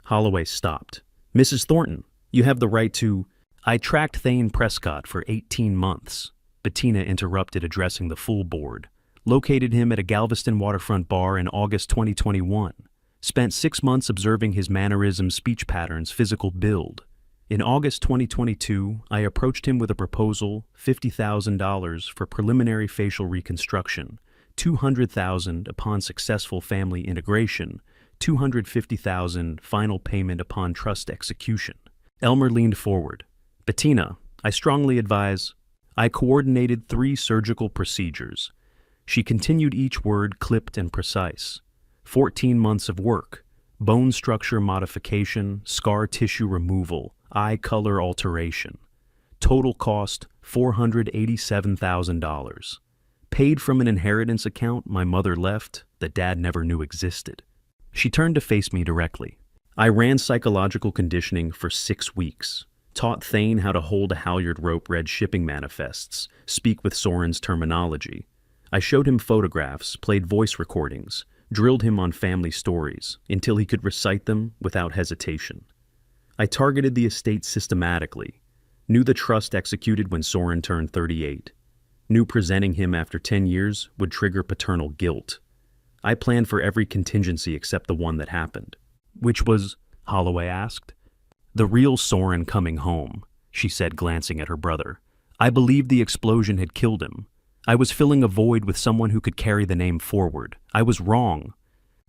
Holloway stopped. Mrs. Thornton, you have the right to... I tracked Thane Prescott for 18 months. Bettina interrupted, addressing the full board. Located him at a Galveston waterfront bar in August 2021. Spent 6 months observing his mannerisms, speech patterns, physical build. In August 2022, I approached him with a proposal, $50,000 for preliminary facial reconstruction, $200,000 upon successful family integration, $250,000 final payment upon trust execution. Elmer leaned forward. Bettina, I strongly advise. I coordinated 3 surgical procedures. She continued, each word clipped and precise. 14 months of work, bone structure modification, scar tissue removal, eye color alteration. Total cost, $487,000. Paid from an inheritance account my mother left that Dad never knew existed. She turned to face me directly. I ran psychological conditioning for 6 weeks. Taught Thane how to hold a halyard rope, read shipping manifests, speak with Soren's terminology. I showed him photographs, played voice recordings, drilled him on family stories until he could recite them without hesitation. I targeted the estate systematically, knew the trust executed when Soren turned 38, knew presenting him after 10 years would trigger paternal guilt. I planned for every contingency except the one that happened. Which was? Holloway asked. The real Soren coming home, she said, glancing at her brother. I believed the explosion had killed him. I was filling a void with someone who could carry the name forward. I was wrong.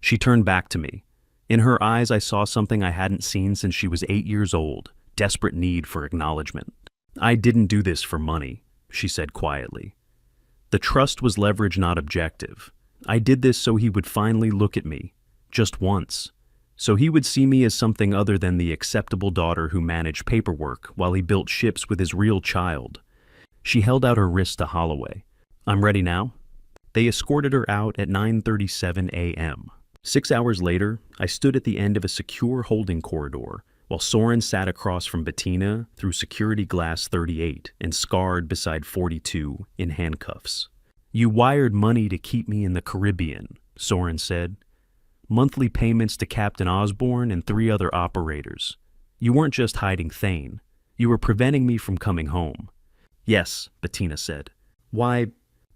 She turned back to me. In her eyes I saw something I hadn't seen since she was 8 years old, desperate need for acknowledgement. I didn't do this for money, she said quietly. The trust was leverage, not objective. I did this so he would finally look at me, just once. So he would see me as something other than the acceptable daughter who managed paperwork while he built ships with his real child. She held out her wrist to Holloway. I'm ready now. They escorted her out at 9:37 a.m. 6 hours later, I stood at the end of a secure holding corridor while Soren sat across from Bettina through security glass 38 and scarred beside 42 in handcuffs. You wired money to keep me in the Caribbean, Soren said. Monthly payments to Captain Osborne and 3 other operators. You weren't just hiding Thane. You were preventing me from coming home. Yes, Bettina said. Why?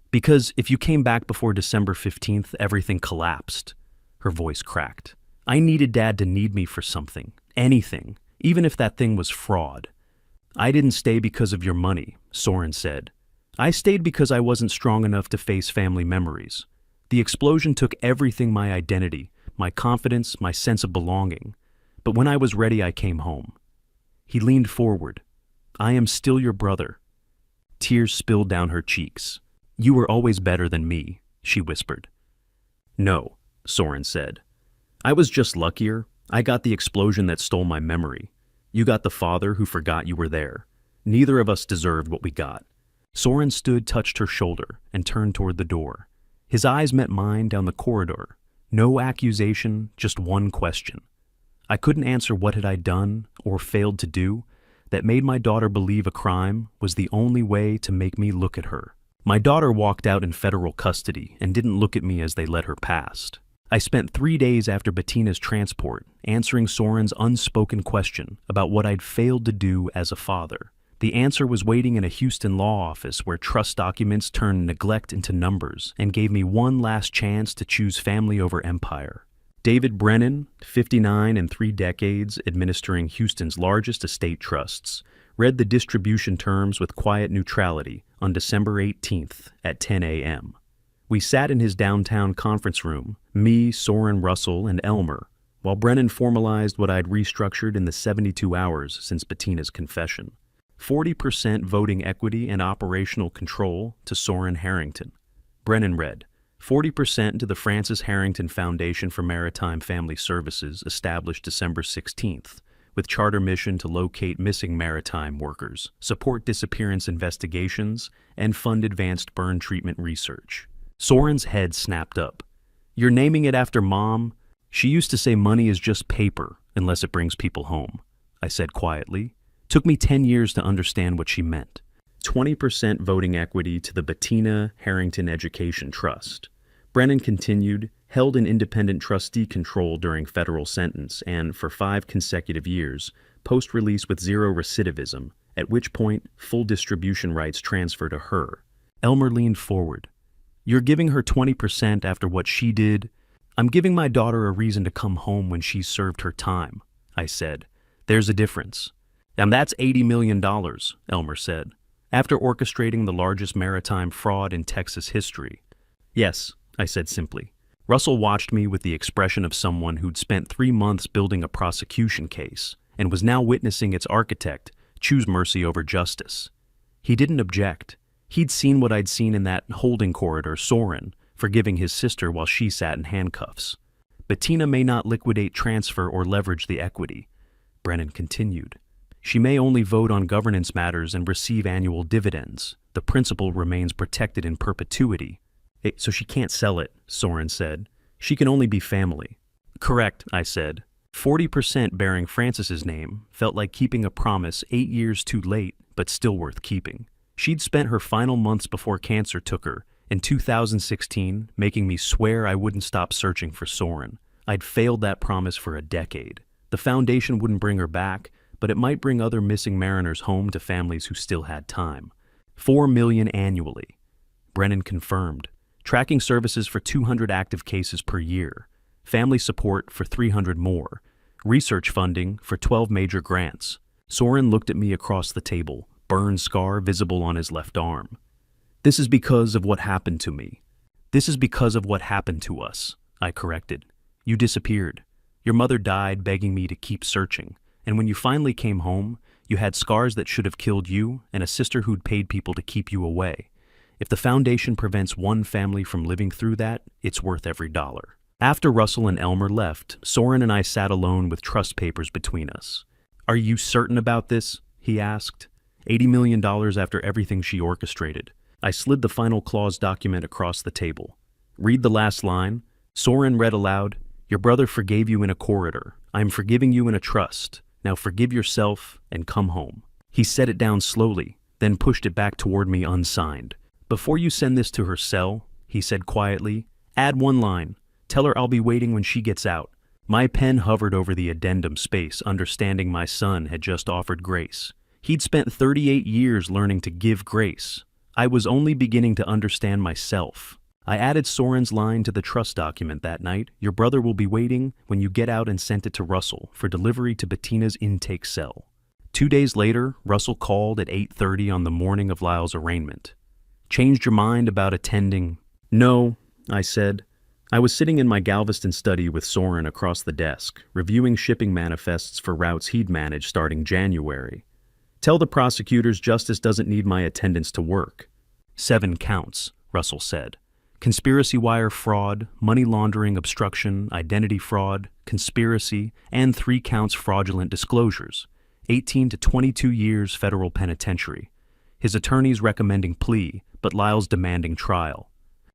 Because if you came back before December 15th, everything collapsed. Her voice cracked. I needed Dad to need me for something, anything, even if that thing was fraud. I didn't stay because of your money, Soren said. I stayed because I wasn't strong enough to face family memories. The explosion took everything, my identity, my confidence, my sense of belonging. But when I was ready, I came home. He leaned forward. I am still your brother. Tears spilled down her cheeks. You were always better than me, she whispered. No, Soren said. I was just luckier. I got the explosion that stole my memory. You got the father who forgot you were there. Neither of us deserved what we got. Soren stood, touched her shoulder, and turned toward the door. His eyes met mine down the corridor. No accusation, just one question. I couldn't answer what had I done, or failed to do, that made my daughter believe a crime was the only way to make me look at her. My daughter walked out in federal custody and didn't look at me as they led her past. I spent 3 days after Bettina's transport answering Soren's unspoken question about what I'd failed to do as a father. The answer was waiting in a Houston law office where trust documents turned neglect into numbers and gave me one last chance to choose family over empire. David Brennan, 59 and 3 decades administering Houston's largest estate trusts, read the distribution terms with quiet neutrality on December 18th at 10 a.m. We sat in his downtown conference room, me, Soren, Russell, and Elmer, while Brennan formalized what I'd restructured in the 72 hours since Bettina's confession. 40% voting equity and operational control to Soren Harrington. Brennan read, 40% to the Francis Harrington Foundation for Maritime Family Services, established December 16th, with charter mission to locate missing maritime workers, support disappearance investigations, and fund advanced burn treatment research. Soren's head snapped up. You're naming it after Mom? She used to say money is just paper unless it brings people home, I said quietly. Took me 10 years to understand what she meant. 20% voting equity to the Bettina Harrington Education Trust. Brennan continued, held in independent trustee control during federal sentence and, for 5 consecutive years, post-release with 0 recidivism, at which point full distribution rights transfer to her. Elmer leaned forward. You're giving her 20% after what she did. I'm giving my daughter a reason to come home when she's served her time, I said. There's a difference. And that's $80 million, Elmer said, after orchestrating the largest maritime fraud in Texas history. Yes, I said simply. Russell watched me with the expression of someone who'd spent 3 months building a prosecution case and was now witnessing its architect choose mercy over justice. He didn't object. He'd seen what I'd seen in that holding corridor, Soren, forgiving his sister while she sat in handcuffs. Bettina may not liquidate, transfer, or leverage the equity, Brennan continued. She may only vote on governance matters and receive annual dividends. The principal remains protected in perpetuity. So she can't sell it, Soren said. She can only be family. Correct, I said. 40% bearing Francis's name felt like keeping a promise 8 years too late, but still worth keeping. She'd spent her final months before cancer took her, in 2016, making me swear I wouldn't stop searching for Soren. I'd failed that promise for a decade. The foundation wouldn't bring her back, but it might bring other missing mariners home to families who still had time. $4 million annually. Brennan confirmed. Tracking services for 200 active cases per year. Family support for 300 more. Research funding for 12 major grants. Soren looked at me across the table, burn scar visible on his left arm. This is because of what happened to me. This is because of what happened to us, I corrected. You disappeared. Your mother died begging me to keep searching, and when you finally came home, you had scars that should have killed you and a sister who'd paid people to keep you away. If the foundation prevents one family from living through that, it's worth every dollar. After Russell and Elmer left, Soren and I sat alone with trust papers between us. Are you certain about this? He asked. $80 million after everything she orchestrated. I slid the final clause document across the table. Read the last line. Soren read aloud, Your brother forgave you in a corridor. I am forgiving you in a trust. Now forgive yourself and come home. He set it down slowly, then pushed it back toward me unsigned. Before you send this to her cell, he said quietly, add one line. Tell her I'll be waiting when she gets out. My pen hovered over the addendum space, understanding my son had just offered grace. He'd spent 38 years learning to give grace. I was only beginning to understand myself. I added Soren's line to the trust document that night. Your brother will be waiting when you get out, and sent it to Russell for delivery to Bettina's intake cell. 2 days later, Russell called at 8:30 on the morning of Lyle's arraignment. Changed your mind about attending? No, I said. I was sitting in my Galveston study with Soren across the desk, reviewing shipping manifests for routes he'd managed starting January. Tell the prosecutors justice doesn't need my attendance to work. 7 counts, Russell said. Conspiracy wire fraud, money laundering obstruction, identity fraud, conspiracy, and 3 counts fraudulent disclosures. 18 to 22 years federal penitentiary. His attorneys recommending plea, but Lyle's demanding trial.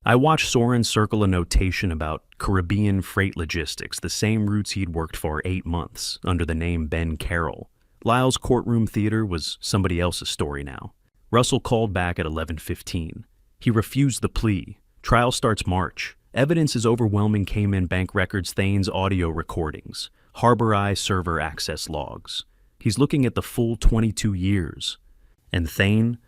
I watched Soren circle a notation about Caribbean freight logistics, the same routes he'd worked for 8 months, under the name Ben Carroll. Lyle's courtroom theater was somebody else's story now. Russell called back at 11:15. He refused the plea. Trial starts March. Evidence is overwhelming. Cayman Bank records, Thane's audio recordings, Harbor Eye server access logs. He's looking at the full 22 years. And Thane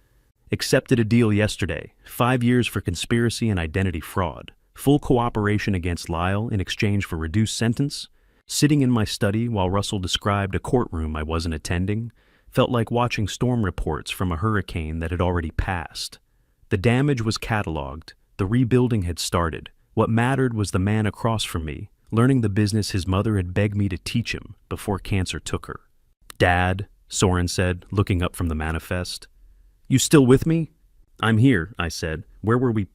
accepted a deal yesterday, 5 years for conspiracy and identity fraud, full cooperation against Lyle in exchange for reduced sentence. Sitting in my study while Russell described a courtroom I wasn't attending felt like watching storm reports from a hurricane that had already passed. The damage was cataloged. The rebuilding had started. What mattered was the man across from me, learning the business his mother had begged me to teach him before cancer took her. Dad, Soren said, looking up from the manifest. You still with me? I'm here, I said. Where were we?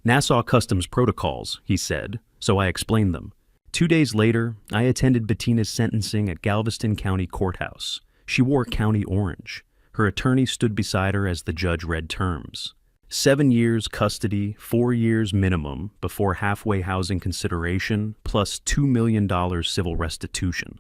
Nassau Customs protocols, he said, so I explained them. 2 days later, I attended Bettina's sentencing at Galveston County Courthouse. She wore county orange. Her attorney stood beside her as the judge read terms. 7 years custody, 4 years minimum before halfway housing consideration, plus $2 million civil restitution.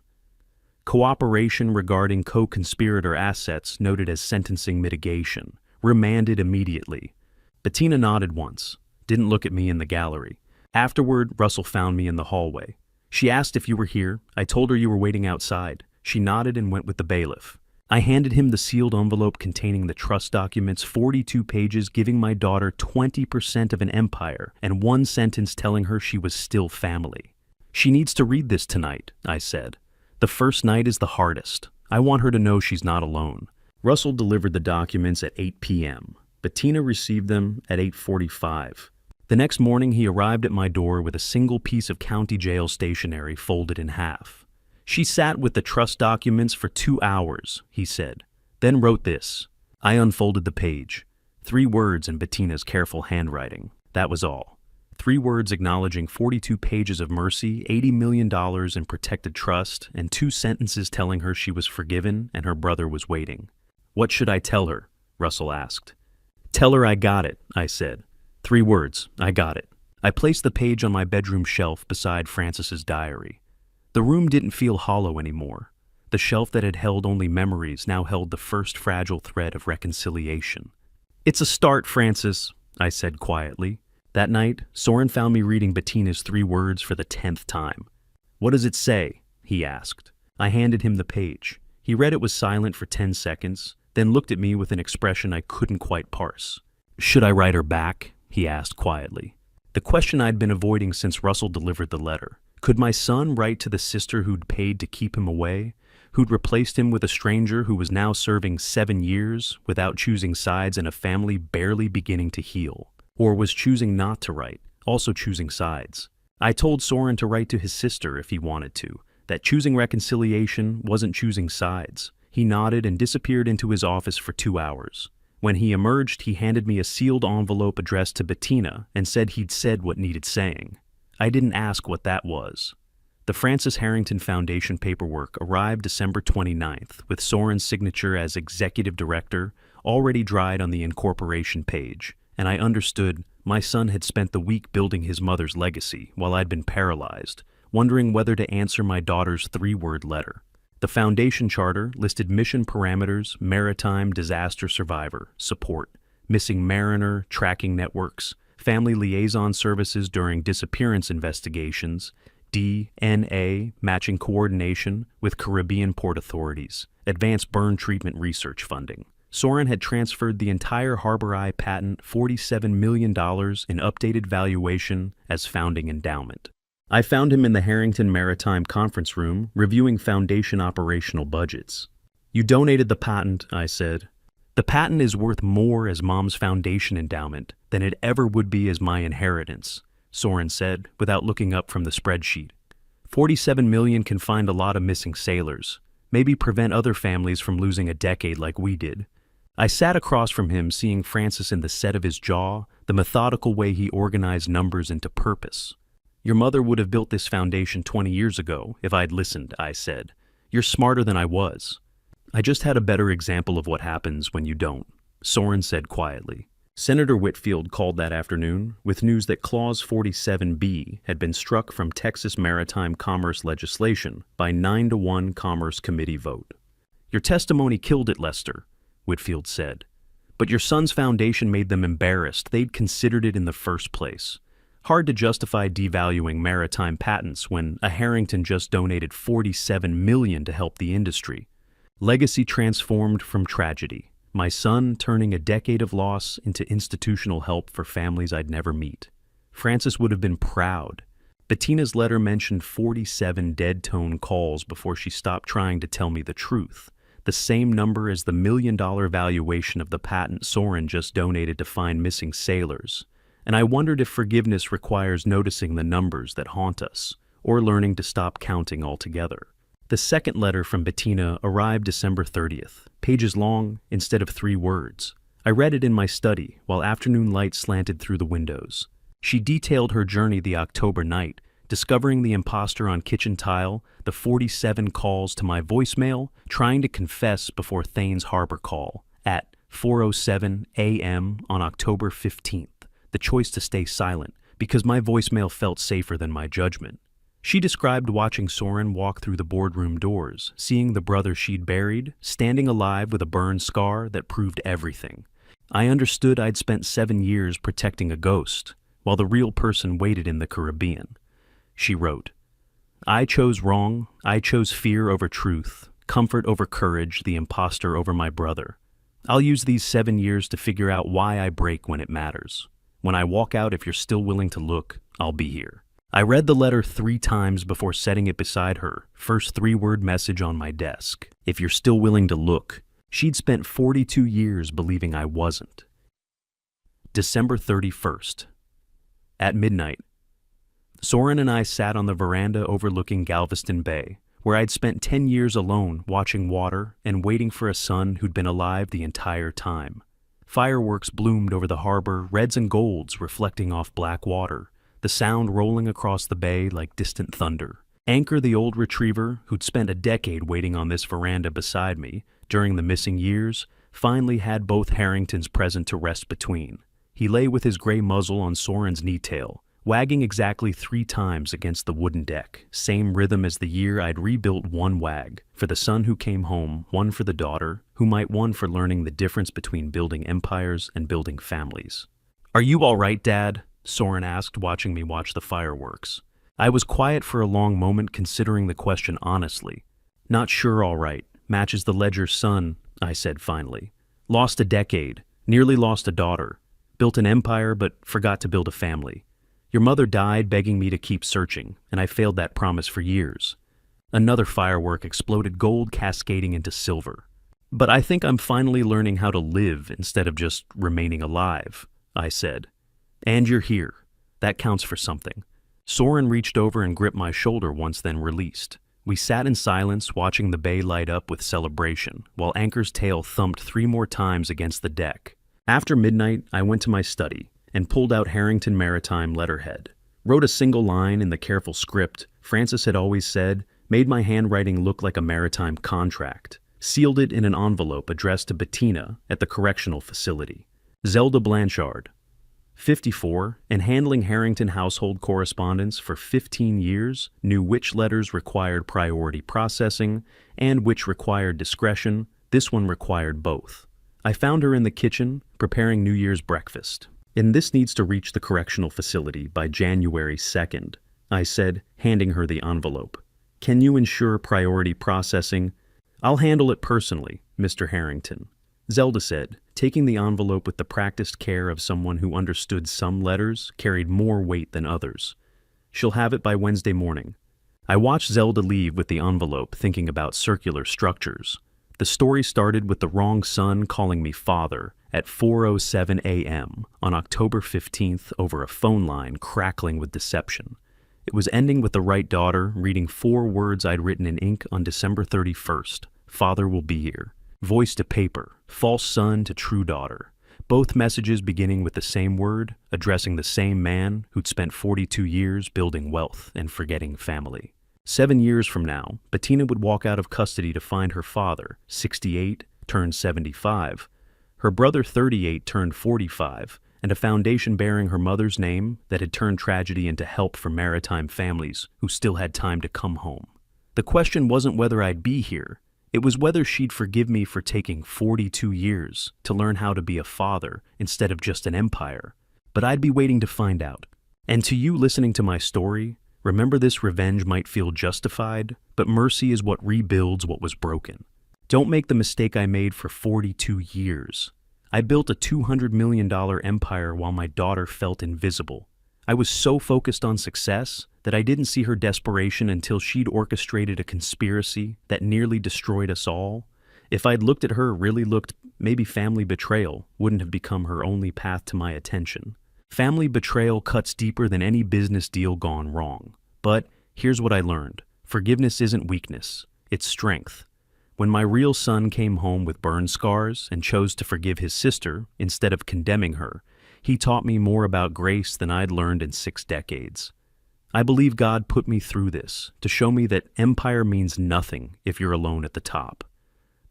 Cooperation regarding co-conspirator assets noted as sentencing mitigation. Remanded immediately. Bettina nodded once, didn't look at me in the gallery. Afterward, Russell found me in the hallway. She asked if you were here. I told her you were waiting outside. She nodded and went with the bailiff. I handed him the sealed envelope containing the trust documents, 42 pages giving my daughter 20% of an empire, and one sentence telling her she was still family. She needs to read this tonight, I said. The first night is the hardest. I want her to know she's not alone. Russell delivered the documents at 8 p.m. Bettina received them at 8:45. The next morning he arrived at my door with a single piece of county jail stationery folded in half. She sat with the trust documents for 2 hours, he said, then wrote this. I unfolded the page. 3 words in Bettina's careful handwriting. That was all. 3 words acknowledging 42 pages of mercy, $80 million in protected trust, and 2 sentences telling her she was forgiven and her brother was waiting. What should I tell her? Russell asked. Tell her I got it, I said. 3 words, I got it. I placed the page on my bedroom shelf beside Frances's diary. The room didn't feel hollow anymore. The shelf that had held only memories now held the first fragile thread of reconciliation. It's a start, Frances, I said quietly. That night, Soren found me reading Bettina's 3 words for the 10th time. What does it say? He asked. I handed him the page. He read it was silent for 10 seconds, then looked at me with an expression I couldn't quite parse. Should I write her back? He asked quietly. The question I'd been avoiding since Russell delivered the letter. Could my son write to the sister who'd paid to keep him away, who'd replaced him with a stranger who was now serving 7 years without choosing sides in a family barely beginning to heal? Or was choosing not to write, also choosing sides? I told Soren to write to his sister if he wanted to, that choosing reconciliation wasn't choosing sides. He nodded and disappeared into his office for 2 hours. When he emerged, he handed me a sealed envelope addressed to Bettina and said he'd said what needed saying. I didn't ask what that was. The Frances Harrington Foundation paperwork arrived December 29th with Soren's signature as executive director already dried on the incorporation page, and I understood my son had spent the week building his mother's legacy while I'd been paralyzed, wondering whether to answer my daughter's 3-word letter. The foundation charter listed mission parameters: maritime disaster survivor, support, missing mariner, tracking networks, family liaison services during disappearance investigations, DNA matching coordination with Caribbean port authorities, advanced burn treatment research funding. Soren had transferred the entire Harbor Eye patent $47 million in updated valuation as founding endowment. I found him in the Harrington Maritime Conference Room reviewing foundation operational budgets. You donated the patent, I said. The patent is worth more as Mom's foundation endowment than it ever would be as my inheritance, Soren said without looking up from the spreadsheet. 47 million can find a lot of missing sailors, maybe prevent other families from losing a decade like we did. I sat across from him, seeing Frances in the set of his jaw, the methodical way he organized numbers into purpose. Your mother would have built this foundation 20 years ago if I'd listened, I said. You're smarter than I was. I just had a better example of what happens when you don't, Soren said quietly. Senator Whitfield called that afternoon with news that Clause 47B had been struck from Texas maritime commerce legislation by 9-1 Commerce Committee vote. Your testimony killed it, Lester, Whitfield said. But your son's foundation made them embarrassed. They'd considered it in the first place. Hard to justify devaluing maritime patents when a Harrington just donated $47 million to help the industry. Legacy transformed from tragedy. My son turning a decade of loss into institutional help for families I'd never meet. Frances would have been proud. Bettina's letter mentioned 47 dead-tone calls before she stopped trying to tell me the truth. The same number as the $1 million valuation of the patent Soren just donated to find missing sailors. And I wondered if forgiveness requires noticing the numbers that haunt us, or learning to stop counting altogether. The second letter from Bettina arrived December 30th, pages long instead of 3 words. I read it in my study while afternoon light slanted through the windows. She detailed her journey the October night, discovering the imposter on kitchen tile, the 47 calls to my voicemail, trying to confess before Thanes Harbor call at 4:07 a.m. on October 15th, the choice to stay silent because my voicemail felt safer than my judgment. She described watching Soren walk through the boardroom doors, seeing the brother she'd buried, standing alive with a burn scar that proved everything. I understood I'd spent 7 years protecting a ghost, while the real person waited in the Caribbean. She wrote, I chose wrong, I chose fear over truth, comfort over courage, the imposter over my brother. I'll use these 7 years to figure out why I break when it matters. When I walk out, if you're still willing to look, I'll be here." I read the letter 3 times before setting it beside her, first 3-word message on my desk. If you're still willing to look. She'd spent 42 years believing I wasn't. December 31st. At midnight, Soren and I sat on the veranda overlooking Galveston Bay, where I'd spent 10 years alone watching water and waiting for a son who'd been alive the entire time. Fireworks bloomed over the harbor, reds and golds reflecting off black water, the sound rolling across the bay like distant thunder. Anchor, the old retriever, who'd spent a decade waiting on this veranda beside me during the missing years, finally had both Harringtons present to rest between. He lay with his gray muzzle on Soren's knee tail, wagging exactly 3 times against the wooden deck, same rhythm as the year I'd rebuilt one wag, for the son who came home, one for the daughter, who might one for learning the difference between building empires and building families. "Are you all right, Dad?" Soren asked, watching me watch the fireworks. I was quiet for a long moment, considering the question honestly. "Not sure, all right. Matches the ledger's son," I said finally. "Lost a decade, nearly lost a daughter. Built an empire, but forgot to build a family. Your mother died begging me to keep searching, and I failed that promise for years." Another firework exploded, gold cascading into silver. "But I think I'm finally learning how to live instead of just remaining alive," I said. "And you're here. That counts for something." Soren reached over and gripped my shoulder once, then released. We sat in silence, watching the bay light up with celebration, while Anchor's tail thumped 3 more times against the deck. After midnight, I went to my study and pulled out Harrington Maritime letterhead. Wrote a single line in the careful script Francis had always said, made my handwriting look like a maritime contract, sealed it in an envelope addressed to Bettina at the correctional facility. Zelda Blanchard, 54, and handling Harrington household correspondence for 15 years, knew which letters required priority processing and which required discretion. This one required both. I found her in the kitchen, preparing New Year's breakfast. "And this needs to reach the correctional facility by January 2nd, I said, handing her the envelope. "Can you ensure priority processing?" "I'll handle it personally, Mr. Harrington," Zelda said, taking the envelope with the practiced care of someone who understood some letters carried more weight than others. "She'll have it by Wednesday morning." I watched Zelda leave with the envelope, thinking about circular structures. The story started with the wrong son calling me father at 4:07 a.m. on October 15th over a phone line crackling with deception. It was ending with the right daughter reading 4 words I'd written in ink on December 31st. "Father will be here." Voice to paper, false son to true daughter. Both messages beginning with the same word, addressing the same man who'd spent 42 years building wealth and forgetting family. 7 years from now, Bettina would walk out of custody to find her father, 68, turned 75, her brother 38 turned 45, and a foundation bearing her mother's name that had turned tragedy into help for maritime families who still had time to come home. The question wasn't whether I'd be here, it was whether she'd forgive me for taking 42 years to learn how to be a father instead of just an empire. But I'd be waiting to find out. And to you listening to my story, remember, this revenge might feel justified, but mercy is what rebuilds what was broken. Don't make the mistake I made for 42 years. I built a $200 million empire while my daughter felt invisible. I was so focused on success that I didn't see her desperation until she'd orchestrated a conspiracy that nearly destroyed us all. If I'd looked at her, really looked, maybe family betrayal wouldn't have become her only path to my attention. Family betrayal cuts deeper than any business deal gone wrong. But here's what I learned. Forgiveness isn't weakness, it's strength. When my real son came home with burn scars and chose to forgive his sister instead of condemning her, he taught me more about grace than I'd learned in 6 decades. I believe God put me through this to show me that empire means nothing if you're alone at the top.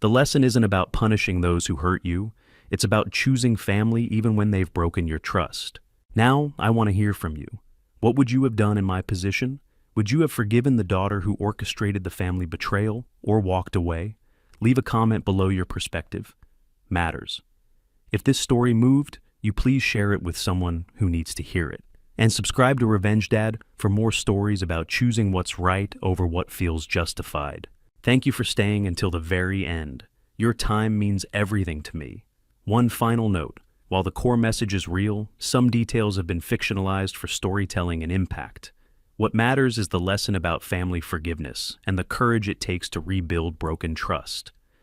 The lesson isn't about punishing those who hurt you, it's about choosing family even when they've broken your trust. Now, I want to hear from you. What would you have done in my position? Would you have forgiven the daughter who orchestrated the family betrayal or walked away? Leave a comment below. Your perspective matters. If this story moved, you please share it with someone who needs to hear it. And subscribe to Revenge Dad for more stories about choosing what's right over what feels justified. Thank you for staying until the very end. Your time means everything to me. One final note. While the core message is real, some details have been fictionalized for storytelling and impact. What matters is the lesson about family forgiveness and the courage it takes to rebuild broken trust.